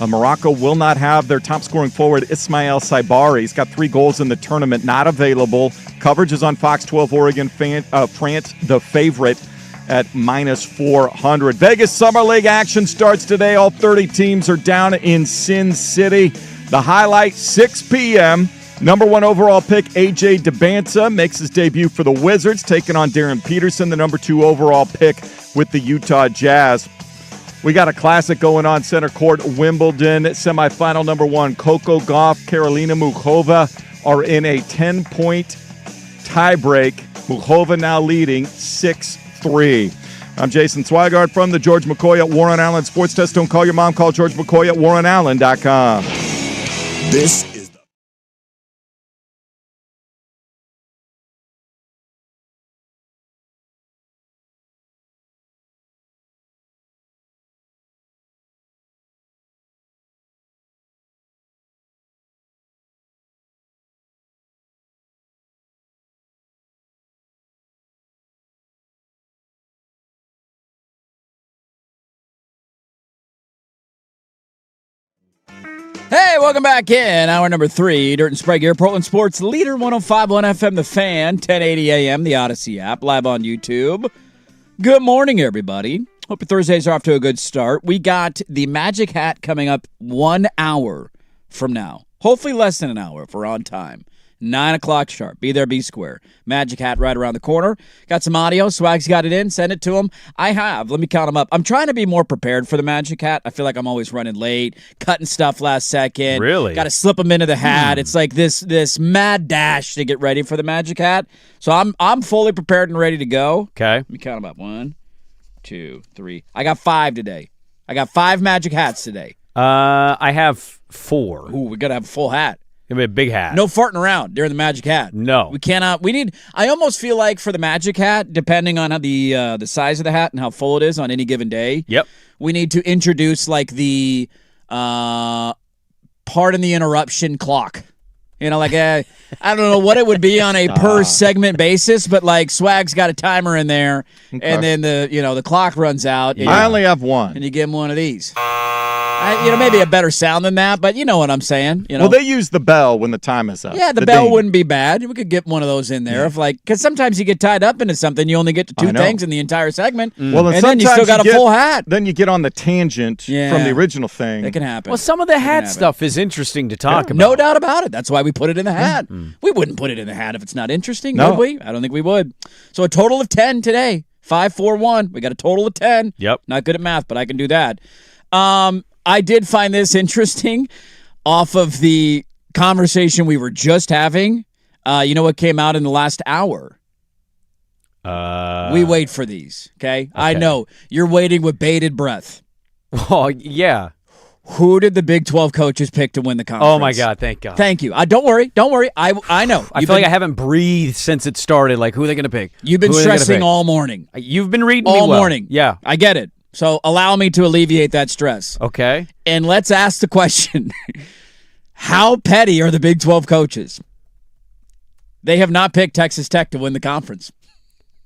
Morocco will not have their top-scoring forward, Ismail Saibari. He's got 3 goals in the tournament, not available. Coverage is on Fox 12 Oregon. France, the favorite, at minus 400. Vegas Summer League action starts today. All 30 teams are down in Sin City. The highlight, 6 p.m., number 1 overall pick, A.J. Debanta, makes his debut for the Wizards, taking on Darren Peterson, the number 2 overall pick with the Utah Jazz. We got a classic going on center court, Wimbledon. Semifinal number 1, Coco Gauff, Karolina Muchova are in a 10-point tiebreak. Muchova now leading 6-3. I'm Jason Swigart from the George McCoy at Warren Allen Sports Desk. Don't call your mom, call George McCoy at warrenallen.com. This is Hey, welcome back in. Hour number 3, Dirt and Sprague here. Portland Sports Leader, 105.1 FM, The Fan, 1080 AM, the Odyssey app, live on YouTube. Good morning, everybody. Hope your Thursdays are off to a good start. We got the Magic Hat coming up 1 hour from now. Hopefully less than an hour if we're on time. 9 o'clock sharp. Be there, be square. Magic Hat right around the corner. Got some audio. Swag's got it in. Send it to him. I have. Let me count them up. I'm trying to be more prepared for the Magic Hat. I feel like I'm always running late, cutting stuff last second. Really? Got to slip them into the hat. It's like this mad dash to get ready for the Magic Hat. So I'm fully prepared and ready to go. Okay. Let me count them up. 1, 2, 3. I got 5 today. I got 5 Magic Hats today. I have 4. Ooh, we got to have a full hat. Give me a big hat. No farting around during the Magic Hat. No. We cannot. We need. I almost feel like for the Magic Hat, depending on how the size of the hat and how full it is on any given day. Yep. We need to introduce like the pardon the interruption clock. You know, like I don't know what it would be on a per segment basis, but like Swag's got a timer in there, and then the clock runs out. I only have 1. And you give him one of these. Maybe a better sound than that, but you know what I'm saying. You know? Well, they use the bell when the time is up. Yeah, the bell wouldn't be bad. We could get one of those in there, because sometimes you get tied up into something, you only get to 2 things in the entire segment. Well, and then you still got a full hat. Then you get on the tangent from the original thing. It can happen. Well, some of the hat stuff is interesting to talk about. No doubt about it. That's why we put it in the hat. We wouldn't put it in the hat if it's not interesting, would we? I don't think we would. So a total of 10 today. 5, 4, 1. We got a total of 10. Yep. Not good at math, but I can do that. I did find this interesting off of the conversation we were just having. You know what came out in the last hour? We wait for these, okay? I know. You're waiting with bated breath. Oh, yeah. Who did the Big 12 coaches pick to win the conference? Oh, my God. Thank God. Thank you. Don't worry. I know. I feel like I haven't breathed since it started. Like, who are they going to pick? You've been stressing all morning. You've been reading all me well. morning. Yeah. I get it. So allow me to alleviate that stress. Okay. And let's ask the question, how petty are the Big 12 coaches? They have not picked Texas Tech to win the conference.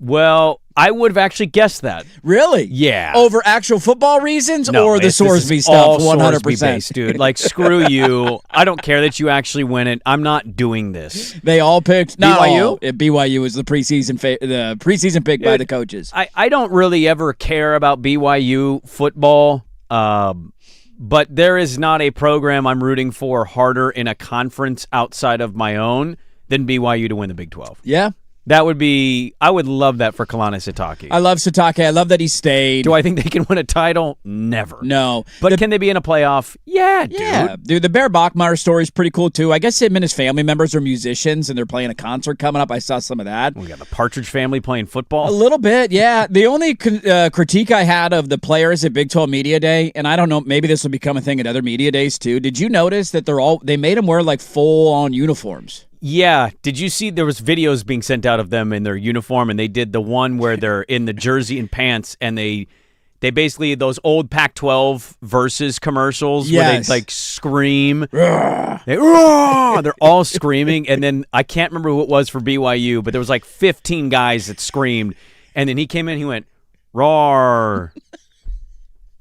Well, I would have actually guessed that. Really? Yeah. Over actual football reasons No, or the Sorsby stuff? 100%. Based, dude. Like, screw you. I don't care that you actually win it. I'm not doing this. They all picked BYU? BYU was the preseason pick by the coaches. I don't really ever care about BYU football, but there is not a program I'm rooting for harder in a conference outside of my own than BYU to win the Big 12. Yeah. That would be – I would love that for Kalani Sitake. I love Sitake. I love that he stayed. Do I think they can win a title? Never. No. But can they be in a playoff? Yeah, dude. Yeah, dude. The Bear Bachmeyer story is pretty cool, too. I guess him and his family members are musicians, and they're playing a concert coming up. I saw some of that. We got the Partridge Family playing football. A little bit, yeah. The only critique I had of the players at Big 12 Media Day, and I don't know, maybe this will become a thing at other media days, too. Did you notice that they made them wear, like, full-on uniforms? Yeah. Did you see there was videos being sent out of them in their uniform, and they did the one where they're in the jersey and pants, and they basically those old Pac-12 versus commercials where they like scream. They're all screaming, and then I can't remember who it was for BYU, but there was like 15 guys that screamed, and then he came in, he went, roar.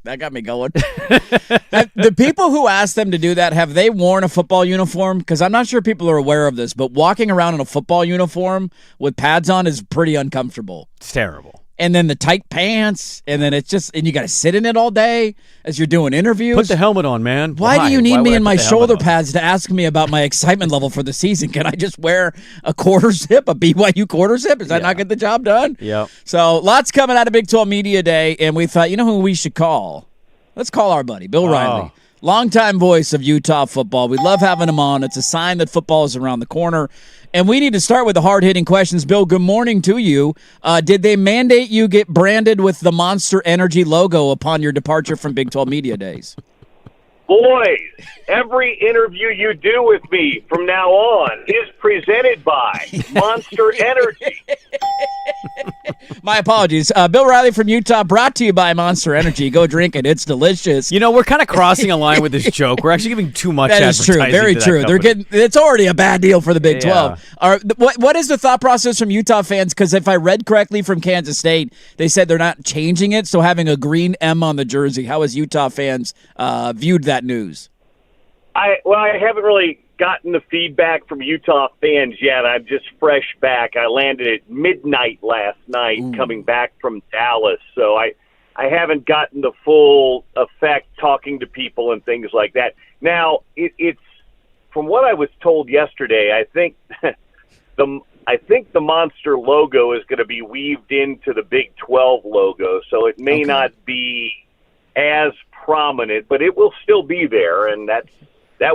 That got me going. The people who asked them to do that, have they worn a football uniform? Because I'm not sure people are aware of this, but walking around in a football uniform with pads on is pretty uncomfortable. It's terrible. And then the tight pants, and then it's just, and you got to sit in it all day as you're doing interviews. Put the helmet on, man. Why do you need me in my shoulder pads to ask me about my excitement level for the season? Can I just wear a quarter zip, a BYU quarter zip? Does that not get the job done? Yeah. So lots coming out of Big 12 Media Day, and we thought, you know who we should call? Let's call our buddy, Bill Riley. Longtime voice of Utah football. We love having him on. It's a sign that football is around the corner. And we need to start with the hard-hitting questions. Bill, good morning to you. Did they mandate you get branded with the Monster Energy logo upon your departure from Big 12 Media Days? Boys, every interview you do with me from now on is presented by Monster Energy. My apologies. Bill Riley from Utah, brought to you by Monster Energy. Go drink it. It's delicious. You know, we're kind of crossing a line with this joke. We're actually giving too much advertising. That is true. Very true. They're getting. It's already a bad deal for the Big 12. What is the thought process from Utah fans? Because if I read correctly from Kansas State, they said they're not changing it, so having a green M on the jersey. How has Utah fans viewed that news? I haven't really gotten the feedback from Utah fans yet. I'm just fresh back. I landed at midnight last night coming back from Dallas, so I haven't gotten the full effect talking to people and things like that. Now, it's from what I was told yesterday, I think the Monster logo is going to be weaved into the Big 12 logo, so it may not be as prominent, but it will still be there, and that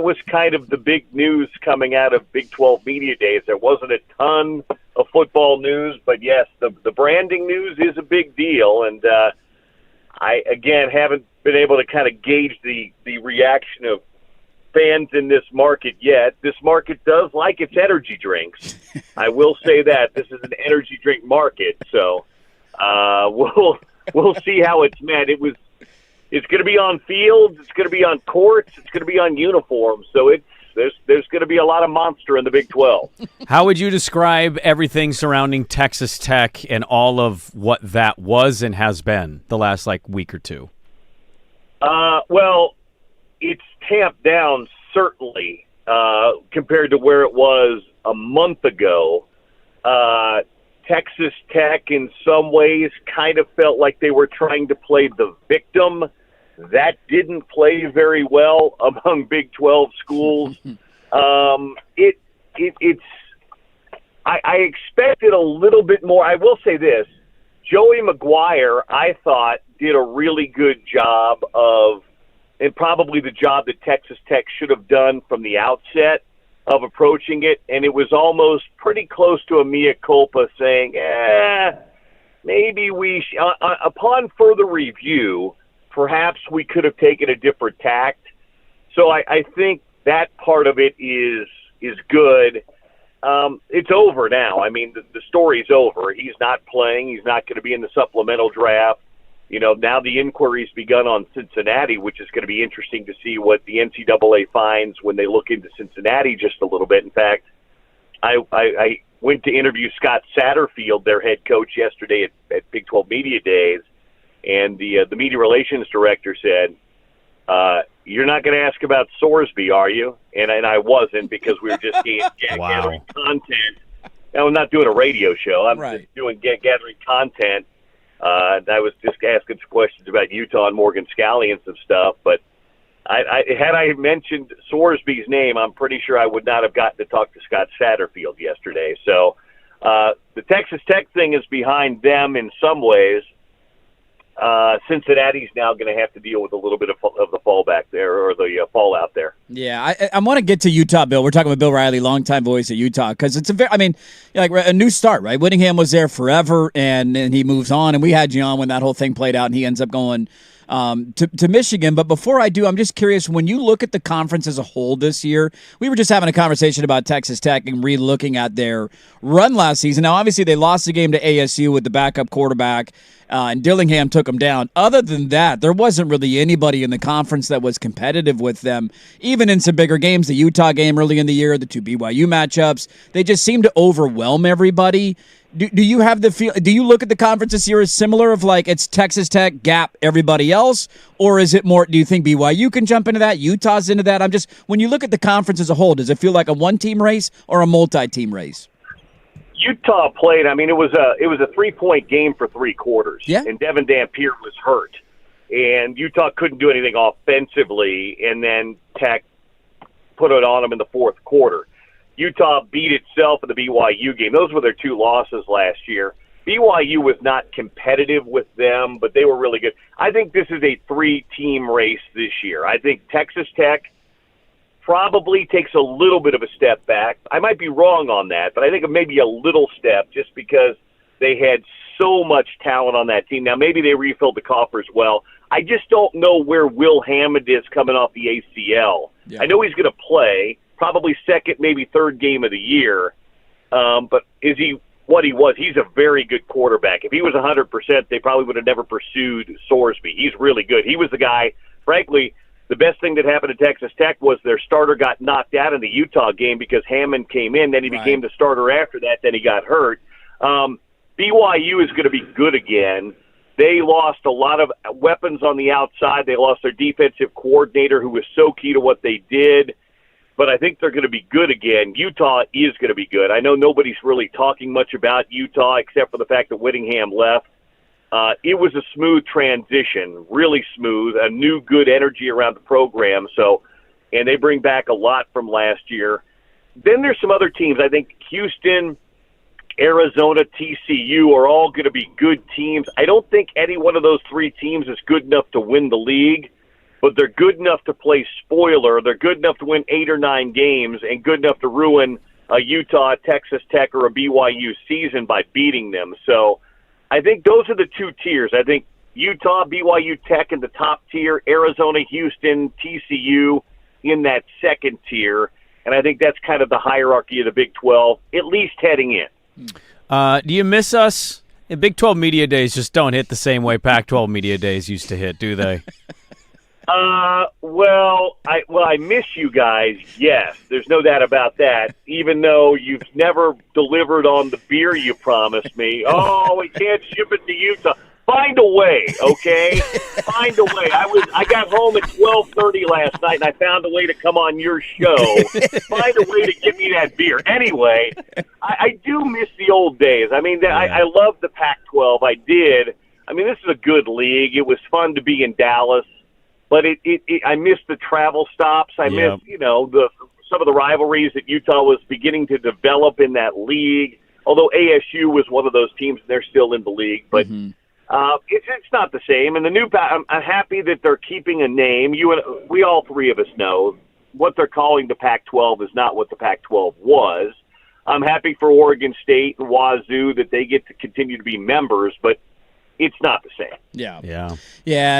was kind of the big news coming out of Big 12 Media Days. There wasn't a ton of football news, but yes, the branding news is a big deal, and I, again, haven't been able to kind of gauge the reaction of fans in this market yet. This market does like its energy drinks. I will say that. This is an energy drink market, so we'll see how it's met. It's going to be on fields. It's going to be on courts. It's going to be on uniforms. So there's going to be a lot of Monster in the Big 12. How would you describe everything surrounding Texas Tech and all of what that was and has been the last week or two? Well, it's tamped down certainly compared to where it was a month ago. Texas Tech, in some ways, kind of felt like they were trying to play the victim. That didn't play very well among Big 12 schools. I expected a little bit more. I will say this. Joey McGuire, I thought, did a really good job and probably the job that Texas Tech should have done from the outset of approaching it, and it was almost pretty close to a mea culpa saying, maybe upon further review, perhaps we could have taken a different tact. So I think that part of it is good. It's over now. I mean, the story's over. He's not playing. He's not going to be in the supplemental draft. You know, now the inquiry's begun on Cincinnati, which is going to be interesting to see what the NCAA finds when they look into Cincinnati just a little bit. In fact, I went to interview Scott Satterfield, their head coach, yesterday at Big 12 Media Days, and the media relations director said, you're not going to ask about Sorsby, are you? And I wasn't, because we were just gathering content. Now, I'm not doing a radio show. I'm just doing gathering content. I was just asking some questions about Utah and Morgan Scalley and some stuff, but had I mentioned Sorsby's name, I'm pretty sure I would not have gotten to talk to Scott Satterfield yesterday. So the Texas Tech thing is behind them in some ways. Cincinnati's now going to have to deal with a little bit of the fallback there, or the fallout there. Yeah, I want to get to Utah, Bill. We're talking with Bill Riley, longtime voice at Utah, because it's like a new start, right? Whittingham was there forever, and he moves on, and we had you on when that whole thing played out, and he ends up going to Michigan. But before I do, I'm just curious, when you look at the conference as a whole this year, we were just having a conversation about Texas Tech and re-looking at their run last season. Now, obviously, they lost the game to ASU with the backup quarterback, and Dillingham took them down. Other than that, there wasn't really anybody in the conference that was competitive with them, even in some bigger games. The Utah game early in the year, the two BYU matchups, they just seemed to overwhelm everybody. Do you have the feel? Do you look at the conference this year as similar of like it's Texas Tech, Gap, everybody else, or is it more? Do you think BYU can jump into that? Utah's into that? When you look at the conference as a whole, does it feel like a one-team race or a multi-team race? Utah played. I mean, it was a 3-point game for 3 quarters. Yeah. And Devin Dampier was hurt, and Utah couldn't do anything offensively, and then Tech put it on them in the fourth quarter. Utah beat itself in the BYU game. Those were their 2 losses last year. BYU was not competitive with them, but they were really good. I think this is a 3-team race this year. I think Texas Tech probably takes a little bit of a step back. I might be wrong on that, but I think maybe a little step just because they had so much talent on that team. Now, maybe they refilled the coffers well. I just don't know where Will Hammond is coming off the ACL. Yeah. I know he's going to play, probably second, maybe third game of the year. But is he what he was? He's a very good quarterback. If he was 100%, they probably would have never pursued Sorsby. He's really good. He was the guy, frankly, the best thing that happened to Texas Tech was their starter got knocked out in the Utah game because Hammond came in. Then he became the starter after that. Then he got hurt. BYU is going to be good again. They lost a lot of weapons on the outside. They lost their defensive coordinator, who was so key to what they did. But I think they're going to be good again. Utah is going to be good. I know nobody's really talking much about Utah except for the fact that Whittingham left. It was a smooth transition, really smooth, a new good energy around the program. And they bring back a lot from last year. Then there's some other teams. I think Houston, Arizona, TCU are all going to be good teams. I don't think any one of those 3 teams is good enough to win the league, but they're good enough to play spoiler. They're good enough to win 8 or 9 games and good enough to ruin a Utah, Texas Tech, or a BYU season by beating them. So I think those are the 2 tiers. I think Utah, BYU, Tech in the top tier, Arizona, Houston, TCU in that second tier. And I think that's kind of the hierarchy of the Big 12, at least heading in. Do you miss us? Big 12 media days just don't hit the same way Pac-12 media days used to hit, do they? I miss you guys. Yes, there's no doubt about that. Even though you've never delivered on the beer you promised me. Oh, we can't ship it to Utah. Find a way, okay? Find a way. I got home at 12:30 last night, and I found a way to come on your show. Find a way to give me that beer. Anyway, I do miss the old days. I mean, I love the Pac-12. I did. I mean, this is a good league. It was fun to be in Dallas, but I miss the travel stops. I miss, some of the rivalries that Utah was beginning to develop in that league. Although ASU was one of those teams, and they're still in the league, but. It's not the same, and I'm happy that they're keeping a name. We all 3 of us know what they're calling the Pac-12 is not what the Pac-12 was. I'm happy for Oregon State and Wazoo that they get to continue to be members, but it's not the same. Yeah,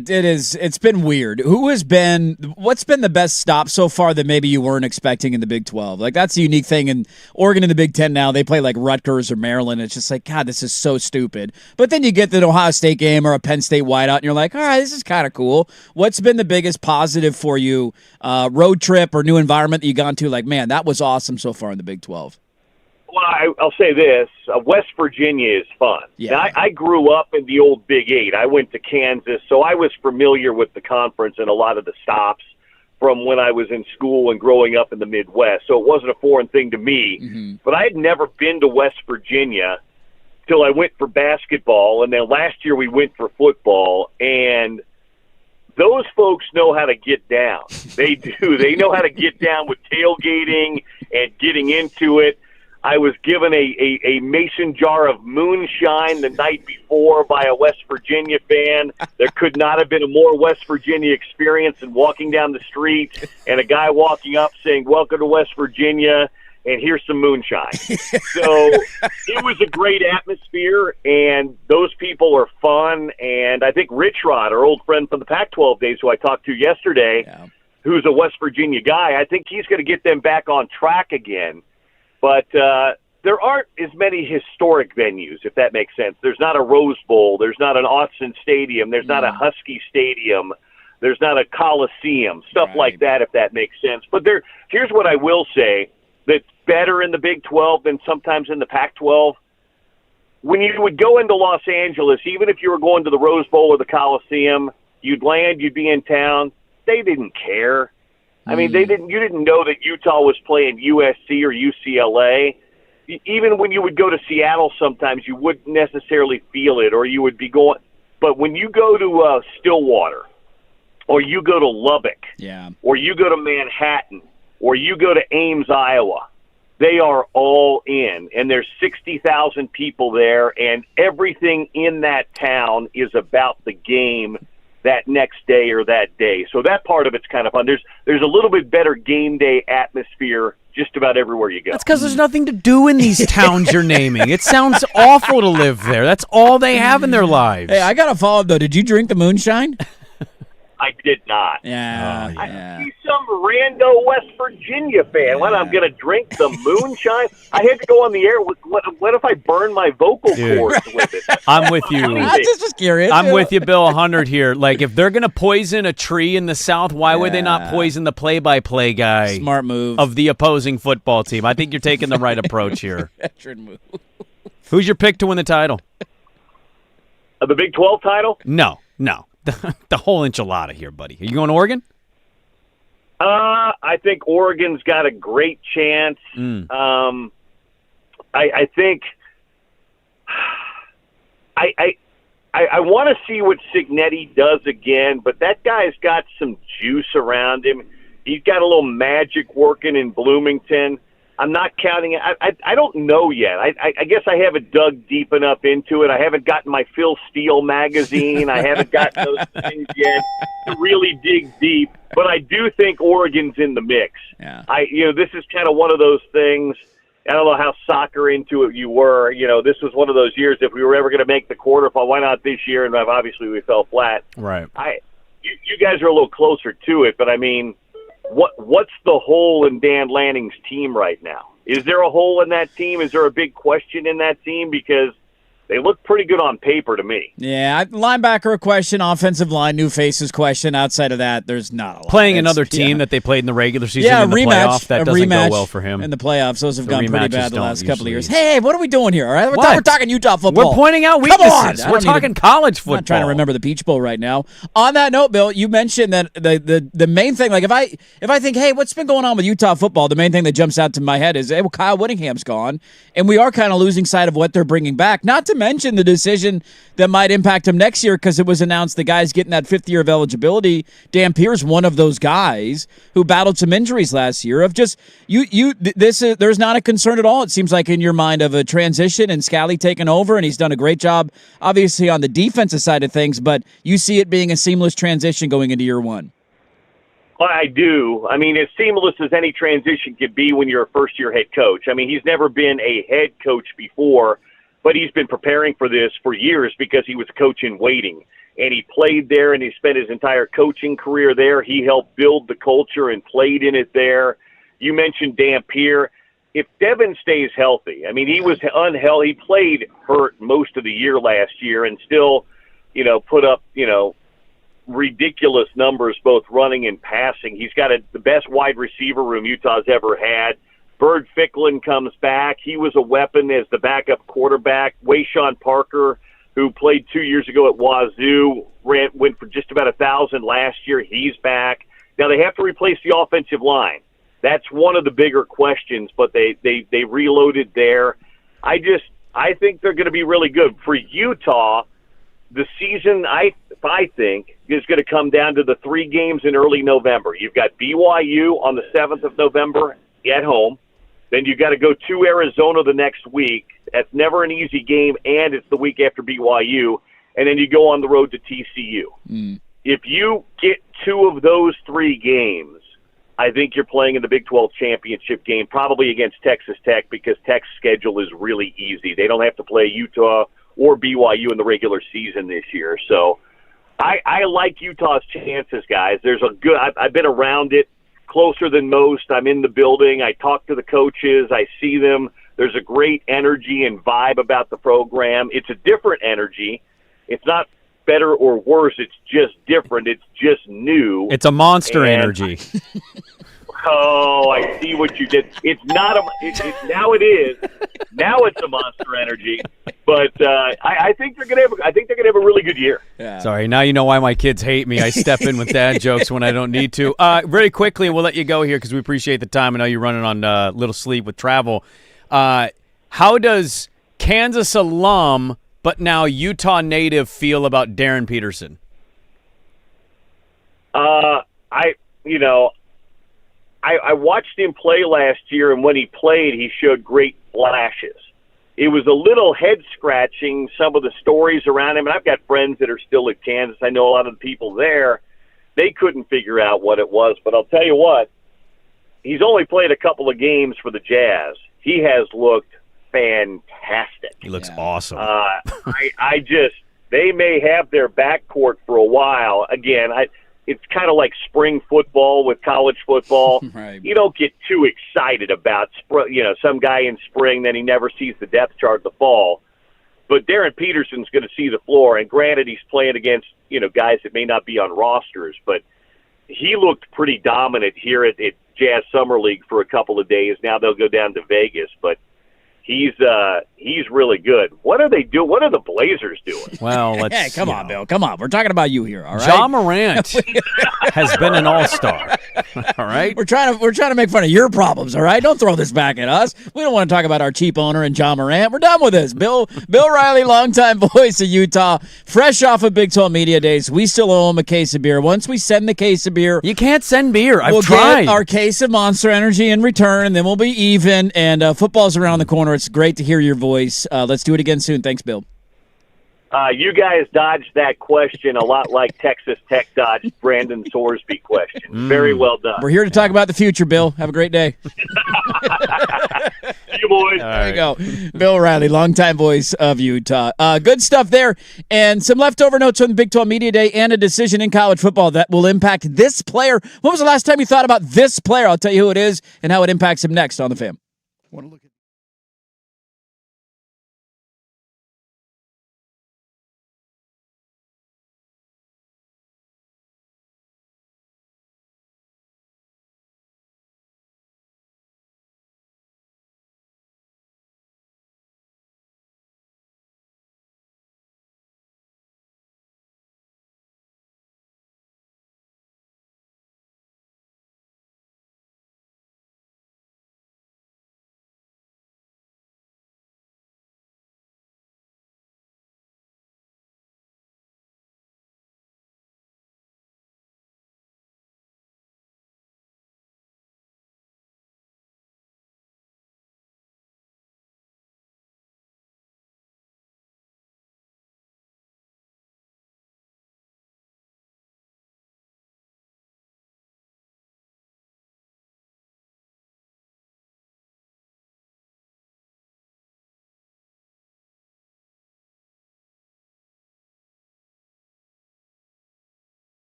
it is. It's been weird. What's been the best stop so far that maybe you weren't expecting in the Big 12? Like, that's the unique thing. In Oregon in the Big 10 now, they play like Rutgers or Maryland. It's just like, God, this is so stupid. But then you get the Ohio State game or a Penn State whiteout, and you're like, all right, this is kind of cool. What's been the biggest positive for you, road trip or new environment that you gone to? Like, man, that was awesome so far in the Big 12. Well, I'll say this. West Virginia is fun. Yeah. Now, I grew up in the old Big 8. I went to Kansas, so I was familiar with the conference and a lot of the stops from when I was in school and growing up in the Midwest. So it wasn't a foreign thing to me. Mm-hmm. But I had never been to West Virginia till I went for basketball, and then last year we went for football, and those folks know how to get down. They do. They know how to get down with tailgating and getting into it. I was given a mason jar of moonshine the night before by a West Virginia fan. There could not have been a more West Virginia experience than walking down the street and a guy walking up saying, "Welcome to West Virginia, and here's some moonshine." So it was a great atmosphere, and those people are fun. And I think Rich Rod, our old friend from the Pac-12 days, who I talked to yesterday, who's a West Virginia guy, I think he's going to get them back on track again. But there aren't as many historic venues, if that makes sense. There's not a Rose Bowl. There's not an Autzen Stadium. There's not a Husky Stadium. There's not a Coliseum, stuff like that, if that makes sense. But here's what I will say that's better in the Big 12 than sometimes in the Pac-12. When you would go into Los Angeles, even if you were going to the Rose Bowl or the Coliseum, you'd land, you'd be in town. They didn't care. I mean, you didn't know that Utah was playing USC or UCLA. Even when you would go to Seattle sometimes, you wouldn't necessarily feel it, or you would be going. But when you go to Stillwater, or you go to Lubbock, or you go to Manhattan, or you go to Ames, Iowa, they are all in. And there's 60,000 people there, and everything in that town is about the game that next day or that day. So that part of it's kind of fun. There's a little bit better game day atmosphere just about everywhere you go. That's because there's nothing to do in these towns you're naming. It sounds awful to live there. That's all they have in their lives. Hey, I got to follow up, though. Did you drink the moonshine? I did not. Yeah. I see some rando West Virginia fan. When I'm going to drink the moonshine, I had to go on the air. What if I burn my vocal cords with it? I'm with you. I just was curious. I'm with you, Bill, 100 here. Like, if they're going to poison a tree in the South, why would they not poison the play-by-play guy? Smart move. Of the opposing football team. I think you're taking the right approach here. Veteran move. Who's your pick to win the title? The Big 12 title? No. The whole enchilada here, buddy. Are you going to Oregon? I think Oregon's got a great chance. I think I want to see what Cignetti does again, but that guy's got some juice around him. He's got a little magic working in Bloomington. I'm not counting it. I don't know yet. I guess I haven't dug deep enough into it. I haven't gotten my Phil Steele magazine. I haven't gotten those things yet to really dig deep. But I do think Oregon's in the mix. Yeah. This is kind of one of those things. I don't know how soccer into it you were. This was one of those years. If we were ever going to make the quarterfinal, why not this year? And obviously we fell flat. Right. You guys are a little closer to it, but I mean, what's the hole in Dan Lanning's team right now? Is there a hole in that team? Is there a big question in that team? Because they look pretty good on paper to me. Yeah, linebacker a question, offensive line, new faces question. Outside of that, there's not a lot. Playing another team that they played in the regular season in the playoff, that doesn't go well for him. In the playoffs, those have gone pretty bad the last couple of years. Usually. Hey, what are we doing here? All right, we're talking Utah football. We're pointing out weaknesses. We're talking college football. I'm not trying to remember the Peach Bowl right now. On that note, Bill, you mentioned that the main thing, like if I think, hey, what's been going on with Utah football? The main thing that jumps out to my head is, hey, well, Kyle Whittingham's gone, and we are kind of losing sight of what they're bringing back. Not to mention the decision that might impact him next year because it was announced the guy's getting that fifth year of eligibility. Dan Pierce, one of those guys who battled some injuries last year. Of just there's not a concern at all. It seems like in your mind of a transition and Scally taking over, and he's done a great job, obviously on the defensive side of things. But you see it being a seamless transition going into year one. Well, I do. I mean, as seamless as any transition could be when you're a first-year head coach. I mean, he's never been a head coach before. But he's been preparing for this for years because he was a coach in waiting. And he played there, and he spent his entire coaching career there. He helped build the culture and played in it there. You mentioned Dampier. If Devin stays healthy, I mean, he was unhealthy. He played hurt most of the year last year and still, put up, ridiculous numbers both running and passing. He's got the best wide receiver room Utah's ever had. Bird Ficklin comes back. He was a weapon as the backup quarterback. Wayshawn Parker, who played 2 years ago at Wazoo, went for just about 1,000 last year. He's back. Now they have to replace the offensive line. That's one of the bigger questions, but they reloaded there. I think they're going to be really good. For Utah, the season, I think, is going to come down to the 3 games in early November. You've got BYU on the 7th of November at home. Then you got to go to Arizona the next week. That's never an easy game, and it's the week after BYU. And then you go on the road to TCU. If you get 2 of those 3 games, I think you're playing in the Big 12 championship game, probably against Texas Tech, because Tech's schedule is really easy. They don't have to play Utah or BYU in the regular season this year. So I like Utah's chances, guys. I've been around it closer than most. I'm in the building. I talk to the coaches. I see them. There's a great energy and vibe about the program. It's a different energy. It's not better or worse. It's just different. It's just new. It's a monster energy. Oh, I see what you did. It's not now it is. Now it's a monster energy. But I think they're gonna have a really good year. Yeah. Sorry, now you know why my kids hate me. I step in with dad jokes when I don't need to. Very quickly, and we'll let you go here because we appreciate the time. I know you're running on little sleep with travel. How does Kansas alum but now Utah native feel about Darren Peterson? I watched him play last year, and when he played, he showed great flashes. It was a little head-scratching, some of the stories around him, and I've got friends that are still at Kansas. I know a lot of the people there. They couldn't figure out what it was, but I'll tell you what, he's only played a couple of games for the Jazz. He has looked fantastic. He looks awesome. They may have their backcourt for a while. Again, it's kind of like spring football with college football. Right. You don't get too excited about some guy in spring, then he never sees the depth chart in the fall. But Darren Peterson's going to see the floor, and granted, he's playing against guys that may not be on rosters, but he looked pretty dominant here at Jazz Summer League for a couple of days. Now they'll go down to Vegas, but he's really good. What are they doing? What are the Blazers doing? Well, let's. Hey, come on, Bill. Come on. We're talking about you here, all right? Ja Morant has been an all-star. All right? We're trying to make fun of your problems, all right? Don't throw this back at us. We don't want to talk about our cheap owner and Ja Morant. We're done with this. Bill Riley, longtime voice of Utah, fresh off of Big 12 Media Days. We still owe him a case of beer. Once we send the case of beer, You can't send beer. I've we'll tried. get our case of Monster Energy in return, and then we'll be even. And football's around the corner. It's great to hear your voice. Let's do it again soon. Thanks, Bill. You guys dodged that question a lot like Texas Tech dodged Brandon Sorsby question. Very well done. We're here to talk about the future, Bill. Have a great day. See you, boys. There you go. Bill Riley, longtime voice of Utah. Good stuff there. And some leftover notes from the Big 12 Media Day and a decision in college football that will impact this player. When was the last time you thought about this player? I'll tell you who it is and how it impacts him next on The Fam. Want to look at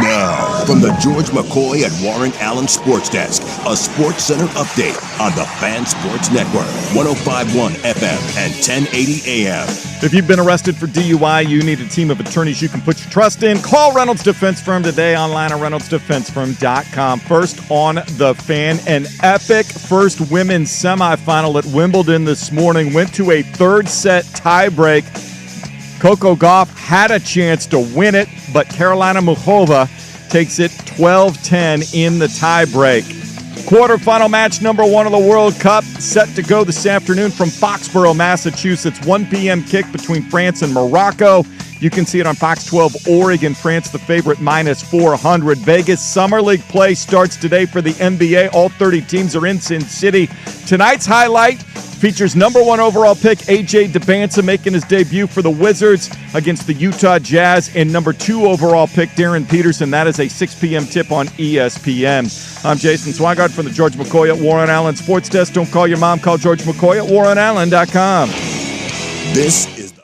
Now, from the George McCoy at Warren Allen Sports Desk, a Sports Center update on the Fan Sports Network, 105.1 FM and 1080 AM. If you've been arrested for DUI, you need a team of attorneys you can put your trust in. Call Reynolds Defense Firm today online at reynoldsdefensefirm.com. First on the Fan, an epic first women's semifinal at Wimbledon this morning went to a third set tiebreak. Coco Gauff had a chance to win it, but Karolina Muchova takes it 12-10 in the tiebreak. Quarterfinal match number 1 of the World Cup set to go this afternoon from Foxborough, Massachusetts. 1 p.m. kick between France and Morocco. You can see it on Fox 12. Oregon, France, the favorite, minus 400. Vegas Summer League play starts today for the NBA. All 30 teams are in Sin City. Tonight's highlight features number 1 overall pick A.J. Debinsa making his debut for the Wizards against the Utah Jazz, and number 2 overall pick Darren Peterson. That is a 6 p.m. tip on ESPN. I'm Jason Swigard from the George McCoy at Warren Allen Sports Desk. Don't call your mom, call George McCoy at warrenallen.com. This is the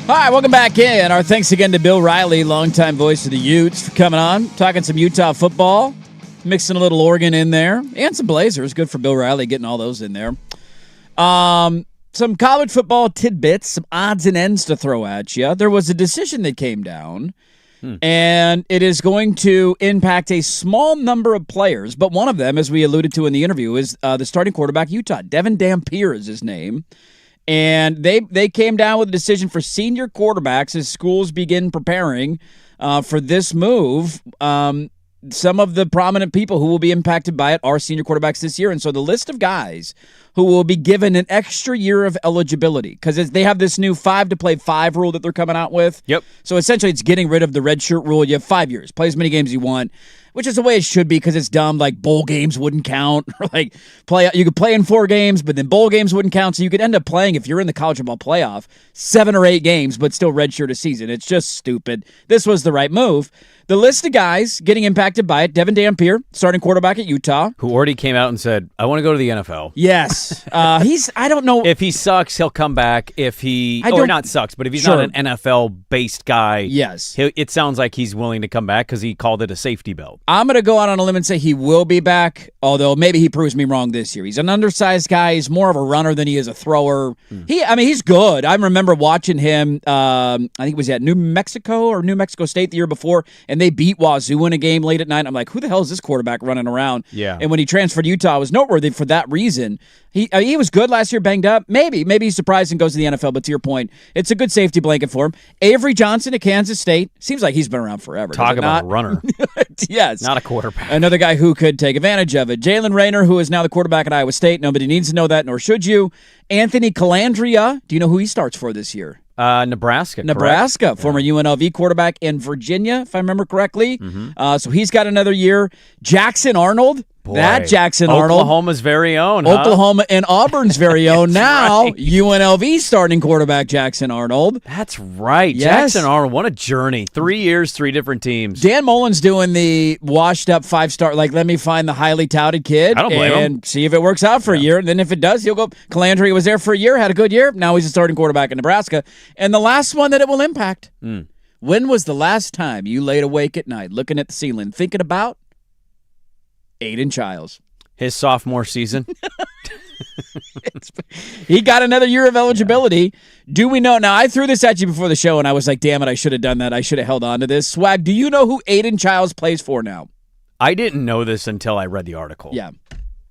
All right, welcome back in. Our thanks again to Bill Riley, longtime voice of the Utes, for coming on, talking some Utah football, mixing a little Oregon in there, and some Blazers. Good for Bill Riley getting all those in there. Some college football tidbits, some odds and ends to throw at you. There was a decision that came down, and it is going to impact a small number of players, but one of them, as we alluded to in the interview, is the starting quarterback, Utah. Devin Dampier is his name. And they came down with a decision for senior quarterbacks as schools begin preparing for this move. Some of the prominent people who will be impacted by it are senior quarterbacks this year. And so the list of guys who will be given an extra year of eligibility, because they have this new 5 to play 5 rule that they're coming out with. Yep. So essentially it's getting rid of the red shirt rule. You have 5 years. Play as many games you want, which is the way it should be because it's dumb. Like bowl games wouldn't count. Or like you could play in 4 games, but then bowl games wouldn't count. So you could end up playing, if you're in the college football playoff, 7 or 8 games, but still redshirt a season. It's just stupid. This was the right move. The list of guys getting impacted by it: Devin Dampier, starting quarterback at Utah, who already came out and said, "I want to go to the NFL." Yes, I don't know if he sucks, he'll come back. If he not sucks, but if he's not an NFL-based guy, yes, it sounds like he's willing to come back because he called it a safety belt. I'm going to go out on a limb and say he will be back, although maybe he proves me wrong this year. He's an undersized guy. He's more of a runner than he is a thrower. He's good. I remember watching him. I think it was at New Mexico State the year before, and they beat Wazoo in a game late at night. I'm like, who the hell is this quarterback running around? Yeah. And when he transferred to Utah, it was noteworthy for that reason. He was good last year, banged up. Maybe he's surprised and goes to the NFL, but to your point, it's a good safety blanket for him. Avery Johnson at Kansas State. Seems like he's been around forever. Talk about a runner. Yes. Not a quarterback. Another guy who could take advantage of it. Jalen Rayner, who is now the quarterback at Iowa State. Nobody needs to know that, nor should you. Anthony Calandria. Do you know who he starts for this year? Nebraska, former UNLV quarterback in Virginia, if I remember correctly. So he's got another year. Jackson Arnold. Boy. That Jackson Arnold. Oklahoma's very own. Oklahoma and Auburn's very own now. Right. UNLV starting quarterback Jackson Arnold. That's right. Yes. Jackson Arnold, what a journey. 3 years, 3 different teams. Dan Mullen's doing the washed-up 5-star, like, let me find the highly touted kid I don't blame and see if it works out for a year. And then if it does, he'll go. Calandria was there for a year, had a good year. Now he's a starting quarterback in Nebraska. And the last one that it will impact. When was the last time you laid awake at night looking at the ceiling thinking about Aiden Childs? His sophomore season. He got another year of eligibility. Yeah. Do we know? Now, I threw this at you before the show, and I was like, damn it, I should have done that. I should have held on to this. Swag, do you know who Aiden Childs plays for now? I didn't know this until I read the article. Yeah.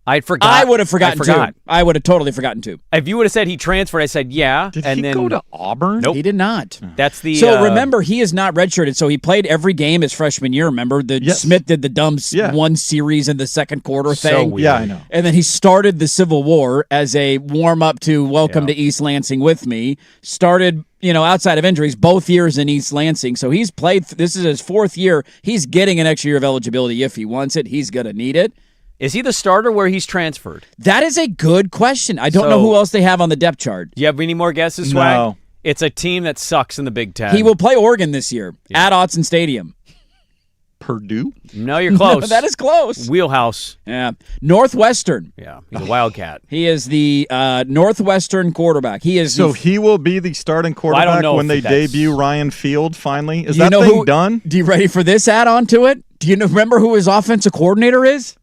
I forgot. I would have forgotten, too. I would have totally forgotten, too. If you would have said he transferred, I said, yeah. Did he go to Auburn? Nope. He did not. That's the... So, remember, he is not redshirted, so he played every game his freshman year, remember? Smith did the dumb one series in the second quarter thing. Weird. Yeah, I know. And then he started the Civil War as a warm-up to Welcome to East Lansing with me. Started... outside of injuries, both years in East Lansing. So he's played, this is his 4th year. He's getting an extra year of eligibility if he wants it. He's going to need it. Is he the starter where he's transferred? That is a good question. I don't know who else they have on the depth chart. Do you have any more guesses, Swag? No. It's a team that sucks in the Big Ten. He will play Oregon this year at Autzen Stadium. Purdue? No, you're close. That is close. Wheelhouse. Yeah. Northwestern. Yeah, he's a Wildcat. He is the Northwestern quarterback. He is. So he will be the starting quarterback when they debut Ryan Field finally? Is that thing done? Do you ready for this add-on to it? Do you remember who his offensive coordinator is?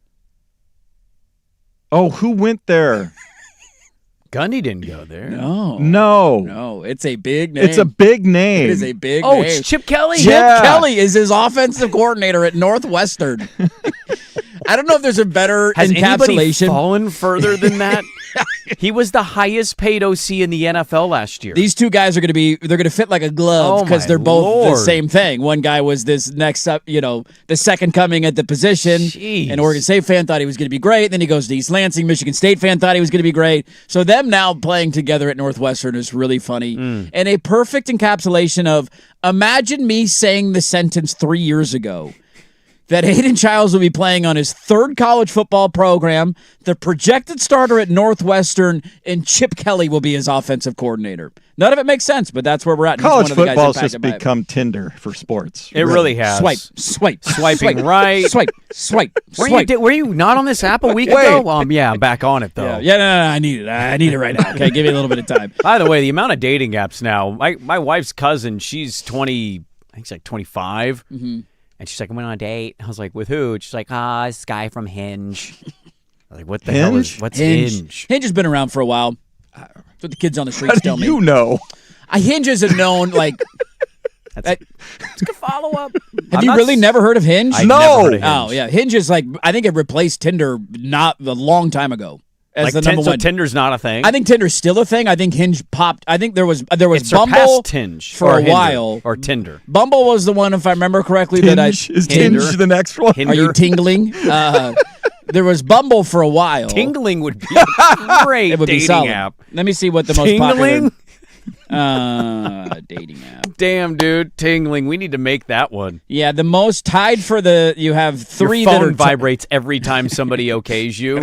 Oh, who went there? Gundy didn't go there. No. It's a big name. It's a big name. It is a big Oh, name. it's Chip Kelly. Chip Kelly is his offensive coordinator at Northwestern. I don't know if there's a better Has encapsulation. anybody fallen further than that? He was the highest paid OC in the NFL last year. These two guys are going to fit like a glove because they're both the same thing. One guy was this next up, the second coming at the position. Jeez. An Oregon State fan thought he was going to be great. Then he goes to East Lansing. Michigan State fan thought he was going to be great. So them now playing together at Northwestern is really funny. And a perfect encapsulation of imagine me saying the sentence 3 years ago that Hayden Childs will be playing on his third college football program, the projected starter at Northwestern, and Chip Kelly will be his offensive coordinator. None of it makes sense, but that's where we're at. College football's just become Tinder for sports. It really has. Swipe. Swiping right. Swipe. Were you not on this app a week ago? Yeah, I'm back on it, though. Yeah, no, I need it. I need it right now. Okay, give me a little bit of time. By the way, the amount of dating apps now, my wife's cousin, she's 20, I think she's like 25. Mm-hmm. And she's like, I went on a date. I was like, with who? She's like, this guy from Hinge. I was like, what the hell is what's Hinge? Hinge has been around for a while. That's what the kids on the streets tell me. You know. Hinge is a known, like... It's a good follow-up. Have you really never heard of Hinge? I've never heard of Hinge. Oh, yeah. Hinge is like, I think it replaced Tinder not a long time ago. As the number one. Tinder's not a thing? I think Tinder's still a thing. I think Hinge popped. I think there was it Bumble Tinge for a while. Or Tinder. Bumble was the one, if I remember correctly. Is Tinge the next one? Are you tingling? There was Bumble for a while. Tingling would be a great it would dating be solid. app. Let me see what the most popular dating app. Damn, dude. Tingling. We need to make that one. Yeah, the most tied for you have three Your phone that are vibrates every time somebody okays you.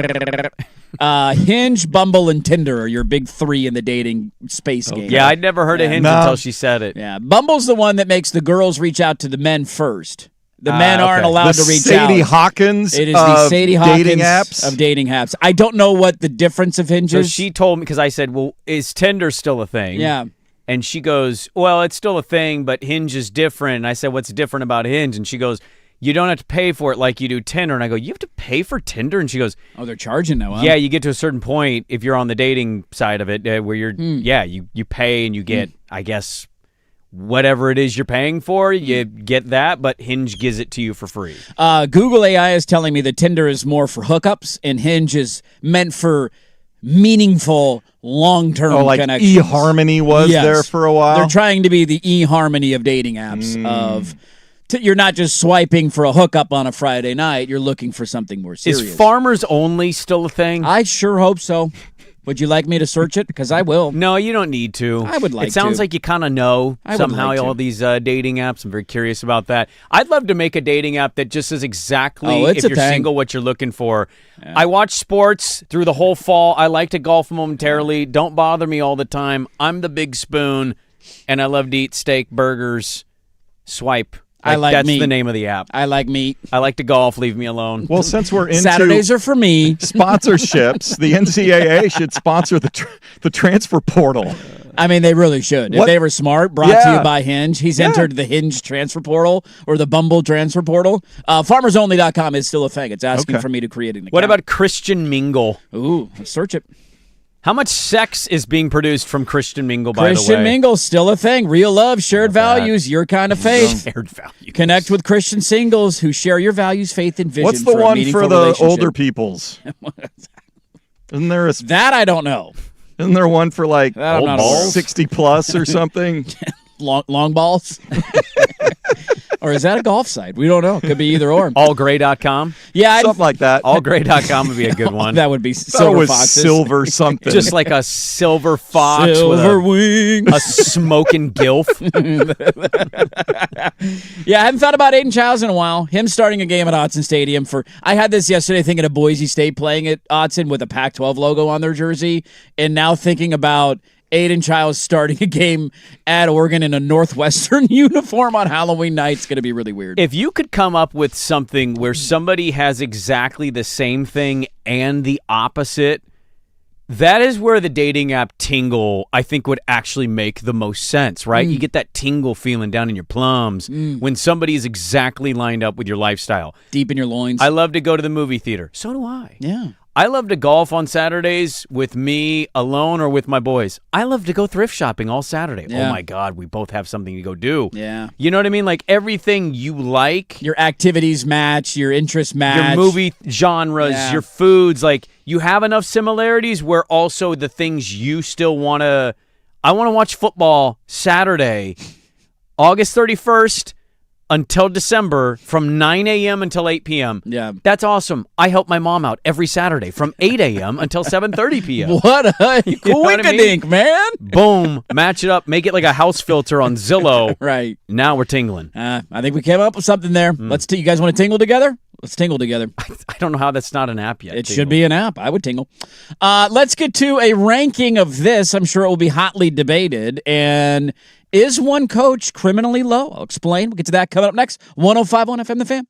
Hinge, Bumble, and Tinder are your big three in the dating space game. Yeah, I'd never heard of Hinge until she said it. Yeah, Bumble's the one that makes the girls reach out to the men first. The men aren't allowed to reach out. Sadie Hawkins. It is the Sadie Hawkins dating apps of dating apps. I don't know what the difference of Hinge is. So she told me, because I said, well, is Tinder still a thing? Yeah. And she goes, well, it's still a thing, but Hinge is different. And I said, what's different about Hinge? And she goes, you don't have to pay for it like you do Tinder. And I go, you have to pay for Tinder? And she goes, oh, they're charging now, huh? Yeah, you get to a certain point if you're on the dating side of it where you're, you pay and you get, I guess, whatever it is you're paying for, you get that, but Hinge gives it to you for free. Google AI is telling me that Tinder is more for hookups and Hinge is meant for meaningful long-term connections. eHarmony was there for a while. They're trying to be the eHarmony of dating apps you're not just swiping for a hookup on a Friday night. You're looking for something more serious. Is Farmers Only still a thing? I sure hope so. Would you like me to search it? Because I will. No, you don't need to. I would like to. It sounds like you kind of know somehow all these dating apps. I'm very curious about that. I'd love to make a dating app that just says exactly if you're single what you're looking for. Yeah. I watch sports through the whole fall. I like to golf momentarily. Don't bother me all the time. I'm the big spoon, and I love to eat steak, burgers, swipe. That's meat. The name of the app. I like meat. I like to golf. Leave me alone. Well, since we're into Saturdays are for me. Sponsorships, the NCAA should sponsor the transfer portal. I mean, they really should. If they were smart, brought to you by Hinge. He's entered the Hinge transfer portal or the Bumble transfer portal. FarmersOnly.com is still a thing. It's asking for me to create an account. What about Christian Mingle? Ooh, let's search it. How much sex is being produced from Christian Mingle, by the way? Christian Mingle's still a thing. Real love, shared values, your kind of faith. Shared values. Connect with Christian singles who share your values, faith, and vision. What's the one for the older peoples? Isn't there a... That I don't know. Isn't there one for like old balls? 60 plus or something? long balls? Or is that a golf site? We don't know. Could be either or. Allgray.com? Yeah. Something like that. Allgray.com would be a good one. That would be silver foxes. Silver something. Just like a silver fox silver with wings. A smoking gilf. Yeah, I haven't thought about Aiden Childs in a while. Him starting a game at Autzen Stadium I had this yesterday thinking of Boise State playing at Autzen with a Pac-12 logo on their jersey, and now thinking about Aiden Childs starting a game at Oregon in a Northwestern uniform on Halloween night. It's going to be really weird. If you could come up with something where somebody has exactly the same thing and the opposite, that is where the dating app tingle, I think, would actually make the most sense, right? You get that tingle feeling down in your plums when somebody is exactly lined up with your lifestyle. Deep in your loins. I love to go to the movie theater. So do I. Yeah. I love to golf on Saturdays with me alone or with my boys. I love to go thrift shopping all Saturday. Yeah. Oh, my God, we both have something to go do. Yeah. You know what I mean? Like everything you like. Your activities match, your interests match. Your movie genres, your foods. Like you have enough similarities where also the things you still want to. I want to watch football Saturday, August 31st. Until December from 9 a.m. until 8 p.m. Yeah. That's awesome. I help my mom out every Saturday from 8 a.m. until 7:30 p.m. What a coinkadink, man. Boom. Match it up. Make it like a house filter on Zillow. Right. Now we're tingling. I think we came up with something there. You guys want to tingle together? Let's tingle together. I don't know how that's not an app yet. It should be an app. I would tingle. Let's get to a ranking of this. I'm sure it will be hotly debated. And is one coach criminally low? I'll explain. We'll get to that coming up next. 105.1 FM The Fan.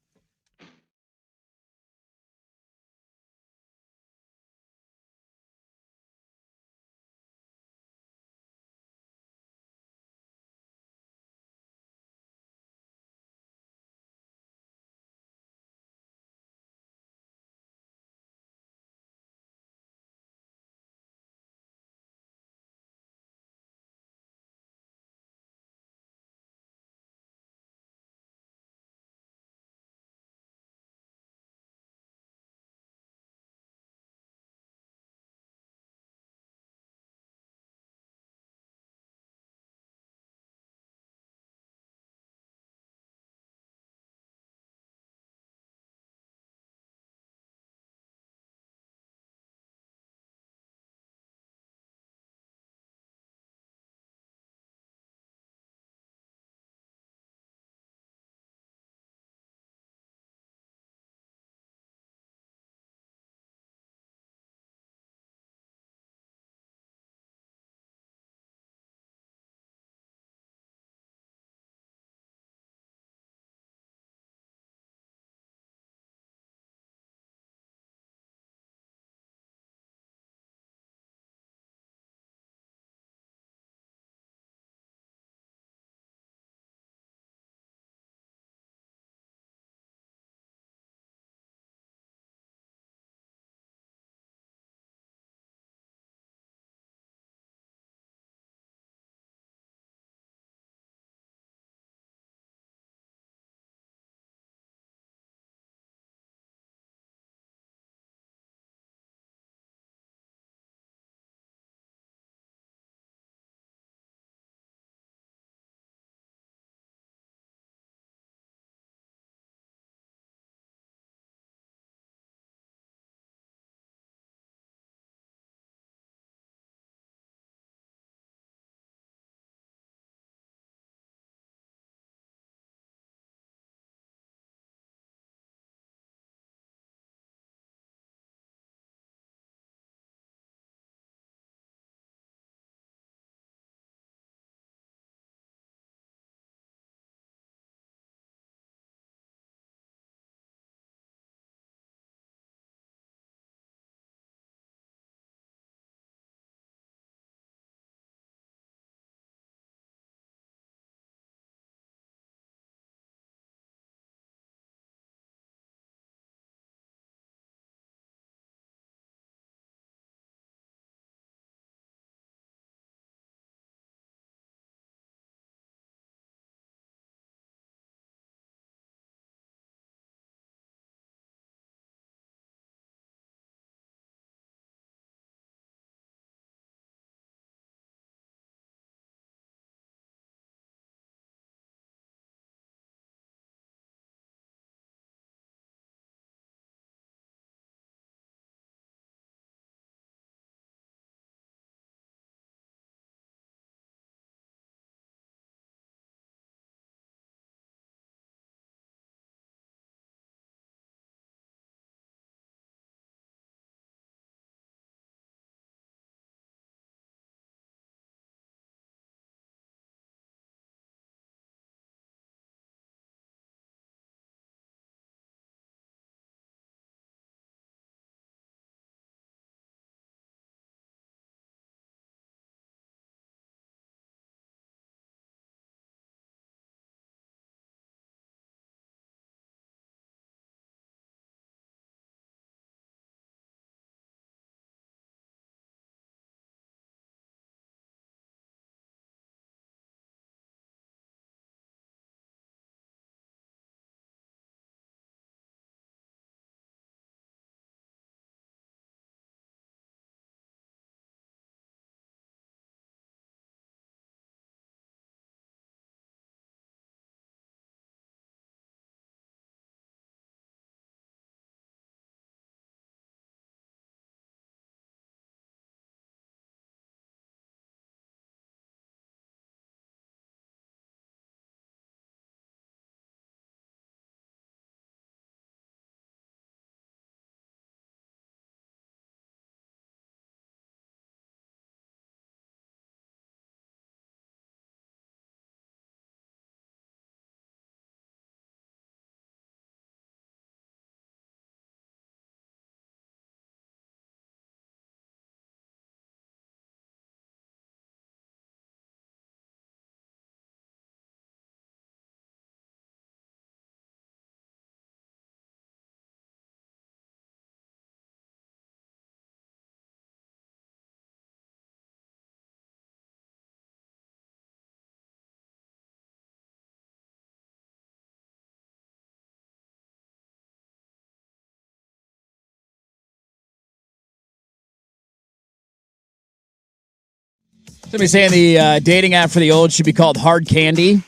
Somebody saying the dating app for the old should be called Hard Candy.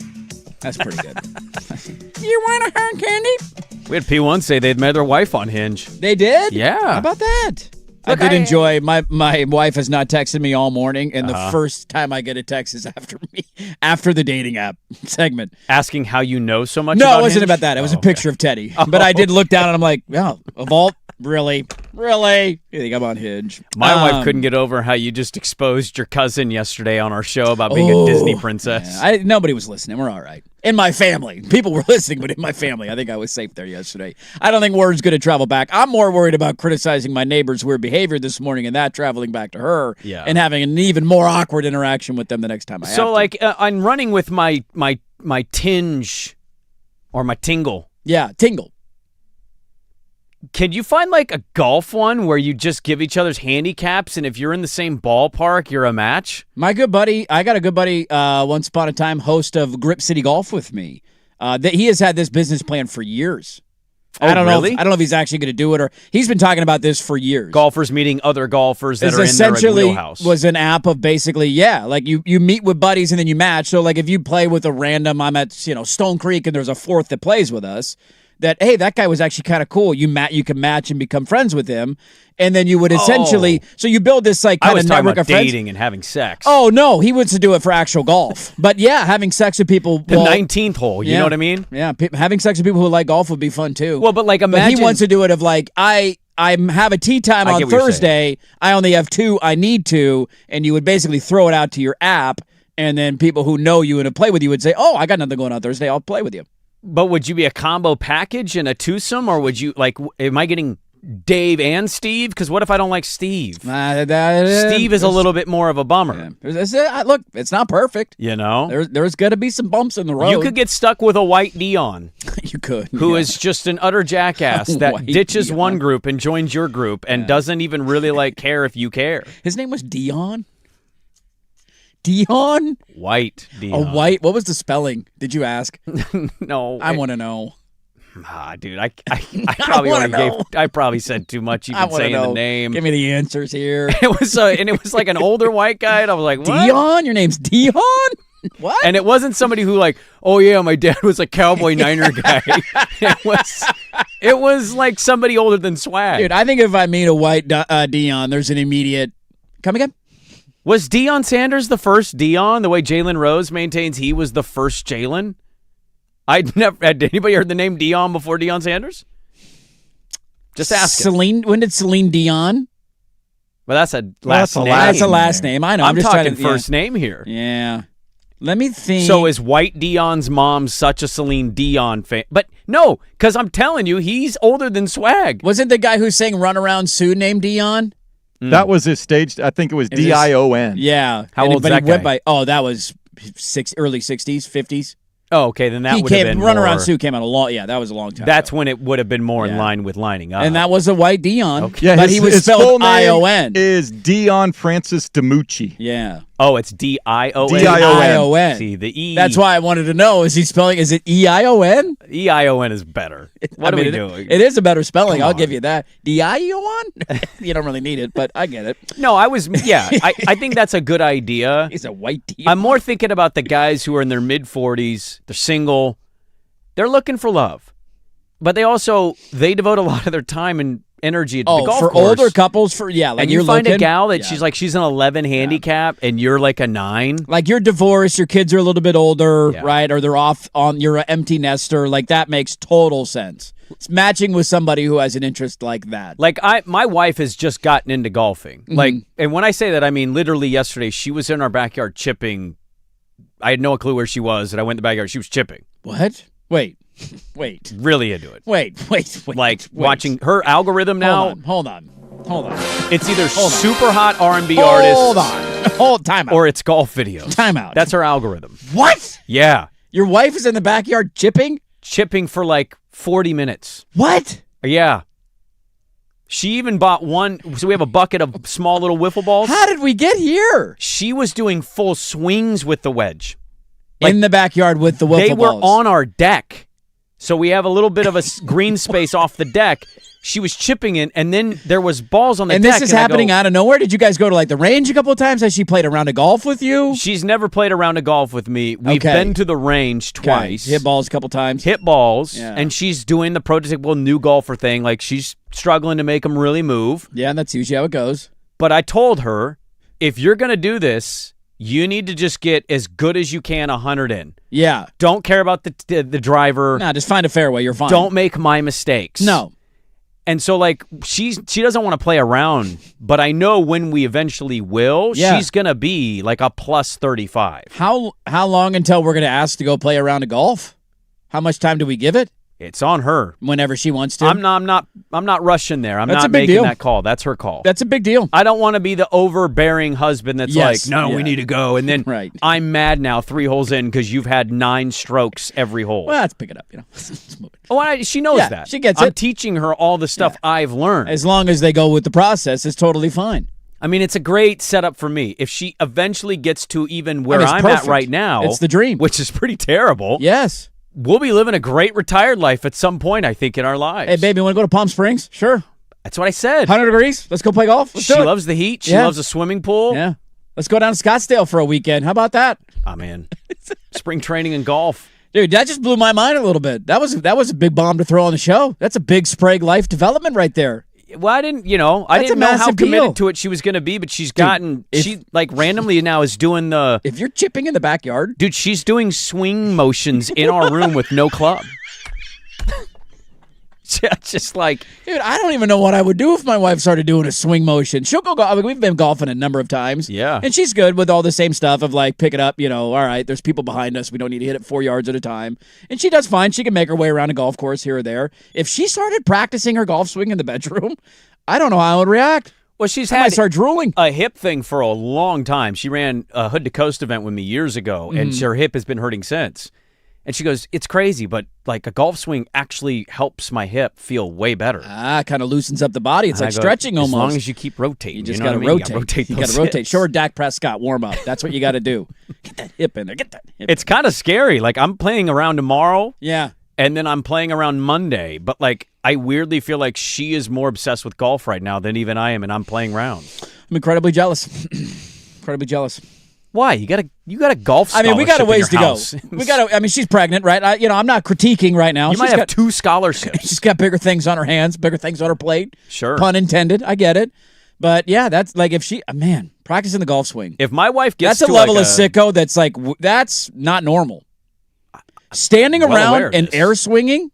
That's pretty good. You want a hard candy? We had P1 say they'd met their wife on Hinge. They did? Yeah. How about that? Look, I did enjoy. My wife has not texted me all morning, and Uh-huh. the first time I get a text is after the dating app segment. Asking how you know so much No, about it wasn't Hinge? about that. It was a picture of Teddy. But I did look down, and I'm like, oh, of all, really? You think I'm on Hinge? My wife couldn't get over how you just exposed your cousin yesterday on our show about being a Disney princess. Yeah, nobody was listening. We're all right. In my family. People were listening, but in my family. I think I was safe there yesterday. I don't think word's going to travel back. I'm more worried about criticizing my neighbor's weird behavior this morning and that traveling back to her and having an even more awkward interaction with them the next time I have to. like, I'm running with my tinge or my tingle. Yeah, tingle. Can you find like a golf one where you just give each other's handicaps, and if you're in the same ballpark, you're a match? My good buddy, I got a good buddy, once upon a time, host of Grip City Golf with me. He has had this business plan for years. Oh, I don't really? know. I don't know if he's actually going to do it, or he's been talking about this for years. Golfers meeting other golfers that are in their essentially wheelhouse. Was an app of basically, like you meet with buddies and then you match. So like if you play with a random, I'm at Stone Creek and there's a fourth that plays with us. That hey, that guy was actually kind of cool. You can match and become friends with him, and then you would essentially. So you build this like kind of network of friends. Dating and having sex. Oh no, he wants to do it for actual golf. But yeah, having sex with people. The 19th hole. You know what I mean? Yeah, having sex with people who like golf would be fun too. Well, but like imagine But he wants to do it of like I have a tee time on Thursday. I only have 2. I need 2, and you would basically throw it out to your app, and then people who know you and play with you would say, "Oh, I got nothing going on Thursday. I'll play with you." But would you be a combo package and a twosome, or would you like? Am I getting Dave and Steve? Because what if I don't like Steve? Steve is a little bit more of a bummer. Look, it's not perfect. You know, there's got to be some bumps in the road. You could get stuck with a white Dion. You could. Who is just an utter jackass that ditches one group and joins your group and doesn't even really care if you care. His name was Dion. Dion? White Dion. A white? What was the spelling? Did you ask? No. I want to know. Dude, I probably I probably said too much even saying the name. Give me the answers here. It was like an older white guy, and I was like, what? Dion? Your name's Dion? What? And it wasn't somebody who oh yeah, my dad was a Cowboy Niner guy. It was like somebody older than Swag. Dude, I think if I meet a white Dion, there's an immediate. Come again? Was Deion Sanders the first Deion? The way Jalen Rose maintains he was the first Jalen? I'd never had anybody heard the name Deion before Deion Sanders? Just ask. Celine. When did Celine Dion? Well, that's a last name. That's a last name. I know. I'm just talking trying to, first name here. Yeah. Let me think. So is White Dion's mom such a Celine Dion fan? But no, because I'm telling you, he's older than Swag. Wasn't the guy who sang "Run Around Sue" named Dion? That was his stage. I think it was Dion. Yeah. How old's that guy? That was early 60s, 50s. Oh, okay. Then that would have been Run more, Around Sue came out a long. Yeah, that was a long time. That's ago. when it would have been more in line with lining up. And that was a white Dion. Okay. Yeah, but he was his full spelled name I-O-N. Is Dion Francis DiMucci. Yeah. Oh, it's D-I-O-N. D-I-O-N. See, the E. That's why I wanted to know. Is it E-I-O-N? E-I-O-N is better. What are we doing? It is a better spelling. I'll give you that. D-I-O-N? You don't really need it, but I get it. No, I think that's a good idea. He's a white Dion. I'm more thinking about the guys who are in their mid-40s. They're single. They're looking for love. But they devote a lot of their time and energy to the golf for course. Older couples, and you find a gal that she's an 11 handicap and you're like a 9. Like you're divorced, your kids are a little bit older, right? Or they're off you're an empty nester. Like that makes total sense. It's matching with somebody who has an interest like that. Like my wife has just gotten into golfing. Mm-hmm. And when I say that, I mean literally yesterday she was in our backyard chipping. I had no clue where she was, and I went in the backyard. She was chipping. What? Wait. Really into it. Wait. Watching her algorithm now. Hold on. It's either super hot R&B artists. Time out. Or it's golf videos. Time out. That's her algorithm. What? Yeah. Your wife is in the backyard chipping? Chipping for 40 minutes. What? Yeah. She even bought one. So we have a bucket of small little wiffle balls. How did we get here? She was doing full swings with the wedge. In the backyard with the wiffle balls. They were on our deck. So we have a little bit of a green space off the deck. She was chipping it, and then there was balls on the deck. And this is happening out of nowhere? Did you guys go to like the range a couple of times? Has she played a round of golf with you? She's never played a round of golf with me. We've been to the range twice. Hit balls a couple times. Hit balls, and she's doing the prototypical new golfer thing. Like, she's struggling to make them really move. Yeah, and that's usually how it goes. But I told her, if you're going to do this, you need to just get as good as you can 100 in. Yeah. Don't care about the driver. Nah, just find a fairway. You're fine. Don't make my mistakes. No. And so, like, she doesn't want to play around, but I know when we eventually will, she's going to be like a plus 35. How long until we're going to ask to go play a round of golf? How much time do we give it? It's on her. Whenever she wants to. I'm not rushing there. I'm That's not a big making deal. that call. That's her call. That's a big deal. I don't want to be the overbearing husband that's like, no, we need to go. And then I'm mad now 3 holes in because you've had 9 strokes every hole. Well, let's pick it up, you know. Let's move it. Oh, she knows that. She gets I'm it. teaching her all the stuff I've learned. As long as they go with the process, it's totally fine. I mean, it's a great setup for me. If she eventually gets to even where it's I'm perfect. at right now. It's the dream. Which is pretty terrible. Yes. We'll be living a great retired life at some point, I think, in our lives. Hey, baby, want to go to Palm Springs? Sure. That's what I said. 100 degrees? Let's go play golf? Let's do She it. loves the heat. She loves a swimming pool. Yeah. Let's go down to Scottsdale for a weekend. How about that? Oh, man. Spring training and golf. Dude, that just blew my mind a little bit. That was a big bomb to throw on the show. That's a big Sprague life development right there. Well, I didn't know how massive committed deal. to it she was going to be, but she like randomly now is doing the. If you're chipping in the backyard, dude, she's doing swing motions in our room with no club. Just like, dude, I don't even know what I would do if my wife started doing a swing motion. She'll go golf. I mean, we've been golfing a number of times. Yeah. And she's good with all the same stuff of like, pick it up, all right, there's people behind us. We don't need to hit it 4 yards at a time. And she does fine. She can make her way around a golf course here or there. If she started practicing her golf swing in the bedroom, I don't know how I would react. Well, she's I had might start drooling. A hip thing for a long time. She ran a Hood to Coast event with me years ago, and her hip has been hurting since. And she goes, it's crazy, but like a golf swing actually helps my hip feel way better. Kind of loosens up the body. It's like stretching almost. As long as you keep rotating. You just got to rotate. You got to rotate. Show her Dak Prescott warm up. That's what you got to do. Get that hip in there. Get that hip. It's kind of scary. Like, I'm playing around tomorrow. Yeah. And then I'm playing around Monday. But like, I weirdly feel like she is more obsessed with golf right now than even I am, and I'm playing rounds. I'm incredibly jealous. Incredibly jealous. Why? You got a golf scholarship. I mean, we got a ways to house. go. I mean, she's pregnant, right? I'm not critiquing right now. You might have 2 scholarships. She's got bigger things on her hands, bigger things on her plate. Sure. Pun intended. I get it. But yeah, that's like if she, practicing the golf swing. If my wife gets that's a level of sicko that's like, that's not normal. Standing around and air swinging,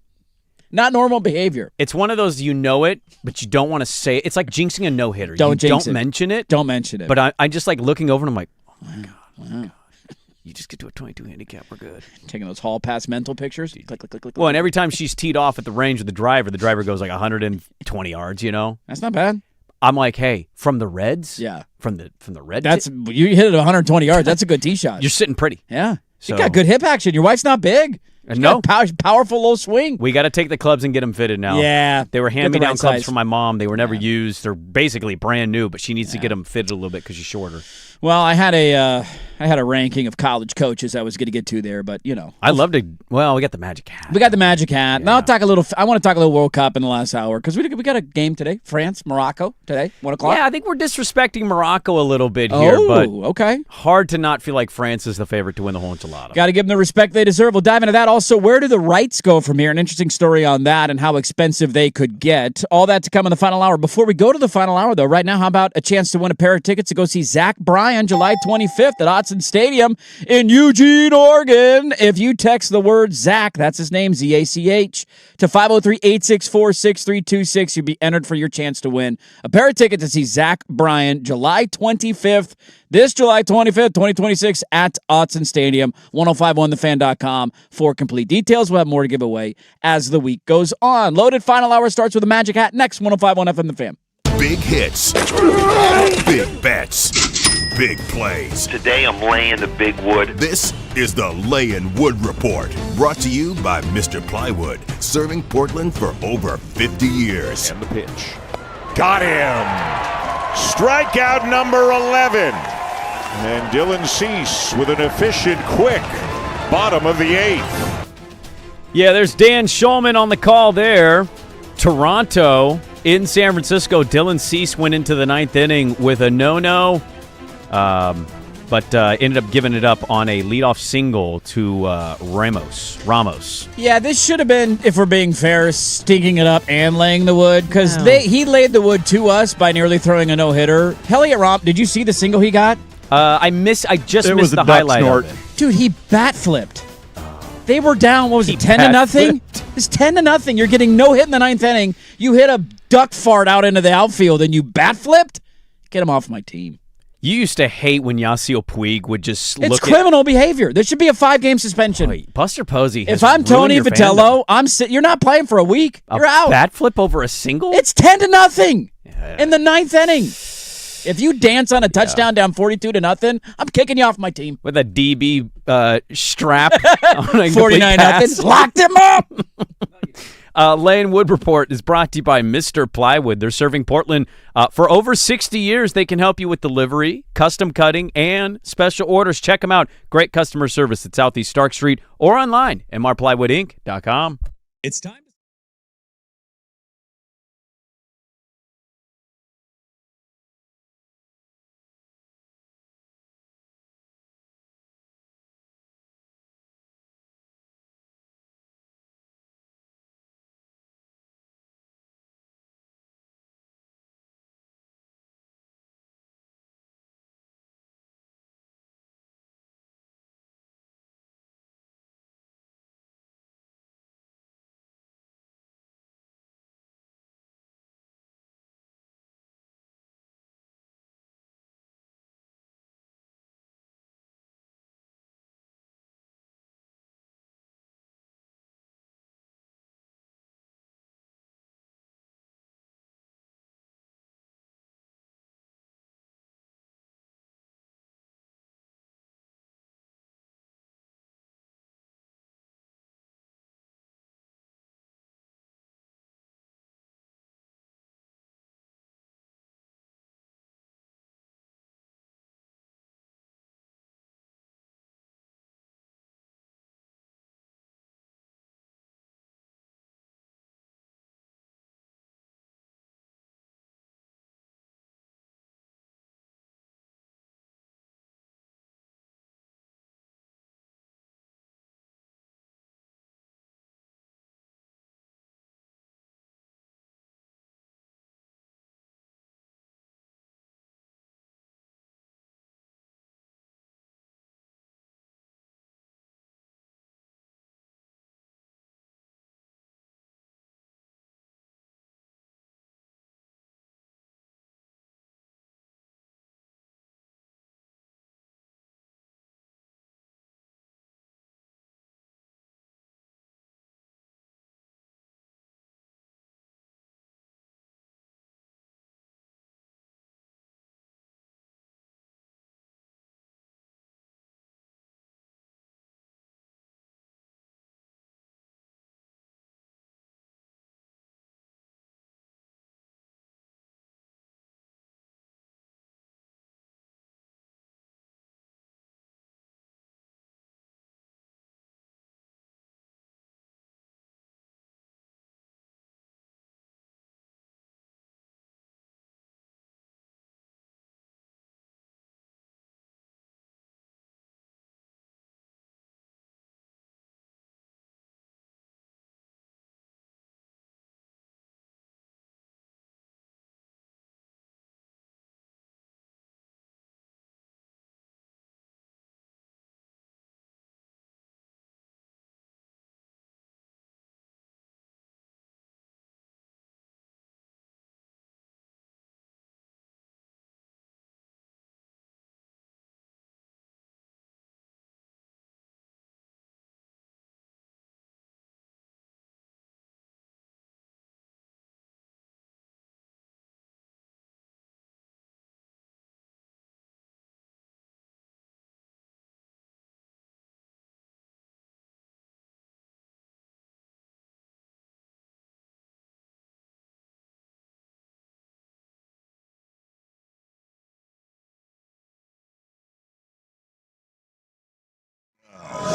not normal behavior. It's one of those, but you don't want to say it. It's like jinxing a no-hitter. Don't mention it. Don't mention it. But I just like looking over and I'm like, oh my God. God. You just get to a 22 handicap, we're good. Taking those hall pass mental pictures. Click, click, click, click. Well, and every time she's teed off at the range with the driver goes like 120 yards, That's not bad. I'm like, hey, from the Reds? Yeah. From the Reds? You hit it 120 yards. That's a good tee shot. You're sitting pretty. Yeah. You got good hip action. Your wife's not big. No. Powerful little swing. We got to take the clubs and get them fitted now. Yeah. They were hand-me-down clubs size. from my mom. They were never used. They're basically brand new, but she needs to get them fitted a little bit because she's shorter. Well, I had a ranking of college coaches I was going to get to there, but I love to. Well, we got the Magic Hat. We got the Magic Hat. Yeah. Now I want to talk a little World Cup in the last hour because we got a game today. France, Morocco today, 1:00. Yeah, I think we're disrespecting Morocco a little bit here, but okay. Hard to not feel like France is the favorite to win the whole enchilada. Got to give them the respect they deserve. We'll dive into that. Also, where do the rights go from here? An interesting story on that and how expensive they could get. All that to come in the final hour. Before we go to the final hour, though, right now, how about a chance to win a pair of tickets to go see Zach Bryan July 25th at Autzen Stadium in Eugene, Oregon. If you text the word Zach, that's his name, Z-A-C-H, to 503-864-6326, you'll be entered for your chance to win a pair of tickets to see Zach Bryan July 25th. This July 25th, 2026 at Autzen Stadium, 1051thefan.com for complete details. We'll have more to give away as the week goes on. Loaded Final Hour starts with a Magic Hat next, 1051 FM The Fan. Big hits, big bets, big plays. Today I'm laying the big wood. This is the Layin' Wood Report, brought to you by Mr. Plywood, serving Portland for over 50 years. And the pitch. Got him! Strikeout number 11. And Dylan Cease with an efficient, quick bottom of the 8th. Yeah, there's Dan Schulman on the call there. Toronto in San Francisco. Dylan Cease went into the ninth inning with a no-no, but ended up giving it up on a leadoff single to Ramos. Yeah, this should have been, if we're being fair, stinking it up and laying the wood, because he laid the wood to us by nearly throwing a no-hitter. Elliot Romp, did you see the single he got? I just missed the highlight of it. Dude, he bat flipped. They were down, what was it, 10-0? It's 10-0. You're getting no hit in the ninth inning. You hit a duck fart out into the outfield and you bat flipped? Get him off my team. You used to hate when Yasiel Puig would just look It's criminal behavior. There should be a 5-game suspension. Wait, Buster Posey has If I'm Tony ruined your Vitello, you're not playing for a week. You're out. Bat flip over a single? It's 10-0 in the ninth inning. If you dance on a touchdown down 42-0, I'm kicking you off my team. With a DB strap. 49-0. Locked him up. Lane Wood Report is brought to you by Mr. Plywood. They're serving Portland for over 60 years. They can help you with delivery, custom cutting, and special orders. Check them out. Great customer service at Southeast Stark Street or online at mrplywoodinc.com. It's time.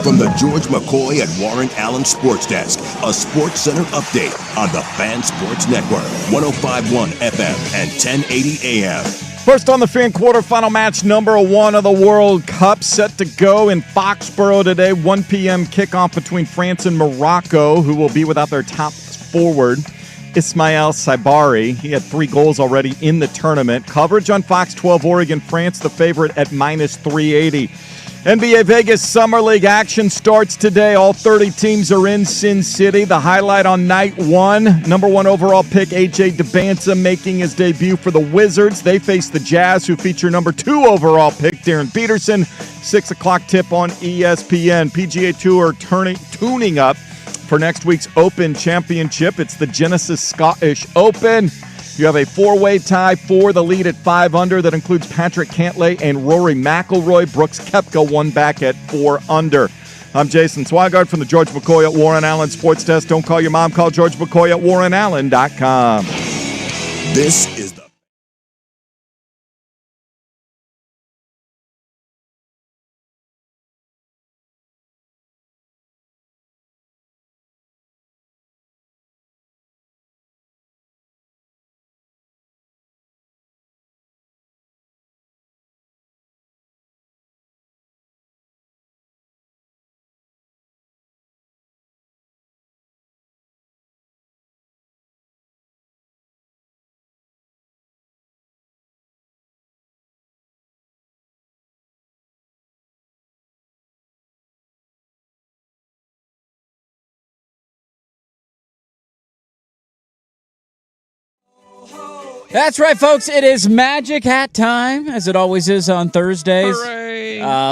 From the George McCoy at Warren Allen Sports Desk, a Sports Center update on the Fan Sports Network, 105.1 FM and 1080 AM. First on the Fan quarterfinal match number 1 of the World Cup set to go in Foxborough today. 1 p.m. kickoff between France and Morocco, who will be without their top forward, Ismail Saibari. He had 3 goals already in the tournament. Coverage on Fox 12 Oregon, France, the favorite at minus 380. NBA Vegas Summer League action starts today. All 30 teams are in Sin City. The highlight on night 1, number 1 overall pick A.J. Debinsa making his debut for the Wizards. They face the Jazz, who feature number 2 overall pick Darren Peterson. 6 o'clock tip on ESPN. PGA Tour tuning up for next week's Open Championship. It's the Genesis Scottish Open. You have a 4-way tie for the lead at 5 under. That includes Patrick Cantlay and Rory McIlroy. Brooks Koepka won back at 4 under. I'm Jason Swigard from the George McCoy at Warren Allen Sports Desk. Don't call your mom. Call George McCoy at warrenallen.com. This is the That's right, folks. It is Magic Hat time, as it always is on Thursdays.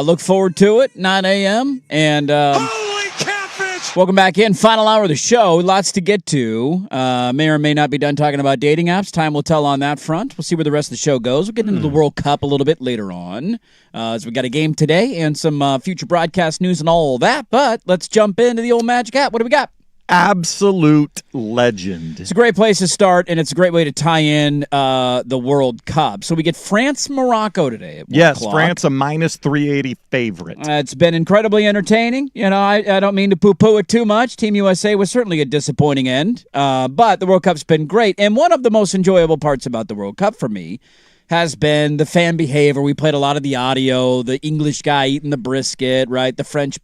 Look forward to it, 9 a.m. And holy catfish! Welcome back in. Final hour of the show. Lots to get to. May or may not be done talking about dating apps. Time will tell on that front. We'll see where the rest of the show goes. We'll get into the World Cup a little bit later on, as we got a game today and some future broadcast news and all that. But let's jump into the old Magic Hat. What do we got? Absolute legend. It's a great place to start, and it's a great way to tie in the World Cup. So we get France-Morocco today at 1 o'clock. France, a minus 380 favorite. It's been incredibly entertaining. You know, I don't mean to poo-poo it too much. Team USA was certainly a disappointing end, but the World Cup's been great. And one of the most enjoyable parts about the World Cup for me has been the fan behavior. We played a lot of the audio, the English guy eating the brisket, right? The French,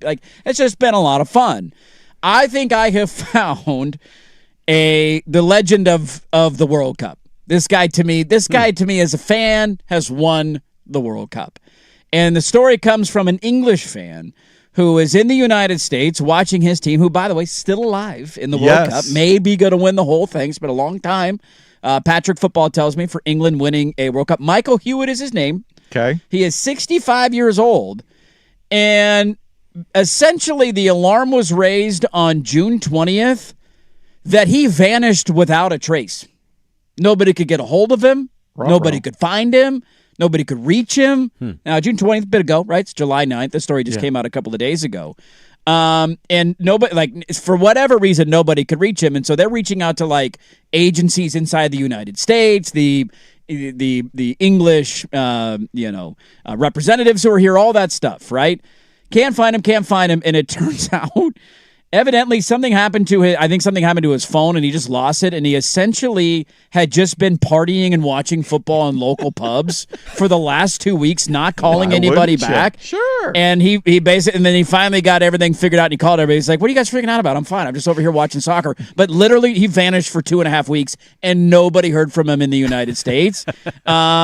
it's just been a lot of fun. I think I have found the legend of the World Cup. This guy to me as a fan has won the World Cup. And the story comes from an English fan who is in the United States watching his team, who, by the way, is still alive in the World Cup, may be going to win the whole thing. It's been a long time. Patrick Football tells me for England winning a World Cup. Michael Hewitt is his name. Okay. He is 65 years old, and essentially the alarm was raised on June 20th that he vanished without a trace. Nobody could get a hold of him. Nobody could find him. Nobody could reach him. Now, June 20th, a bit ago, right? It's July 9th. The story just came out a couple of days ago. And nobody, for whatever reason, nobody could reach him. And so they're reaching out to agencies inside the United States, the English, representatives who are here, all that stuff, right? Can't find him, and it turns out evidently something happened to his phone, and he just lost it, and he essentially had just been partying and watching football in local pubs for the last 2 weeks, not calling anybody back. Sure. And he basically, and then he finally got everything figured out, and he called everybody. He's like, "What are you guys freaking out about? I'm fine. I'm just over here watching soccer." But literally, he vanished for 2.5 weeks, and nobody heard from him in the United States.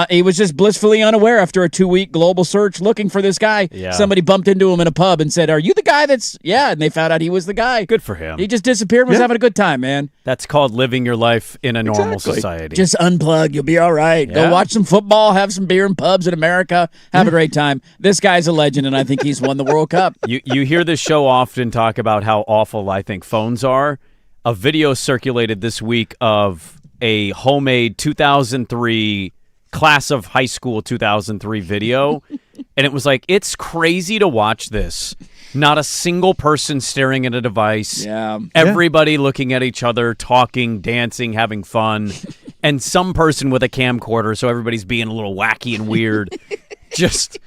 He was just blissfully unaware after a 2-week global search looking for this guy. Yeah. Somebody bumped into him in a pub and said, "Are you the guy that's..." Yeah, and they found out he was the guy. Good for him. He just disappeared and was having a good time, man. That's called living your life in a normal society. Just unplug. You'll be all right. Go watch some football, have some beer in pubs in America, have a great time. This guy's a legend, and I think he's won the World Cup. You hear this show often talk about how awful I think phones are. A video circulated this week of a homemade 2003 class of high school 2003 video, and it was like, it's crazy to watch this. Not a single person staring at a device. Yeah. Everybody looking at each other, talking, dancing, having fun. And some person with a camcorder, so everybody's being a little wacky and weird. Just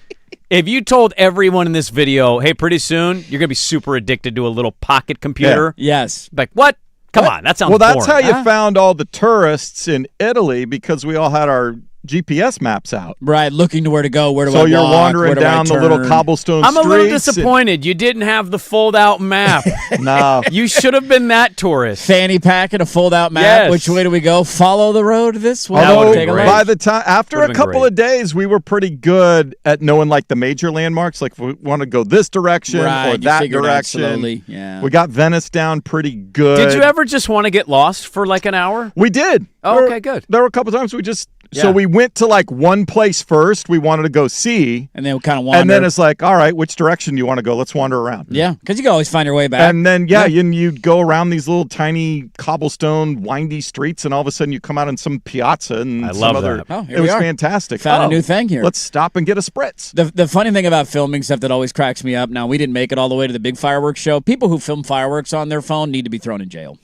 If you told everyone in this video, hey, pretty soon you're going to be super addicted to a little pocket computer. Yeah. Yes. Like, what? Come on, that sounds boring. Well, that's boring. how you found all the tourists in Italy, because we all had our GPS maps out. Right, looking to where to go, where do I walk, so you're wandering where do down I the little turn? cobblestone I'm a streets. little disappointed you didn't have the fold-out map. No. You should have been that tourist. Fanny pack and a fold-out map. Yes. Which way do we go? Follow the road this way. Although Take a look. by the time after Would've a been couple great. of days, we were pretty good at knowing like the major landmarks. Like if we want to go this direction Right, or you that figured it out direction. slowly. Yeah. We got Venice down pretty good. Did you ever just want to get lost for like an hour? We did. Oh, okay, good. There were a couple times we just Yeah. so we went to like one place first. We wanted to go see, And then kind of wander. and then it's like, all right, which direction do you want to go? Let's wander around. yeah, because you can always find your way back. And then you'd go around these little tiny cobblestone windy streets, and all of a sudden you come out on some piazza and I some love other. that. Oh, here it we was are. fantastic. Found a new thing here. Let's stop and get a spritz. The funny thing about filming stuff that always cracks me up, now we didn't make it all the way to the big fireworks show. People who film fireworks on their phone need to be thrown in jail.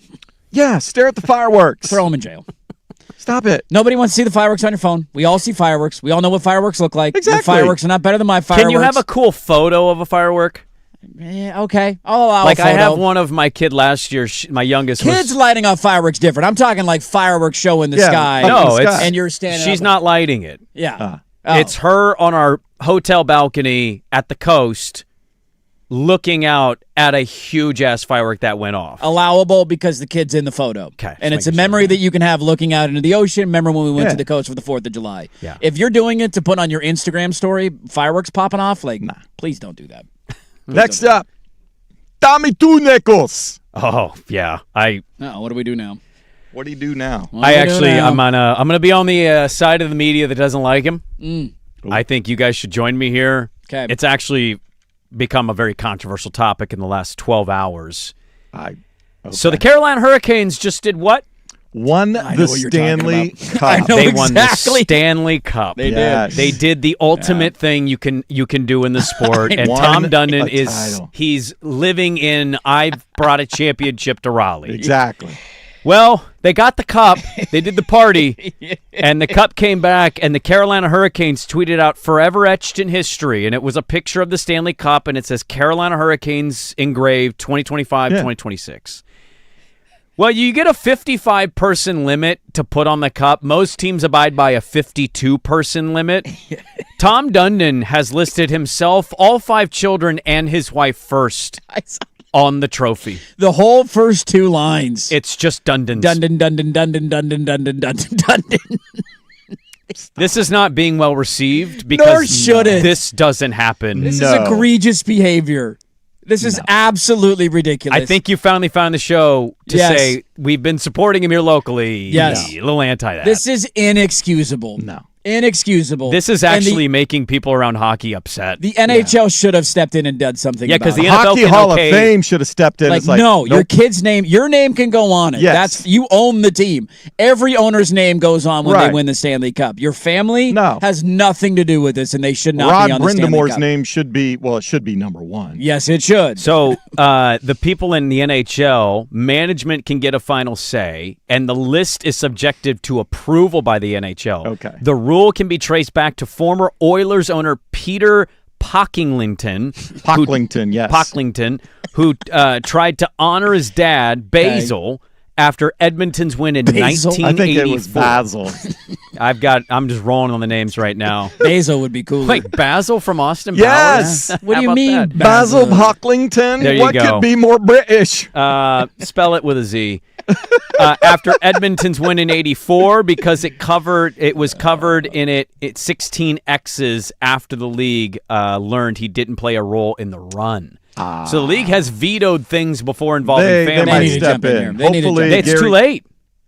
Yeah, stare at the fireworks. Throw them in jail. Stop it. Nobody wants to see the fireworks on your phone. We all see fireworks. We all know what fireworks look like. Your Exactly. fireworks are not better than my fireworks. Can you have a cool photo of a firework? Yeah, okay. I'll allow Like a photo. I have one of my kid last year. My youngest Kids was. lighting off fireworks different. I'm talking like fireworks show in the Yeah, sky. up in No, the it's sky. and you're standing. She's up. not lighting it. Yeah. It's her on our hotel balcony at the coast, looking out at a huge ass firework that went off. allowable because the kid's in the photo. Okay, And just it's a making sure. memory that you can have looking out into the ocean. Remember when we went Yeah. to the coast for the 4th of July? Yeah. If you're doing it to put on your Instagram story, fireworks popping off, like, please don't do that. Next up, Dami Tunekos. Oh yeah, I No, what do we do now? What do you do now? What I do we do actually now? I'm gonna be on the side of the media that doesn't like him. I think you guys should join me here. 'Kay. It's actually become a very controversial topic in the last 12 hours. So the Carolina Hurricanes just did what? Won know the what you're Stanley talking Cup. I know They won the exactly. Stanley Cup. They Yes. did. They did the ultimate thing you can do in the sport, and Won Tom Dundon a is title. he's living in I've brought a championship to Raleigh. Exactly. Well, they got the cup, they did the party, and the cup came back, and the Carolina Hurricanes tweeted out "Forever etched in history," and it was a picture of the Stanley Cup, and it says Carolina Hurricanes engraved 2025-2026. Well, you get a 55-person limit to put on the cup. Most teams abide by a 52-person limit. Tom Dundon has listed himself, all 5 children, and his wife first on the trophy. The whole first 2 lines. It's just Dundon's. Dundon, Dundon, Dundon, Dundon, Dundon, Dundon, Dundon. This is not being well received because should it. this doesn't happen. This No. is egregious behavior. This is absolutely ridiculous. I think you finally found the show to Yes. say we've been supporting him here locally. Yes. A little anti that. this is inexcusable. No. Inexcusable. This is And actually making people around hockey upset. the NHL should have stepped in and done something. Yeah, about 'cause it. the NFL Hockey can Hall okay- of Fame should have stepped in. Like, It's like no, your nope. kid's name, your name can go on it. Yes. That's you own the team. Every owner's name goes on when Right. they win the Stanley Cup. Your family No. has nothing to do with this, and they should not Rod be on the Stanley Brindamore's Cup. name should be, well, it should be number 1. Yes, it should. So the people in the NHL, management can get a final say, and the list is subjective to approval by the NHL. Okay. The rule can be traced back to former Oilers owner Peter Pocklington. Yes. Pocklington, who tried to honor his dad, Basil, after Edmonton's win in Basil? 1984. I think it was Basil. I'm just rolling on the names right now. Basil would be cool. Wait, Basil from Austin Yes. Powers? What do How you about mean, that? Basil Pocklington. There you What go. could be more British? Spell it with a Z. After Edmonton's win in '84, because it was covered in it 16 X's after the league learned he didn't play a role in the run. So the league has vetoed things before involving They families. might need to step jump in here. in. They need to Hopefully, jump It's too Gary- late.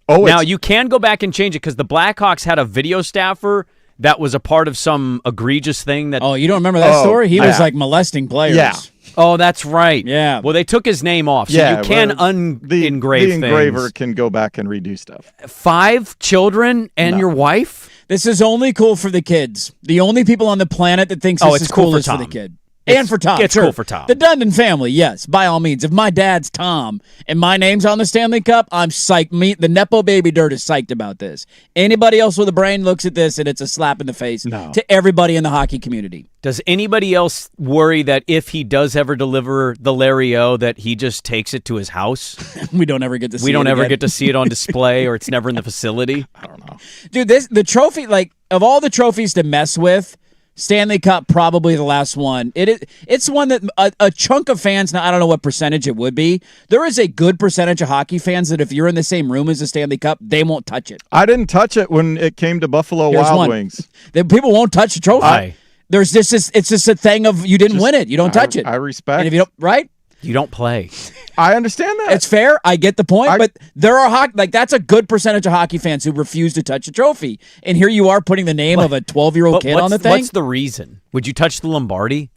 Oh, Now it's, you can go back and change it because the Blackhawks had a video staffer that was a part of some egregious thing that. Oh, you don't remember that Oh, story? He was yeah. like molesting players. Yeah. Oh, that's right. Yeah. Well, they took his name off, so yeah, you can well, unengrave the engraver things. can go back and redo stuff. 5 children and your wife? This is only cool for the kids. The only people on the planet that thinks Oh, this it's is cool cool for is for the Tom. kid. And for Tom. It's sure. cool for Tom. The Dundon family, yes, by all means. If my dad's Tom and my name's on the Stanley Cup, I'm psyched. The Nepo Baby Dirt is psyched about this. Anybody else with a brain looks at this and it's a slap in the face to everybody in the hockey community. Does anybody else worry that if he does ever deliver the Larry O, that he just takes it to his house? We don't ever get to see it. We don't ever again. get to see it on display, or it's never in the facility? I don't know. Dude, the trophy, like, of all the trophies to mess with, Stanley Cup probably the last one. It's one that a chunk of fans, now I don't know what percentage it would be, there is a good percentage of hockey fans that if you're in the same room as the Stanley Cup, they won't touch it. I didn't touch it when it came to Buffalo Wild Wings. People won't touch the trophy. There's just it's just a thing of you didn't win it. You don't touch it. I respect. And if you don't, right? You don't play. I understand that. It's fair. I get the point, but there are that's a good percentage of hockey fans who refuse to touch a trophy. And here you are putting the name of a 12-year-old kid on the thing. What's the reason? Would you touch the Lombardi?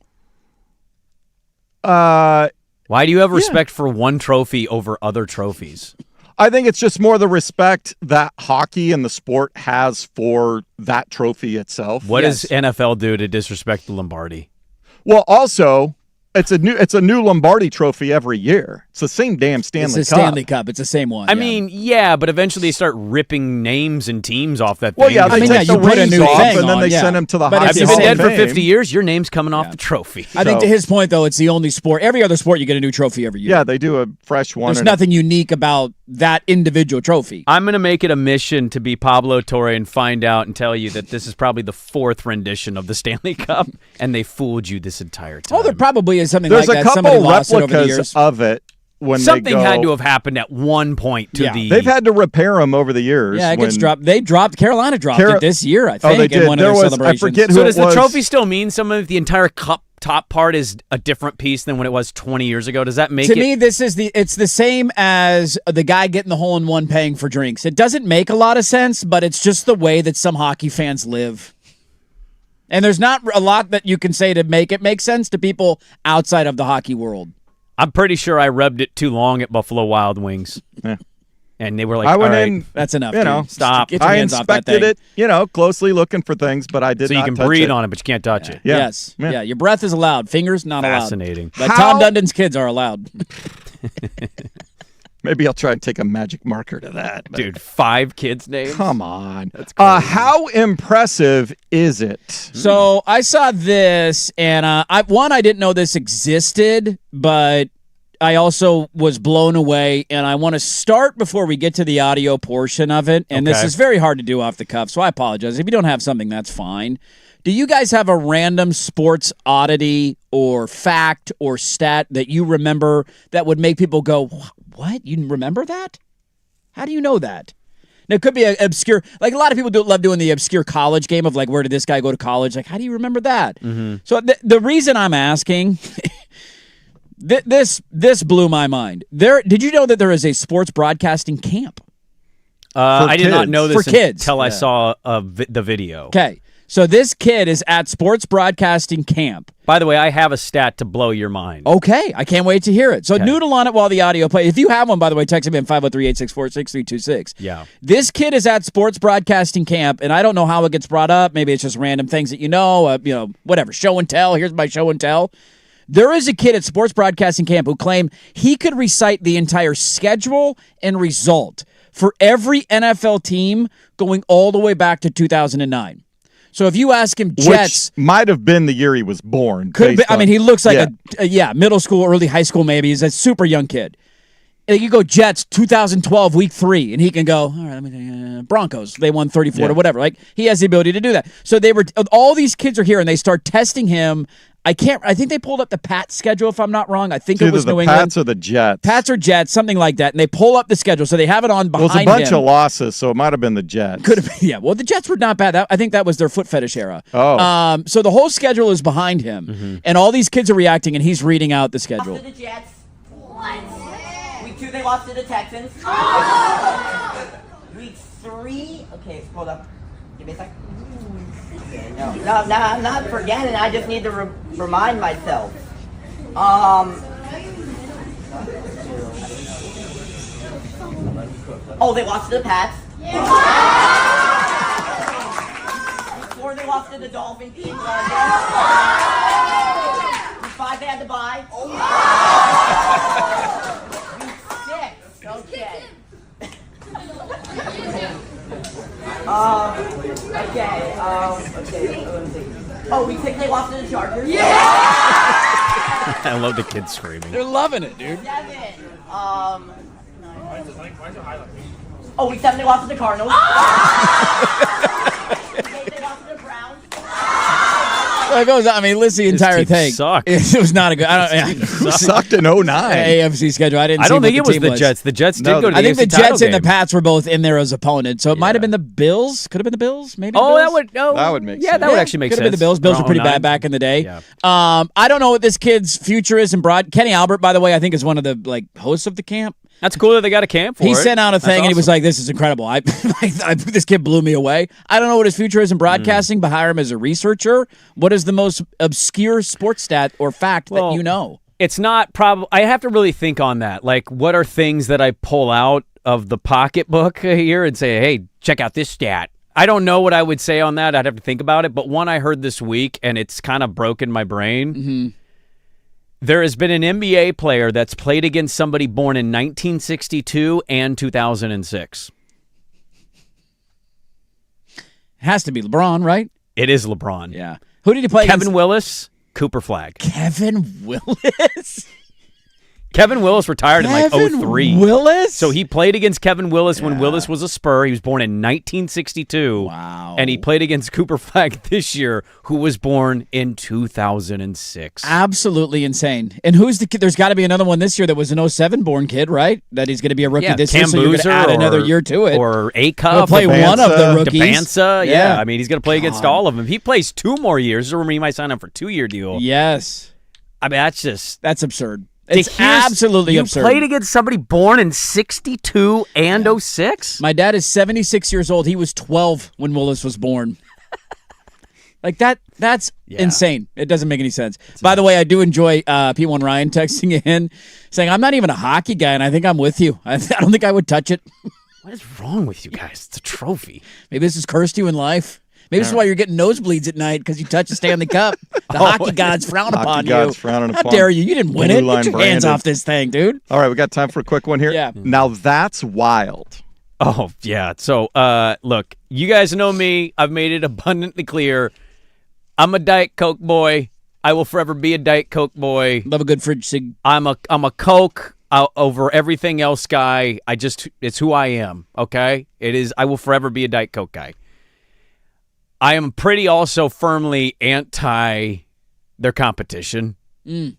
Why do you have respect for one trophy over other trophies? I think it's just more the respect that hockey and the sport has for that trophy itself. What does NFL do to disrespect the Lombardi? Well, also, it's a new Lombardi trophy every year. It's the same damn Stanley Cup. It's a Stanley Cup. It's the same one. I mean, but eventually they start ripping names and teams off that thing. Well, yeah, they take the put a rings new off thing and then on, they send him to the But Hockey If Hall you've been of dead for Fame. 50 years, your name's coming off the trophy. I think to his point, though, it's the only sport. Every other sport, you get a new trophy every year. Yeah, they do a fresh one. There's nothing unique about that individual trophy. I'm going to make it a mission to be Pablo Torre and find out and tell you that this is probably the 4th rendition of the Stanley Cup, and they fooled you this entire time. Oh, there probably is something There's like a that. Somebody couple lost it over the replicas years. of it. When something they go, had to have happened at one point to the. They've had to repair them over the years. Yeah, it gets dropped. Carolina dropped it this year, I think. Oh, they did. In one of their celebrations. I forget who so it does was. the trophy still mean some of the entire cup top part is a different piece than when it was 20 years ago? Does that make to me, it's the same as the guy getting the hole-in-one paying for drinks. It doesn't make a lot of sense, but it's just the way that some hockey fans live. And there's not a lot that you can say to make it make sense to people outside of the hockey world. I'm pretty sure I rubbed it too long at Buffalo Wild Wings. Yeah. And they were like, I went all right, in, that's enough. You know, stop. Get your I hands off that inspected thing. it, closely looking for things, but I did so not you can touch breathe it. on it, but you can't touch it. Yeah. Yes. Yeah, your breath is allowed. Fingers not Fascinating. allowed. But Tom Dundon's kids are allowed. Maybe I'll try and take a magic marker to that. but- Dude, 5 kids' names? Come on. That's crazy. How impressive is it? So I saw this, and I didn't know this existed, but I also was blown away, and I want to start before we get to the audio portion of it, and this Okay. is very hard to do off the cuff, so I apologize. If you don't have something, that's fine. Do you guys have a random sports oddity or fact or stat that you remember that would make people go, what? You remember that? How do you know that? Now, it could be obscure. Like, a lot of people love doing the obscure college game of, like, where did this guy go to college? Like, how do you remember that? Mm-hmm. So the reason I'm asking, this blew my mind. Did you know that there is a sports broadcasting camp? I did not know this For kids. until I saw the video. Okay. So this kid is at sports broadcasting camp. By the way, I have a stat to blow your mind. Okay, I can't wait to hear it. So noodle on it while the audio plays. If you have one, by the way, text me in 503-864-6326. Yeah. This kid is at sports broadcasting camp, and I don't know how it gets brought up. Maybe it's just random things that you know, whatever, show and tell. Here's my show and tell. There is a kid at sports broadcasting camp who claimed he could recite the entire schedule and result for every NFL team going all the way back to 2009. So if you ask him Jets... Which might have been the year he was born. Could be, I mean, he looks like middle school, early high school maybe. He's a super young kid. And you go Jets 2012 week 3, and he can go, all right, let me Broncos. They won 34 or whatever. Like, he has the ability to do that. So all these kids are here, and they start testing him. I think they pulled up the Pats schedule, if I'm not wrong. I think it was New England. Pats or the Jets. Pats or Jets, something like that. And they pull up the schedule, so they have it on behind him. It was a bunch of losses, so it might have been the Jets. Could have been, yeah. Well, the Jets were not bad. I think that was their foot fetish era. Oh. So the whole schedule is behind him, and all these kids are reacting, and he's reading out the schedule. Lost to the Jets. What? Week 2, they lost to the Texans. Week 3, okay, hold up. Give me a sec. No, I'm not forgetting. I just need to remind myself. Oh, they lost to the Pats. Before they lost to the Dolphins. had to buy. You 6. Okay. Okay. Oh, we take they lost to the Chargers. I love the kids screaming. They're loving it, dude. 7. Oh, we 7 they lost to the Cardinals. Okay, they lost to the Browns. It goes. I mean, list the entire thing. Sucked. It was not a good. Sucked in 09. AFC schedule. I didn't. I don't think see it what was team the Jets. The Jets did go to the I think AFC the Jets and the game. Pats were both in there as opponents. So it might have been the Bills. Could have been the Bills. Maybe. Oh, the that Bills? would. Oh, That would make yeah, sense. that would actually make Could sense. have been the Bills. Bills were pretty 09. bad back in the day. Yeah. I don't know what this kid's future is in broad. Kenny Albert, by the way, I think is one of the hosts of the camp. That's cool that they got a camp for it. He sent out a thing That's and he was awesome. like, "This is incredible. This kid blew me away. I don't know what his future is in broadcasting, but hire him as a researcher. What is the most obscure sports stat or fact that you know?" It's not probably. I have to really think on that. Like, what are things that I pull out of the pocketbook here and say, "Hey, check out this stat." I don't know what I would say on that. I'd have to think about it. But one I heard this week, and it's kind of broken my brain. Mm-hmm. There has been an NBA player that's played against somebody born in 1962 and 2006. It has to be LeBron, right? It is LeBron. Yeah. Who did he play Kevin against? Willis, Cooper Flagg. Kevin Willis? Kevin Willis retired in like Kevin 03. Willis? So he played against Kevin Willis when Willis was a Spur. He was born in 1962. Wow. And he played against Cooper Flagg this year, who was born in 2006. Absolutely insane. And who's the kid? There's got to be another one this year that was an 07 born kid, right? That he's going to be a rookie this year, Cam so you're going to Boozer add another year to it. Or He'll Acuff. play one of the rookies. Debanza. Yeah. I mean, he's going to play against all of them. He plays 2 more years. Remember, he might sign up for a 2-year deal. Yes. I mean, that's absurd. It's absolutely absurd. You played against somebody born in 62 and 06? My dad is 76 years old. He was 12 when Willis was born. That's insane. It doesn't make any sense. By the way, I do enjoy P1 Ryan texting in saying, "I'm not even a hockey guy, and I think I'm with you. I don't think I would touch it." What is wrong with you guys? It's a trophy. Maybe this has cursed you in life. Maybe this is why you're getting nosebleeds at night, because you touch the Stanley Cup. The hockey gods frown upon you. How dare you? You didn't win it. Get your hands off this thing, dude. All right, we got time for a quick one here. Yeah. Now that's wild. Oh, yeah. So, look, you guys know me. I've made it abundantly clear. I'm a Diet Coke boy. I will forever be a Diet Coke boy. Love a good fridge cig. I'm a Coke over everything else guy. It's who I am, okay? It is. I will forever be a Diet Coke guy. I am pretty also firmly anti their competition. I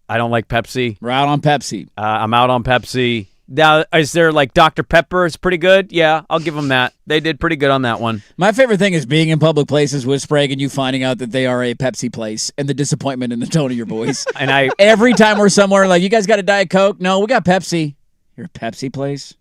don't like Pepsi. We're out on Pepsi. I'm out on Pepsi. Now, is there like Dr. Pepper is pretty good? Yeah, I'll give them that. They did pretty good on that one. My favorite thing is being in public places with Sprague and you finding out that they are a Pepsi place and the disappointment in the tone of your voice. And every time we're somewhere, like, you guys got a Diet Coke? No, we got Pepsi. You're a Pepsi place?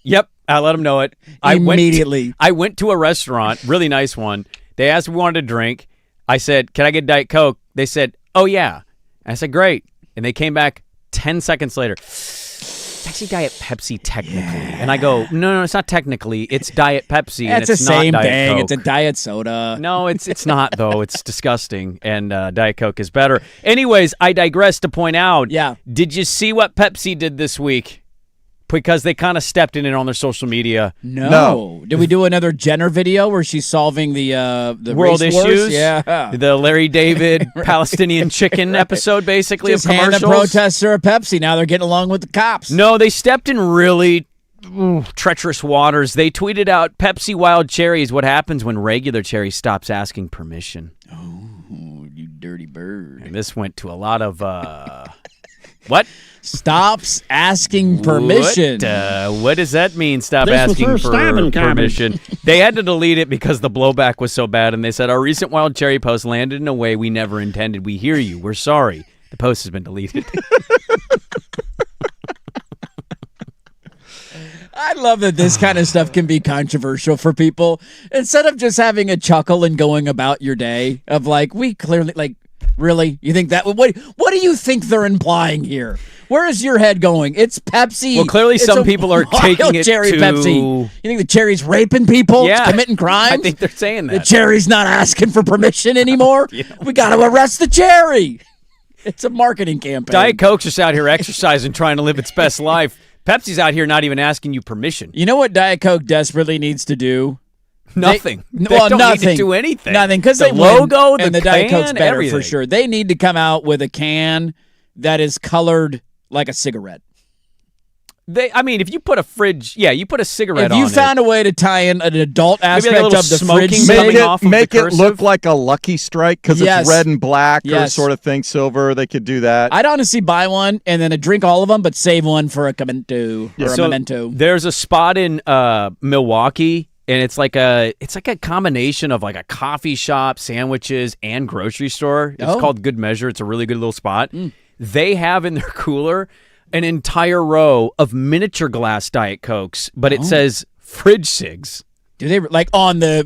Yep, I let them know it. Immediately. I went to a restaurant, really nice one. They asked if we wanted a drink. I said, "Can I get Diet Coke?" They said, "Oh, yeah." And I said, "Great." And they came back 10 seconds later. It's actually Diet Pepsi technically. Yeah. And I go, no, it's not technically. It's Diet Pepsi. It's and it's the same not Diet thing. Coke. It's a diet soda. No, it's not, though. It's disgusting. And Diet Coke is better. Anyways, I digress to point out. Yeah. Did you see what Pepsi did this week? Because they kind of stepped in it on their social media. No. Did we do another Jenner video where she's solving the world race wars? issues? Yeah. The Larry David Palestinian chicken episode, basically, Just of commercials. hand the protester a Pepsi. Now they're getting along with the cops. No, they stepped in really treacherous waters. They tweeted out, "Pepsi Wild Cherry is what happens when regular cherry stops asking permission." Oh, you dirty bird. And this went to a lot of, what? Stops asking permission. What does that mean, stop asking for permission? They had to delete it because the blowback was so bad, and they said, "Our recent Wild Cherry post landed in a way we never intended. We hear you. We're sorry. The post has been deleted." I love that this kind of stuff can be controversial for people. Instead of just having a chuckle and going about your day of like, we clearly, like, really? You think that? What do you think they're implying here? Where is your head going? It's Pepsi. Well, clearly some people are taking it cherry to... Pepsi. You think the cherry's raping people? Yeah. It's committing crimes? I think they're saying that. The cherry's not asking for permission anymore? We got to arrest the cherry. It's a marketing campaign. Diet Coke's just out here exercising, trying to live its best life. Pepsi's out here not even asking you permission. You know what Diet Coke desperately needs to do? Nothing. They Well, don't nothing. need to do anything. Nothing, because The they logo, win, and the the Diet can, Coke's better everything. for sure. They need to come out with a can that is colored like a cigarette. If you put a fridge, you put a cigarette on If you found a way to tie in an adult Maybe aspect like a little of the smoking fridge coming thing, off of Make the it cursive. look like a Lucky Strike because Yes. it's red and black or Yes. sort of thing, silver. They could do that. I'd honestly buy one and then drink all of them, but save one for a memento. Or a memento. There's a spot in Milwaukee, and it's like a combination of like a coffee shop, sandwiches, and grocery store. It's called Good Measure. It's a really good little spot. They have in their cooler an entire row of miniature glass Diet Cokes, but it says fridge cigs. Do they on the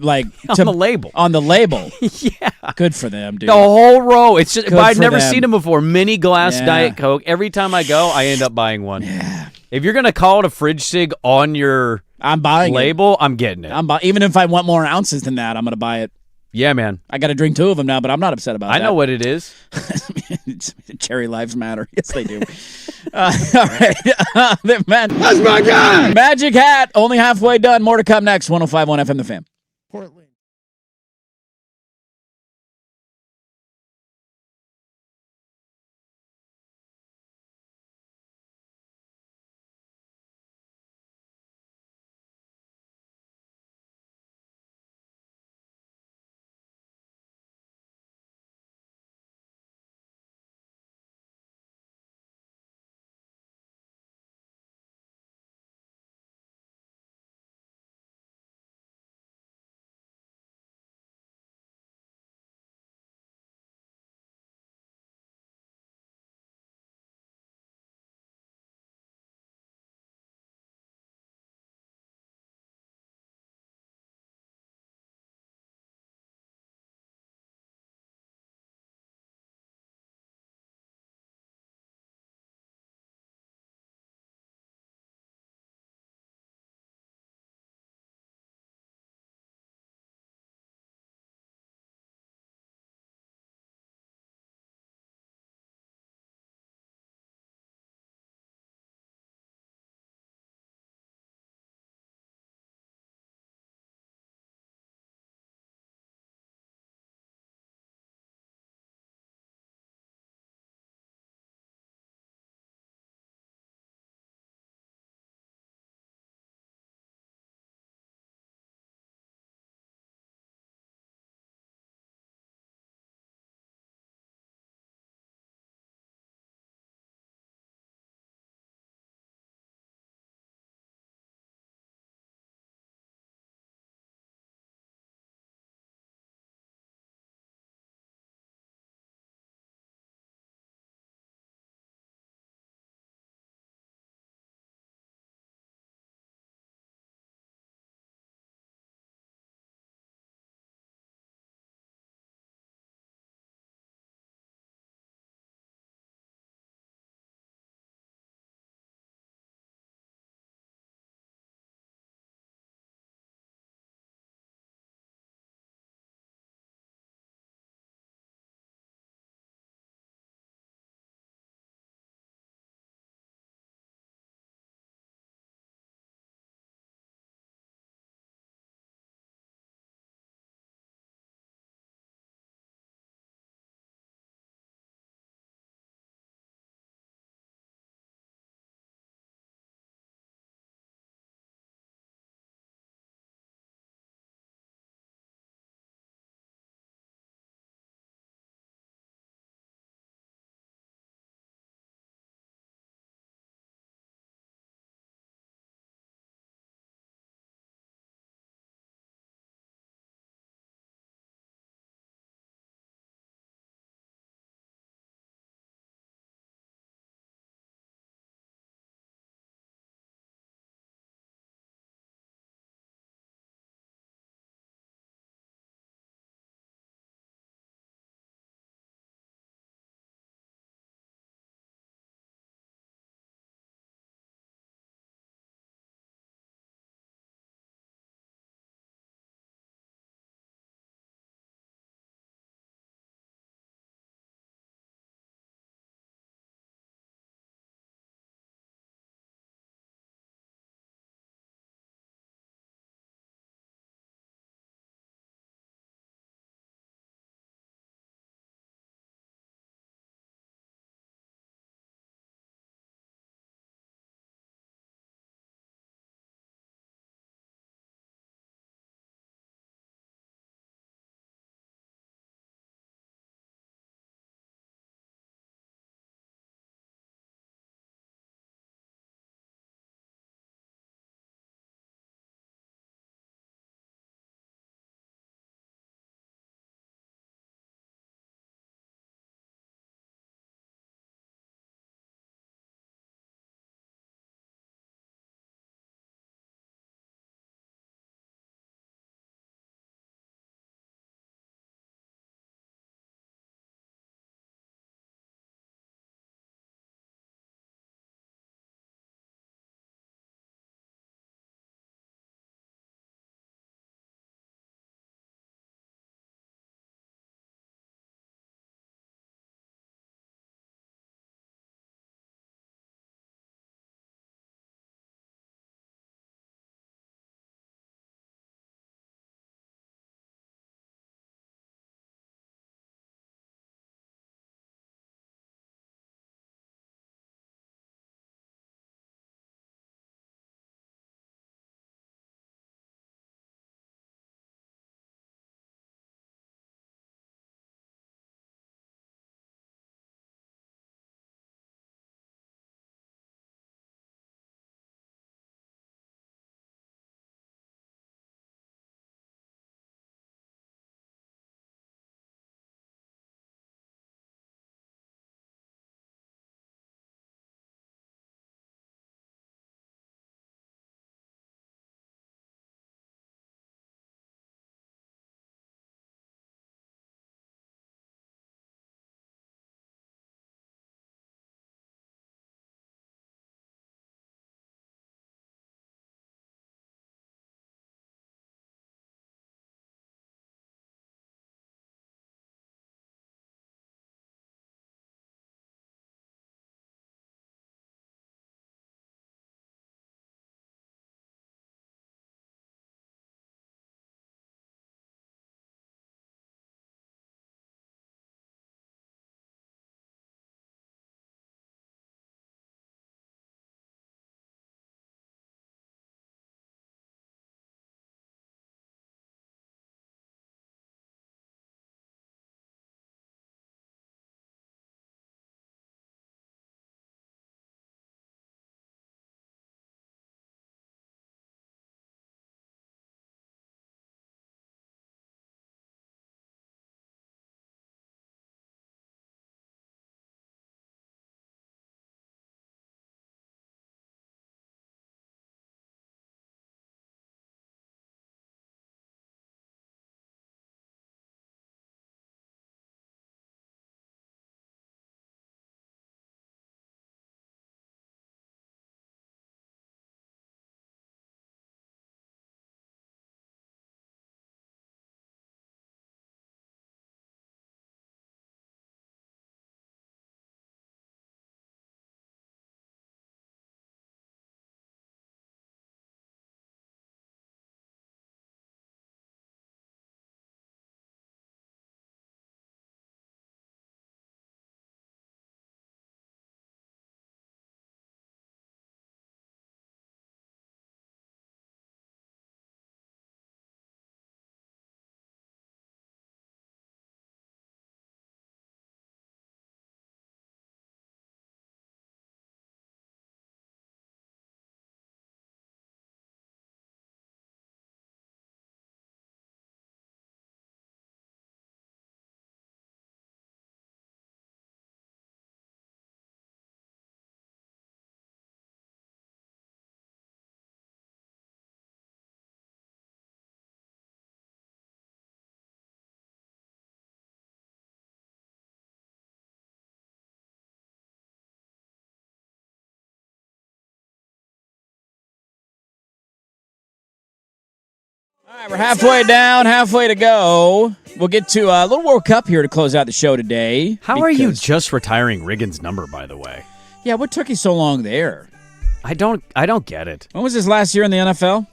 on the label? On the label. Yeah. Good for them, dude. The whole row. It's just, Good I'd for never them. seen them before. Mini glass Yeah. Diet Coke. Every time I go, I end up buying one. Yeah. If you're gonna call it a fridge cig on your I'm buying label, I'm getting it. Even if I want more ounces than that, I'm gonna buy it. Yeah, man. I got to drink 2 of them now, but I'm not upset about that. I know what it is. Cherry lives matter. Yes, they do. All right. Man, That's my guy. Magic Hat, only halfway done. More to come next. 105.1 FM The Fan. Portland. All right, we're halfway down, halfway to go. We'll get to a little World Cup here to close out the show today. How are you just retiring Riggins' number, by the way? Yeah, what took you so long there? I don't get it. When was his last year in the NFL?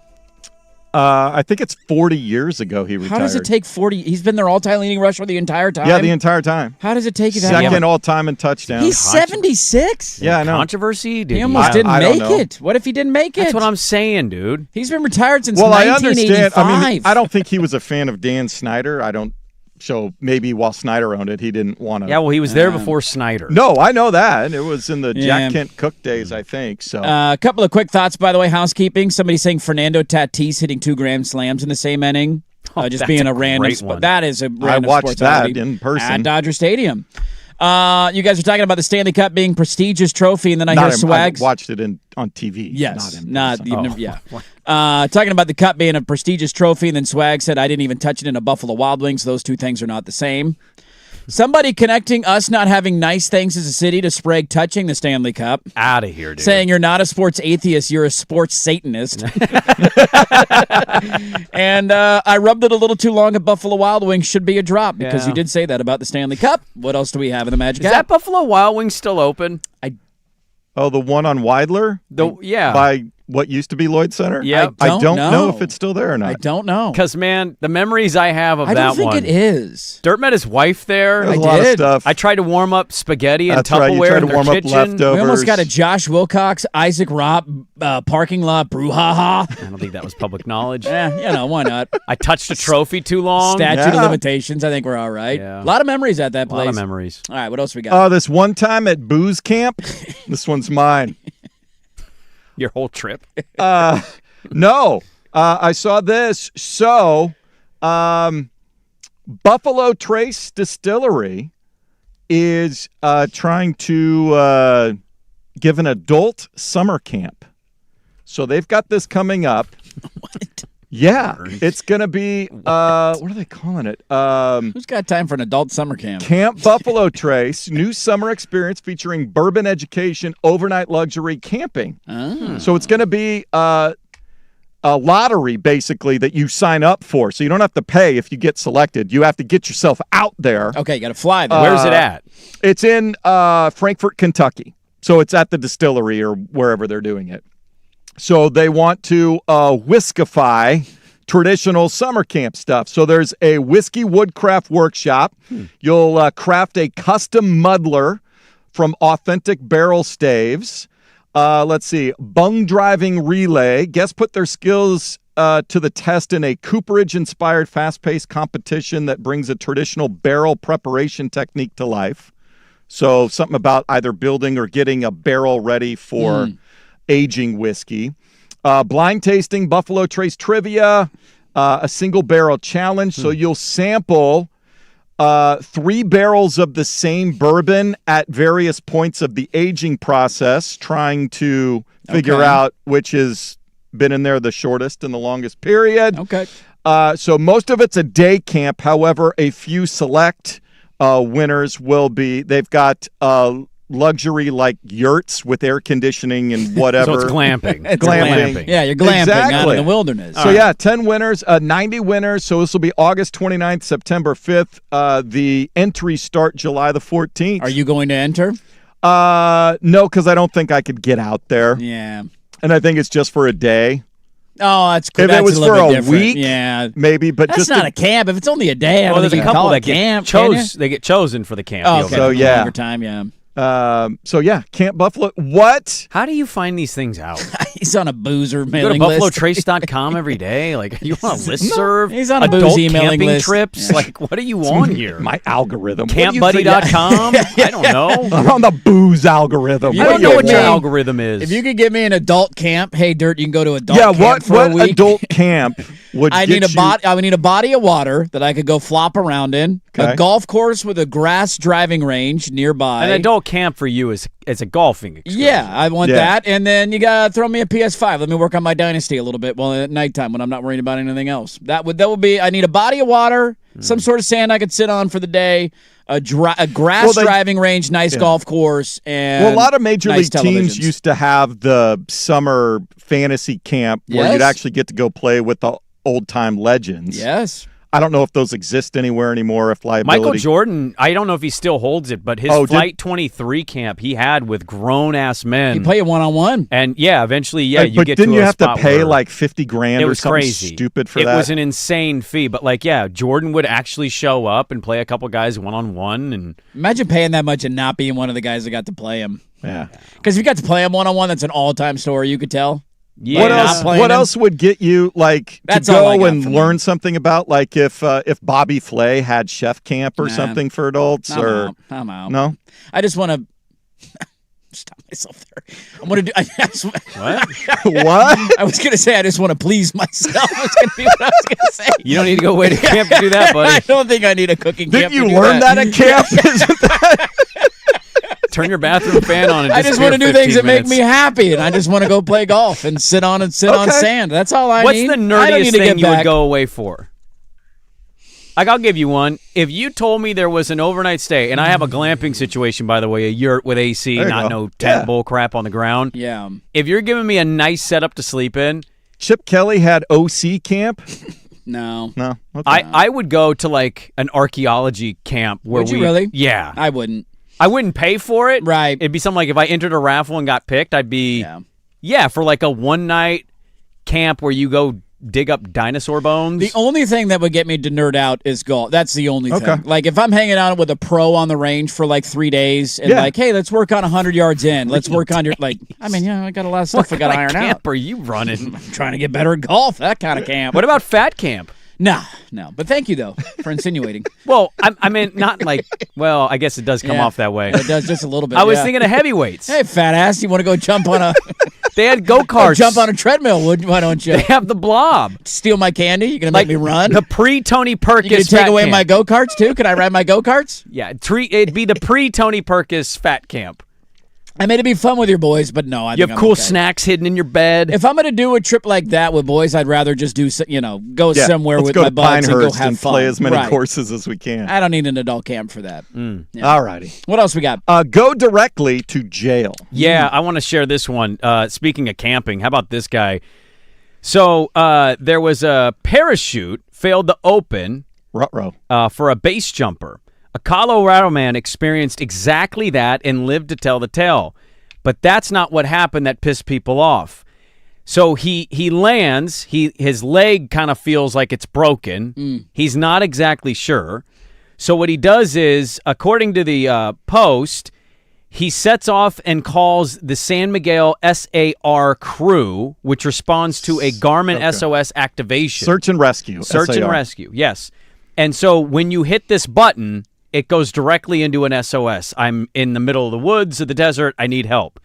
I think it's 40 years ago he retired. How does it take 40? He's been their all-time leading rusher the entire time? Yeah, the entire time. How does it take you that Second long? all-time in touchdowns. He's 76? Yeah, I know. Controversy? He almost didn't make it. What if he didn't make it? That's what I'm saying, dude. He's been retired since Well, 1985. I understand. I mean, I don't think he was a fan of Dan Snyder. So maybe while Snyder owned it, he didn't want to. Yeah, well, he was there before Snyder. No, I know that. It was in the Jack Kent Cook days, I think. So a couple of quick thoughts, by the way, housekeeping. Somebody saying Fernando Tatis hitting 2 grand slams in the same inning. Just being a random one. That is a random I watched sports that oddity in person. at Dodger Stadium. You guys are talking about the Stanley Cup being prestigious trophy, and then I hear Swags. I watched it on TV. Yes, not in person. yeah. Talking about the Cup being a prestigious trophy, and then Swag said I didn't even touch it in a Buffalo Wild Wings. Those two things are not the same. Somebody connecting us not having nice things as a city to Sprague touching the Stanley Cup. Out of here, dude. Saying you're not a sports atheist, you're a sports Satanist. And I rubbed it a little too long at Buffalo Wild Wings. Should be a drop because you did say that about the Stanley Cup. What else do we have in the Magic Is that Buffalo Wild Wings still open? Oh, the one on Weidler? Yeah. By what used to be Lloyd Center? Yeah. I don't know if it's still there or not. I don't know. Because, man, the memories I have of that one. I don't think it is. Dirt met his wife there. There's a lot of stuff. I tried to warm up spaghetti and That's right. You Tupperware tried in to their warm up kitchen. leftovers. We almost got a Josh Wilcox, Isaac Robb parking lot brouhaha. I don't think that was public knowledge. Why not? I touched a trophy too long. Statute of limitations. I think we're all right. Yeah. A lot of memories at that place. A lot of memories. All right, what else we got? This one time at booze camp, this one's mine. Your whole trip? No. I saw this. So, Buffalo Trace Distillery is trying to give an adult summer camp. So they've got this coming up. What? Yeah, it's going to be, what are they calling it? Who's got time for an adult summer camp? Camp Buffalo Trace, new summer experience featuring bourbon education, overnight luxury camping. So it's going to be a lottery, basically, that you sign up for. So you don't have to pay if you get selected. You have to get yourself out there. Okay, you got to fly there. Where's it at? It's in Frankfort, Kentucky. So it's at the distillery or wherever they're doing it. So they want to whiskify traditional summer camp stuff. So there's a whiskey woodcraft workshop. You'll craft a custom muddler from authentic barrel staves. Let's see, bung driving relay. Guests put their skills to the test in a cooperage-inspired, fast-paced competition that brings a traditional barrel preparation technique to life. So something about either building or getting a barrel ready for aging whiskey. Blind tasting, Buffalo Trace trivia, a single barrel challenge. So you'll sample 3 barrels of the same bourbon at various points of the aging process, trying to figure out which has been in there the shortest and the longest period. Okay. So most of it's a day camp. However, a few select winners will be, they've got luxury like yurts with air conditioning and whatever. So it's glamping. It's glamping. Yeah, you're glamping out Exactly. in the wilderness. So 10 winners, 90 winners. So this will be August 29th, September 5th. The entries start July the 14th. Are you going to enter? No, because I don't think I could get out there. Yeah. And I think it's just for a day. Oh, that's good. If That's it was a little for bit a different. week, yeah, maybe. But that's just not a camp. If it's only a day, I Well, don't there's think a you can couple call that it camp. they get chosen for the camp. Oh, deal. okay. So, yeah. Longer time, yeah. Camp Buffalo. What? How do you find these things out? He's on a boozer You go to mailing list. BuffaloTrace.com every day. Like, you want a listserv? He's on a adult booze emailing camping list. trips. Yeah. Like, what are you on here? My algorithm. What do you think? CampBuddy.com? I don't know. I'm on the booze algorithm. I don't know what your me- algorithm is. If you could give me an adult camp, hey, Dirt, you can go to adult Yeah, camp for a what week. adult camp would I get need a you? I would need a body of water that I could go flop around in. Okay. A golf course with a grass driving range nearby. An adult camp for you is a golfing excursion. Yeah, I want Yeah. that. And then you gotta throw me a PS5. Let me work on my Dynasty a little bit. Well, at nighttime when I'm not worrying about anything else. That would be. I need a body of water, some sort of sand I could sit on for the day, a grass driving range, nice golf course, and Well, a lot of major nice league teams televisions. used to have the summer fantasy camp where Yes. you'd actually get to go play with the old-time legends. Yes. I don't know if those exist anywhere anymore, if liability. Michael Jordan, I don't know if he still holds it, but his Flight 23 camp he had with grown-ass men. You play a one-on-one. And, eventually, you but get to a didn't you have to spot pay where like $50,000 it or was something crazy. stupid for it that? It was an insane fee, but, Jordan would actually show up and play a couple guys one-on-one. And imagine paying that much and not being one of the guys that got to play him. Yeah. Because if you got to play him one-on-one, that's an all-time story, you could tell. Yeah. What else would get you to go and learn something about if Bobby Flay had chef camp or something for adults? I'm out. No? I just want to stop myself there. I want to do What? What? I was going to say I just want to please myself. That's going to be what I was going to say. You don't need to go away to camp to do that, buddy. I don't think I need a cooking camp. Didn't you to do learn that at camp? Isn't that? Turn your bathroom fan on and I just want to do 15 things that make minutes. me happy, and I just want to go play golf and sit on sand. That's all I What's need. the I don't nerdiest need to thing get you would back. go away for? I'll give you one. If you told me there was an overnight stay, and I have a glamping situation, by the way, a yurt with AC, There you not go. no tent bull crap on the ground. Yeah. If you're giving me a nice setup to sleep in, Chip Kelly had OC camp? No. No. Okay. I would go to an archaeology camp where Would you really? Yeah. I wouldn't. I wouldn't pay for it. Right. It'd be something like if I entered a raffle and got picked, I'd be for a one-night camp where you go dig up dinosaur bones. The only thing that would get me to nerd out is golf. That's the only Okay. thing. Like if I'm hanging out with a pro on the range for 3 days and hey, let's work on 100 yards in. Let's work on your I got a lot of stuff I got to iron camp out. are you running? I'm trying to get better at golf. That kind of camp. What about fat camp? No. But thank you though for insinuating. Well, I mean, not I guess it does come off that way. It does just a little bit. I was thinking of heavyweights. Hey, fat ass, you want to go jump on a? They had go-karts. Jump on a treadmill. Why don't you? They have the blob. Steal my candy? You gonna make me run? The pre-Tony Perkis. You gonna take fat away camp. my go-karts too? Can I ride my go-karts? Yeah, it'd be the pre-Tony Perkis fat camp. I mean, it'd be fun with your boys, but no, You have cool snacks hidden in your bed. If I'm going to do a trip like that with boys, I'd rather just do, go somewhere with my buds and go have fun. Play as many courses as we can. I don't need an adult camp for that. All righty. What else we got? Go directly to jail. Yeah, I want to share this one. Speaking of camping, how about this guy? So there was a parachute failed to open for a base jumper. A Colorado man experienced exactly that and lived to tell the tale. But that's not what happened that pissed people off. So he lands, his leg kind of feels like it's broken. He's not exactly sure. So what he does is, according to the Post, he sets off and calls the San Miguel SAR crew, which responds to a Garmin SOS activation. Search and rescue. Search and SAR. rescue, yes. And so when you hit this button, it goes directly into an SOS. I'm in the middle of the woods of the desert. I need help.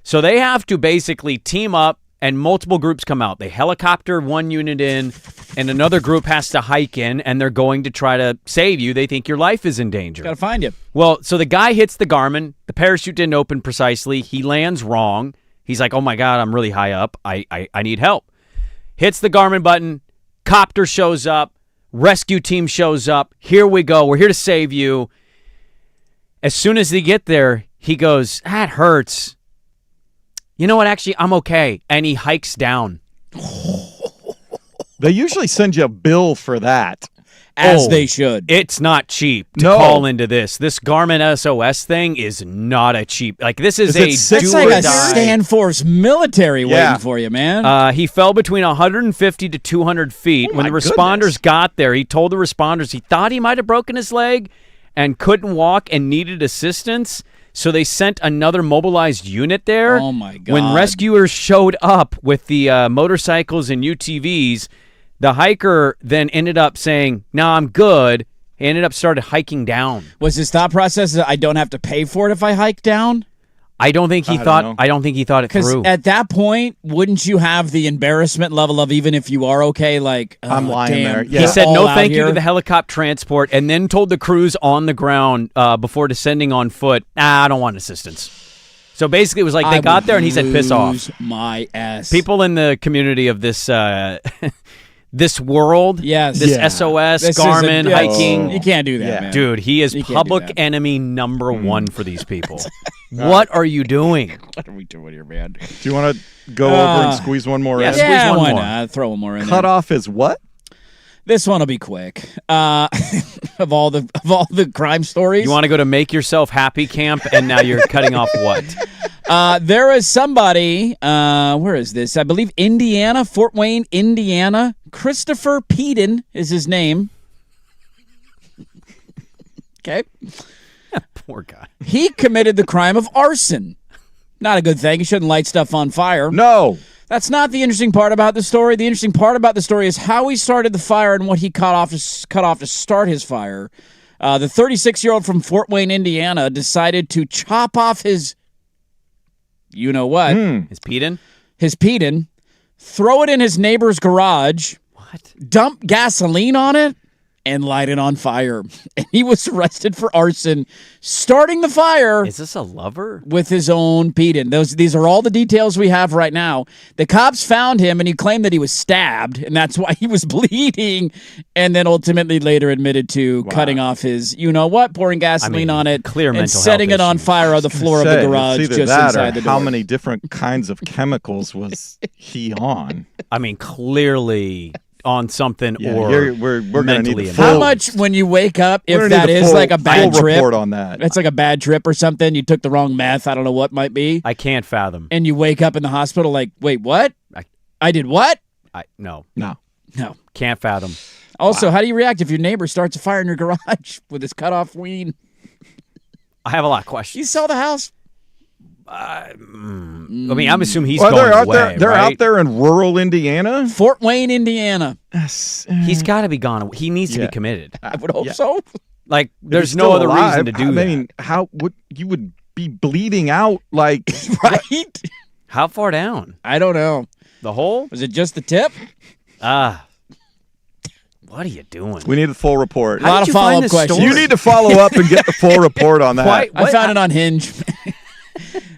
So they have to basically team up, and multiple groups come out. They helicopter one unit in, and another group has to hike in, and they're going to try to save you. They think your life is in danger. Got to find you. Well, so the guy hits the Garmin. The parachute didn't open precisely. He lands wrong. He's like, oh, my God, I'm really high up. I need help. Hits the Garmin button. Copter shows up. Rescue team shows up. Here we go. We're here to save you. As soon as they get there, he goes, that hurts. You know what? Actually, I'm okay. And he hikes down. They usually send you a bill for that. As they should. It's not cheap to call into this. This Garmin SOS thing is not a cheap. This is a That's like a Stand Force military waiting for you, man. He fell between 150 to 200 feet. When the responders got there, he told the responders he thought he might have broken his leg and couldn't walk and needed assistance. So they sent another mobilized unit there. Oh, my God. When rescuers showed up with the motorcycles and UTVs, the hiker then ended up saying, no, I'm good. He ended up started hiking down. Was his thought process that I don't have to pay for it if I hike down? I don't think he thought it through. Because at that point, wouldn't you have the embarrassment level of even if you are okay, I'm lying there. He said no thank you to the helicopter transport and then told the crews on the ground before descending on foot, I don't want assistance. So basically it was like they got there and he said piss off. My ass. People in the community of this this world, Yes. this Yeah. SOS, This Garmin, hiking. You can't do that, man. Dude, he is You can't do public that. enemy number one for these people. What are you doing? What are we doing here, man? Do you want to go over and squeeze one more in? Yeah, one why more. not? Throw one more in Cut there. off is what? This one will be quick. Of all the crime stories, You want to go to Make Yourself Happy camp, and now you're cutting off what? there is somebody. Where is this? I believe Indiana, Fort Wayne, Indiana. Christopher Peden is his name. Okay. Poor guy. He committed the crime of arson. Not a good thing. You shouldn't light stuff on fire. No. That's not the interesting part about the story. The interesting part about the story is how he started the fire and what he cut off to start his fire. The 36-year-old from Fort Wayne, Indiana, decided to chop off his, you-know-what. His Peden? His Peden, throw it in his neighbor's garage, dump gasoline on it, and light it on fire. And he was arrested for arson, starting the fire. Is this a lover? With his own Peden. These are all the details we have right now. The cops found him, and he claimed that he was stabbed, and that's why he was bleeding, and then ultimately later admitted to cutting off his, you-know-what, pouring gasoline on it, clear and mental setting health it on issues. fire on the floor of the garage It's either just that inside or the door. how many different kinds of chemicals was he on? I mean, clearly on something Yeah, or we're gonna need mentally the ill. full- How much when you wake up, We're if gonna that need the is full- like a bad full trip, report on that. It's like a bad trip or something. You took the wrong meth. I don't know what might be. I can't fathom. And you wake up in the hospital like, wait, what? I did what? No. No. Can't fathom. Also, how do you react if your neighbor starts a fire in your garage with his cut off ween? I have a lot of questions. You sell the house? I mean, I'm assuming he's Well, going they're out away, there. They're right? out there in rural Indiana. Fort Wayne, Indiana. He's got to be gone. He needs to be committed. I would hope so. Like, If there's he's no still other alive, reason to do that. I mean, how would you would be bleeding out like right? How far down? I don't know. The hole? Was it just the tip? What are you doing? We need the full report. A lot of follow-up questions. You need to follow up and get the full report on that. I found it on Hinge.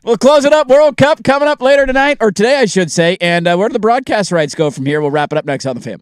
We'll close it up. World Cup coming up later tonight, or today, I should say. And where do the broadcast rights go from here? We'll wrap it up next on The Fan.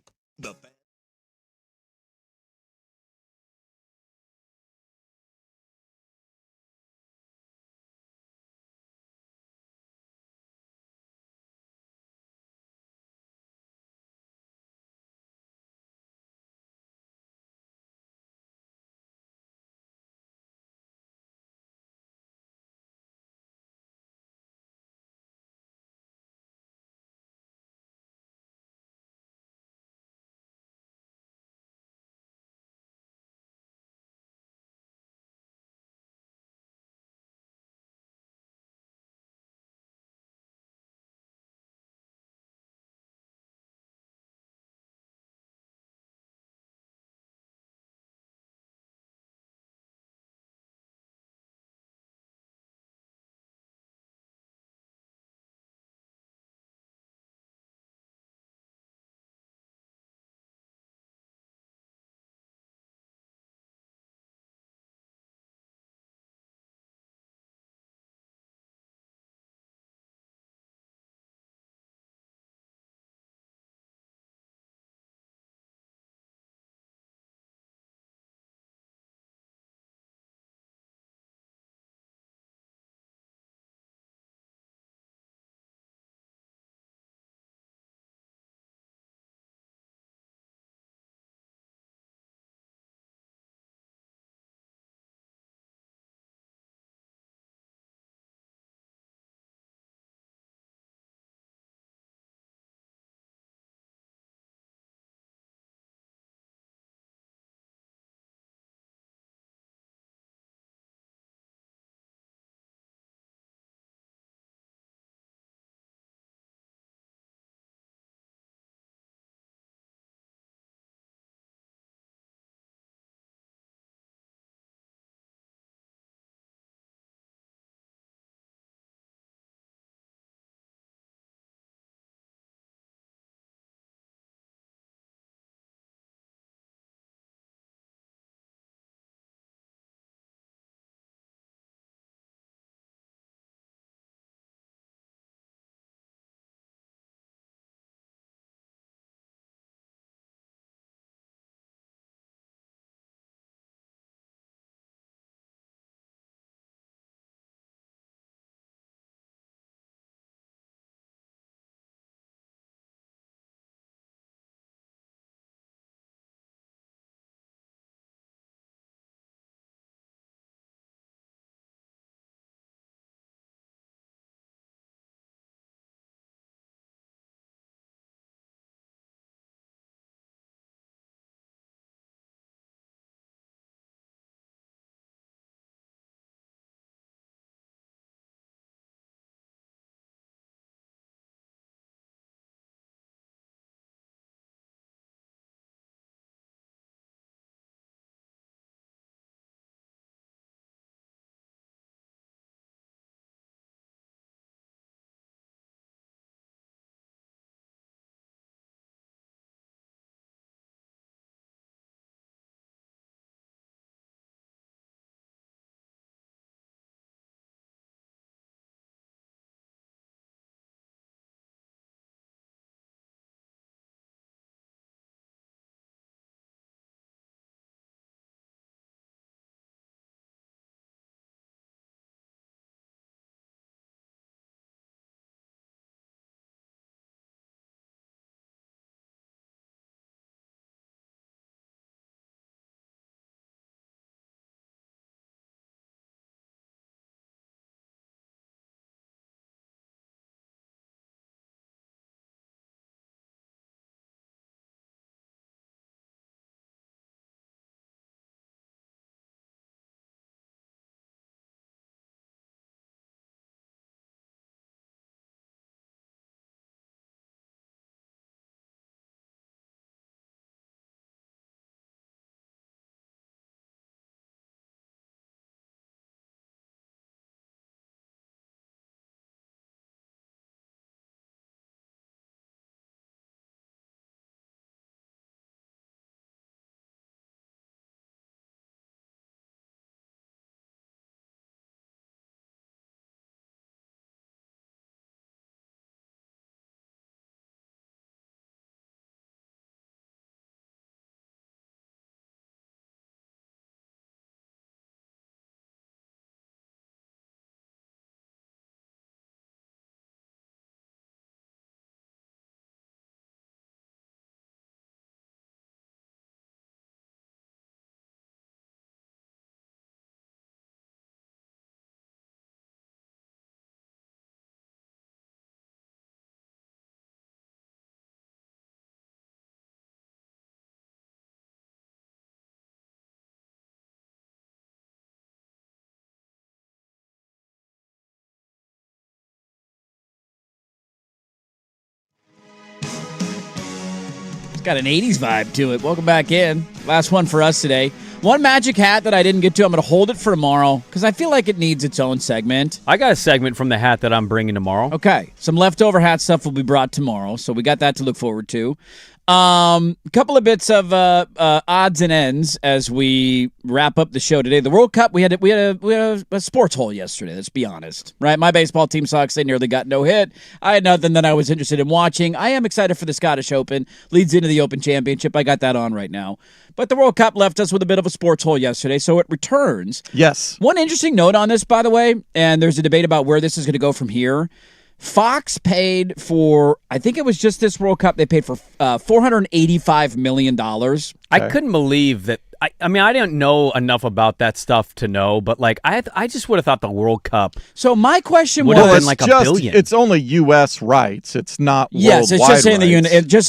got an 80s vibe to it. Welcome back in. Last one for us today. One magic hat that I didn't get to. I'm going to hold it for tomorrow because I feel like it needs its own segment. I got a segment from the hat that I'm bringing tomorrow. Okay. Some leftover hat stuff will be brought tomorrow, so we got that to look forward to. A couple of bits of odds and ends as we wrap up the show today. The World Cup, we had a sports hole yesterday. Let's be honest, right? My baseball team sucks. They nearly got no hit. I had nothing that I was interested in watching. I am excited for the Scottish Open. Leads into the Open Championship. I got that on right now. But the World Cup left us with a bit of a sports hole yesterday, so it returns. Yes. One interesting note on this, by the way, and there's a debate about where this is going to go from here. Fox paid for, I think it was just this World Cup, they paid for $485 million. I couldn't believe that. I mean, I didn't know enough about that stuff to know, but like I just would have thought the World Cup. So my question would was, have been like $1 billion. It's only U.S. rights. It's not yes, worldwide it's just in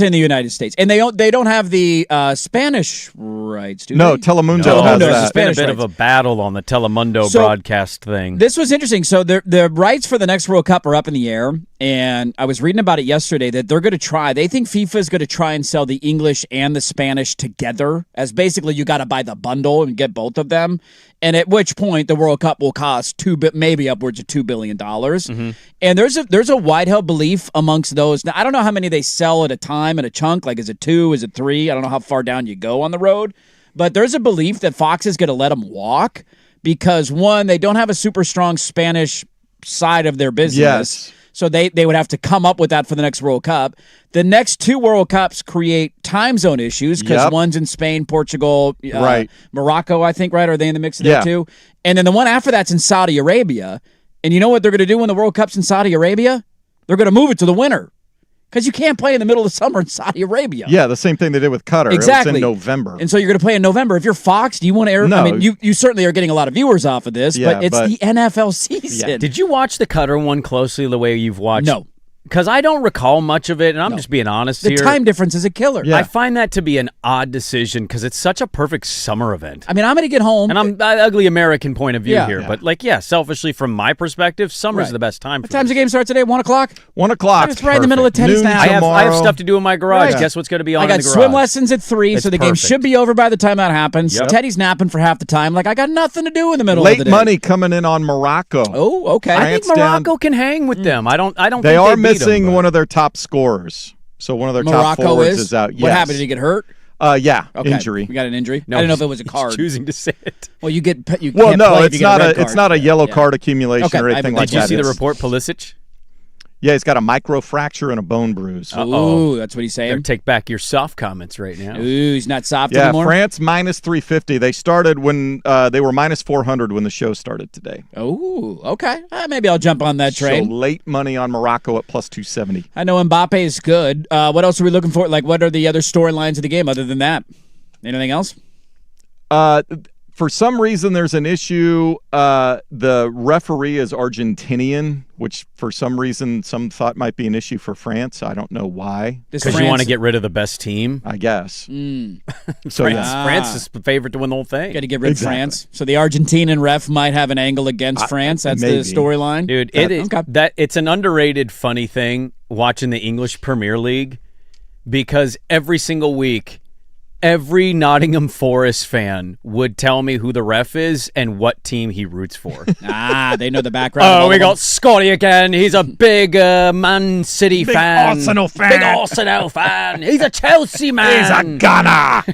rights. the United States, and they don't have the Spanish rights, do No, they? Telemundo has there's that. been a bit of a battle on the Telemundo broadcast thing. This was interesting. So the rights for the next World Cup are up in the air, and I was reading about it yesterday that they're going to try. They think FIFA is going to try and sell the English and the Spanish together, as basically you got to buy the bundle and get both of them. And at which point the World Cup will cost maybe upwards of $2 billion. Mm-hmm. And there's a wide held belief amongst those. Now, I don't know how many they sell at a time in a chunk. Like, is it 2? Is it 3? I don't know how far down you go on the road. But there's a belief that Fox is going to let them walk because, one, they don't have a super strong Spanish side of their business. Yes. So they would have to come up with that for the next World Cup. The next 2 World Cups create time zone issues because one's in Spain, Portugal, right. Morocco, I think, right? Are they in the mix there too? And then the one after that's in Saudi Arabia. And you know what they're going to do when the World Cup's in Saudi Arabia? They're going to move it to the winter because you can't play in the middle of summer in Saudi Arabia. Yeah, the same thing they did with Qatar. Exactly. It was in November. And so you're going to play in November. If you're Fox, do you want to air? No. I mean, you certainly are getting a lot of viewers off of this, Yeah, but it's the NFL season. Yeah. Did you watch the Qatar one closely the way you've watched? No. Because I don't recall much of it, and I'm just being honest The here. time difference is a killer. Yeah. I find that to be an odd decision because it's such a perfect summer event. I mean, I'm going to get home. And I'm an ugly American point of view Yeah. here. Yeah. But, selfishly, from my perspective, summer's Right. the best time for What time's the this. game start today? 1 o'clock? 1 o'clock. It's right in the middle of tennis Noon now. I have tomorrow. stuff to do in my garage. Right. Guess what's going to be on I got in the garage? swim lessons at 3, It's so the game perfect. should be over by the time that happens. Yep. Teddy's napping for half the time. Like, I got nothing to do in the middle of Late the day. money coming in on Morocco. Oh, okay. I think France down- Morocco can hang with them. I don't They think are beat missing them, one of their top scorers. So one of their top Morocco forwards is out. What Yes. happened? Did he get hurt? Yeah, Okay. injury. We got an injury? No, I didn't know if it was a he's card. choosing to say it. Well, you can't Well, play no, if you it's get not a red it's not a card. yellow Yeah. card accumulation Okay, or anything like Did you that. see the It's- report, Pulisic? Yeah, he's got a microfracture and a bone bruise. Ooh, that's what he's Better saying. take back your soft comments right now. Ooh, he's not soft Yeah, anymore? France minus 350. They started when they were minus 400 when the show started today. Oh, okay. Maybe I'll jump on that train. So late money on Morocco at plus 270. I know Mbappe is good. What else are we looking for? Like, what are the other storylines of the game other than that? Anything else? For some reason, there's an issue. The referee is Argentinian, which for some reason some thought might be an issue for France. I don't know why. Because you want to get rid of the best team? I guess. So France is the favorite to win the whole thing. Got to get rid of France. So the Argentinian ref might have an angle against France. That's maybe. the storyline. Dude, it's an underrated funny thing watching the English Premier League because every single week every Nottingham Forest fan would tell me who the ref is and what team he roots for. They know the background. Oh, we got Scotty again. He's a big Man City fan. Arsenal fan. Big Arsenal fan. He's a Chelsea man. He's a Ghana.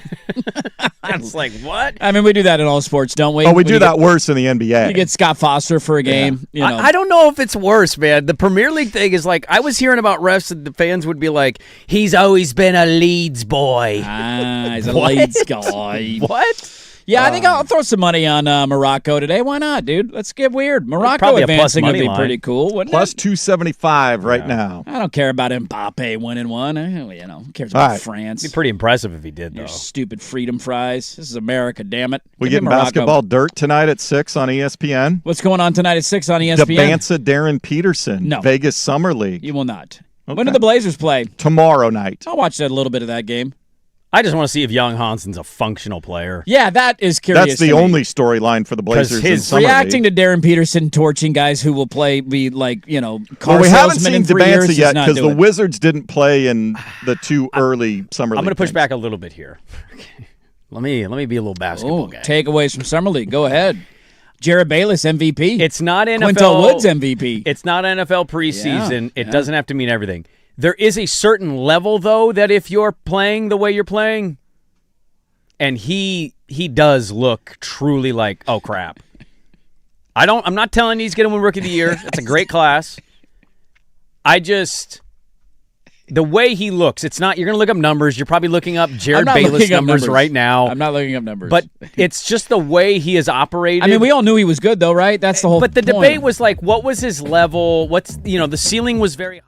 It's like, what? I mean, we do that in all sports, don't we? Oh, we When do you that get- worse in the NBA. You get Scott Foster for a game. You know. I don't know if it's worse, man. The Premier League thing is like, I was hearing about refs and the fans would be like, he's always been a Leeds boy. He's a What? Leeds guy. What? Yeah, I think I'll throw some money on Morocco today. Why not, dude? Let's get weird. Morocco probably a plus advancing would money be line. pretty cool, wouldn't Plus it? 275 right now. I don't care about Mbappe winning one. Who cares All about right. France? It'd be pretty impressive if he did, though. Your stupid freedom fries. This is America, damn it. We Give me get Morocco. basketball dirt tonight at 6 on ESPN. What's going on tonight at 6 on ESPN? Debanza Darren Peterson. No. Vegas Summer League. You will not. Okay. When do the Blazers play? Tomorrow night. I'll watch that a little bit of that game. I just want to see if Young Hanson's a functional player. Yeah, that is curious. That's the only storyline for the Blazers. His reacting to Darren Peterson torching guys who will be like, car well, we haven't salesmen seen in 3 years. Debanza yet because the Wizards didn't play in the 2 early summer league. I'm going to push games. back a little bit here. Let me be a little basketball guy. Takeaways from summer league. Go ahead. Jared Bayless MVP. It's not NFL. Quintel Woods MVP. It's not NFL preseason. Yeah, it doesn't have to mean everything. There is a certain level, though, that if you're playing the way you're playing, and he does look truly like, oh crap. I'm not telling you he's going to win Rookie of the Year. That's a great class. The way he looks, it's not, you're going to look up numbers. You're probably looking up Jared Bayless numbers right now. I'm not looking up numbers. But it's just the way he is operated. I mean, we all knew he was good, though, right? That's the whole But the point. debate was like, what was his level? The ceiling was very high.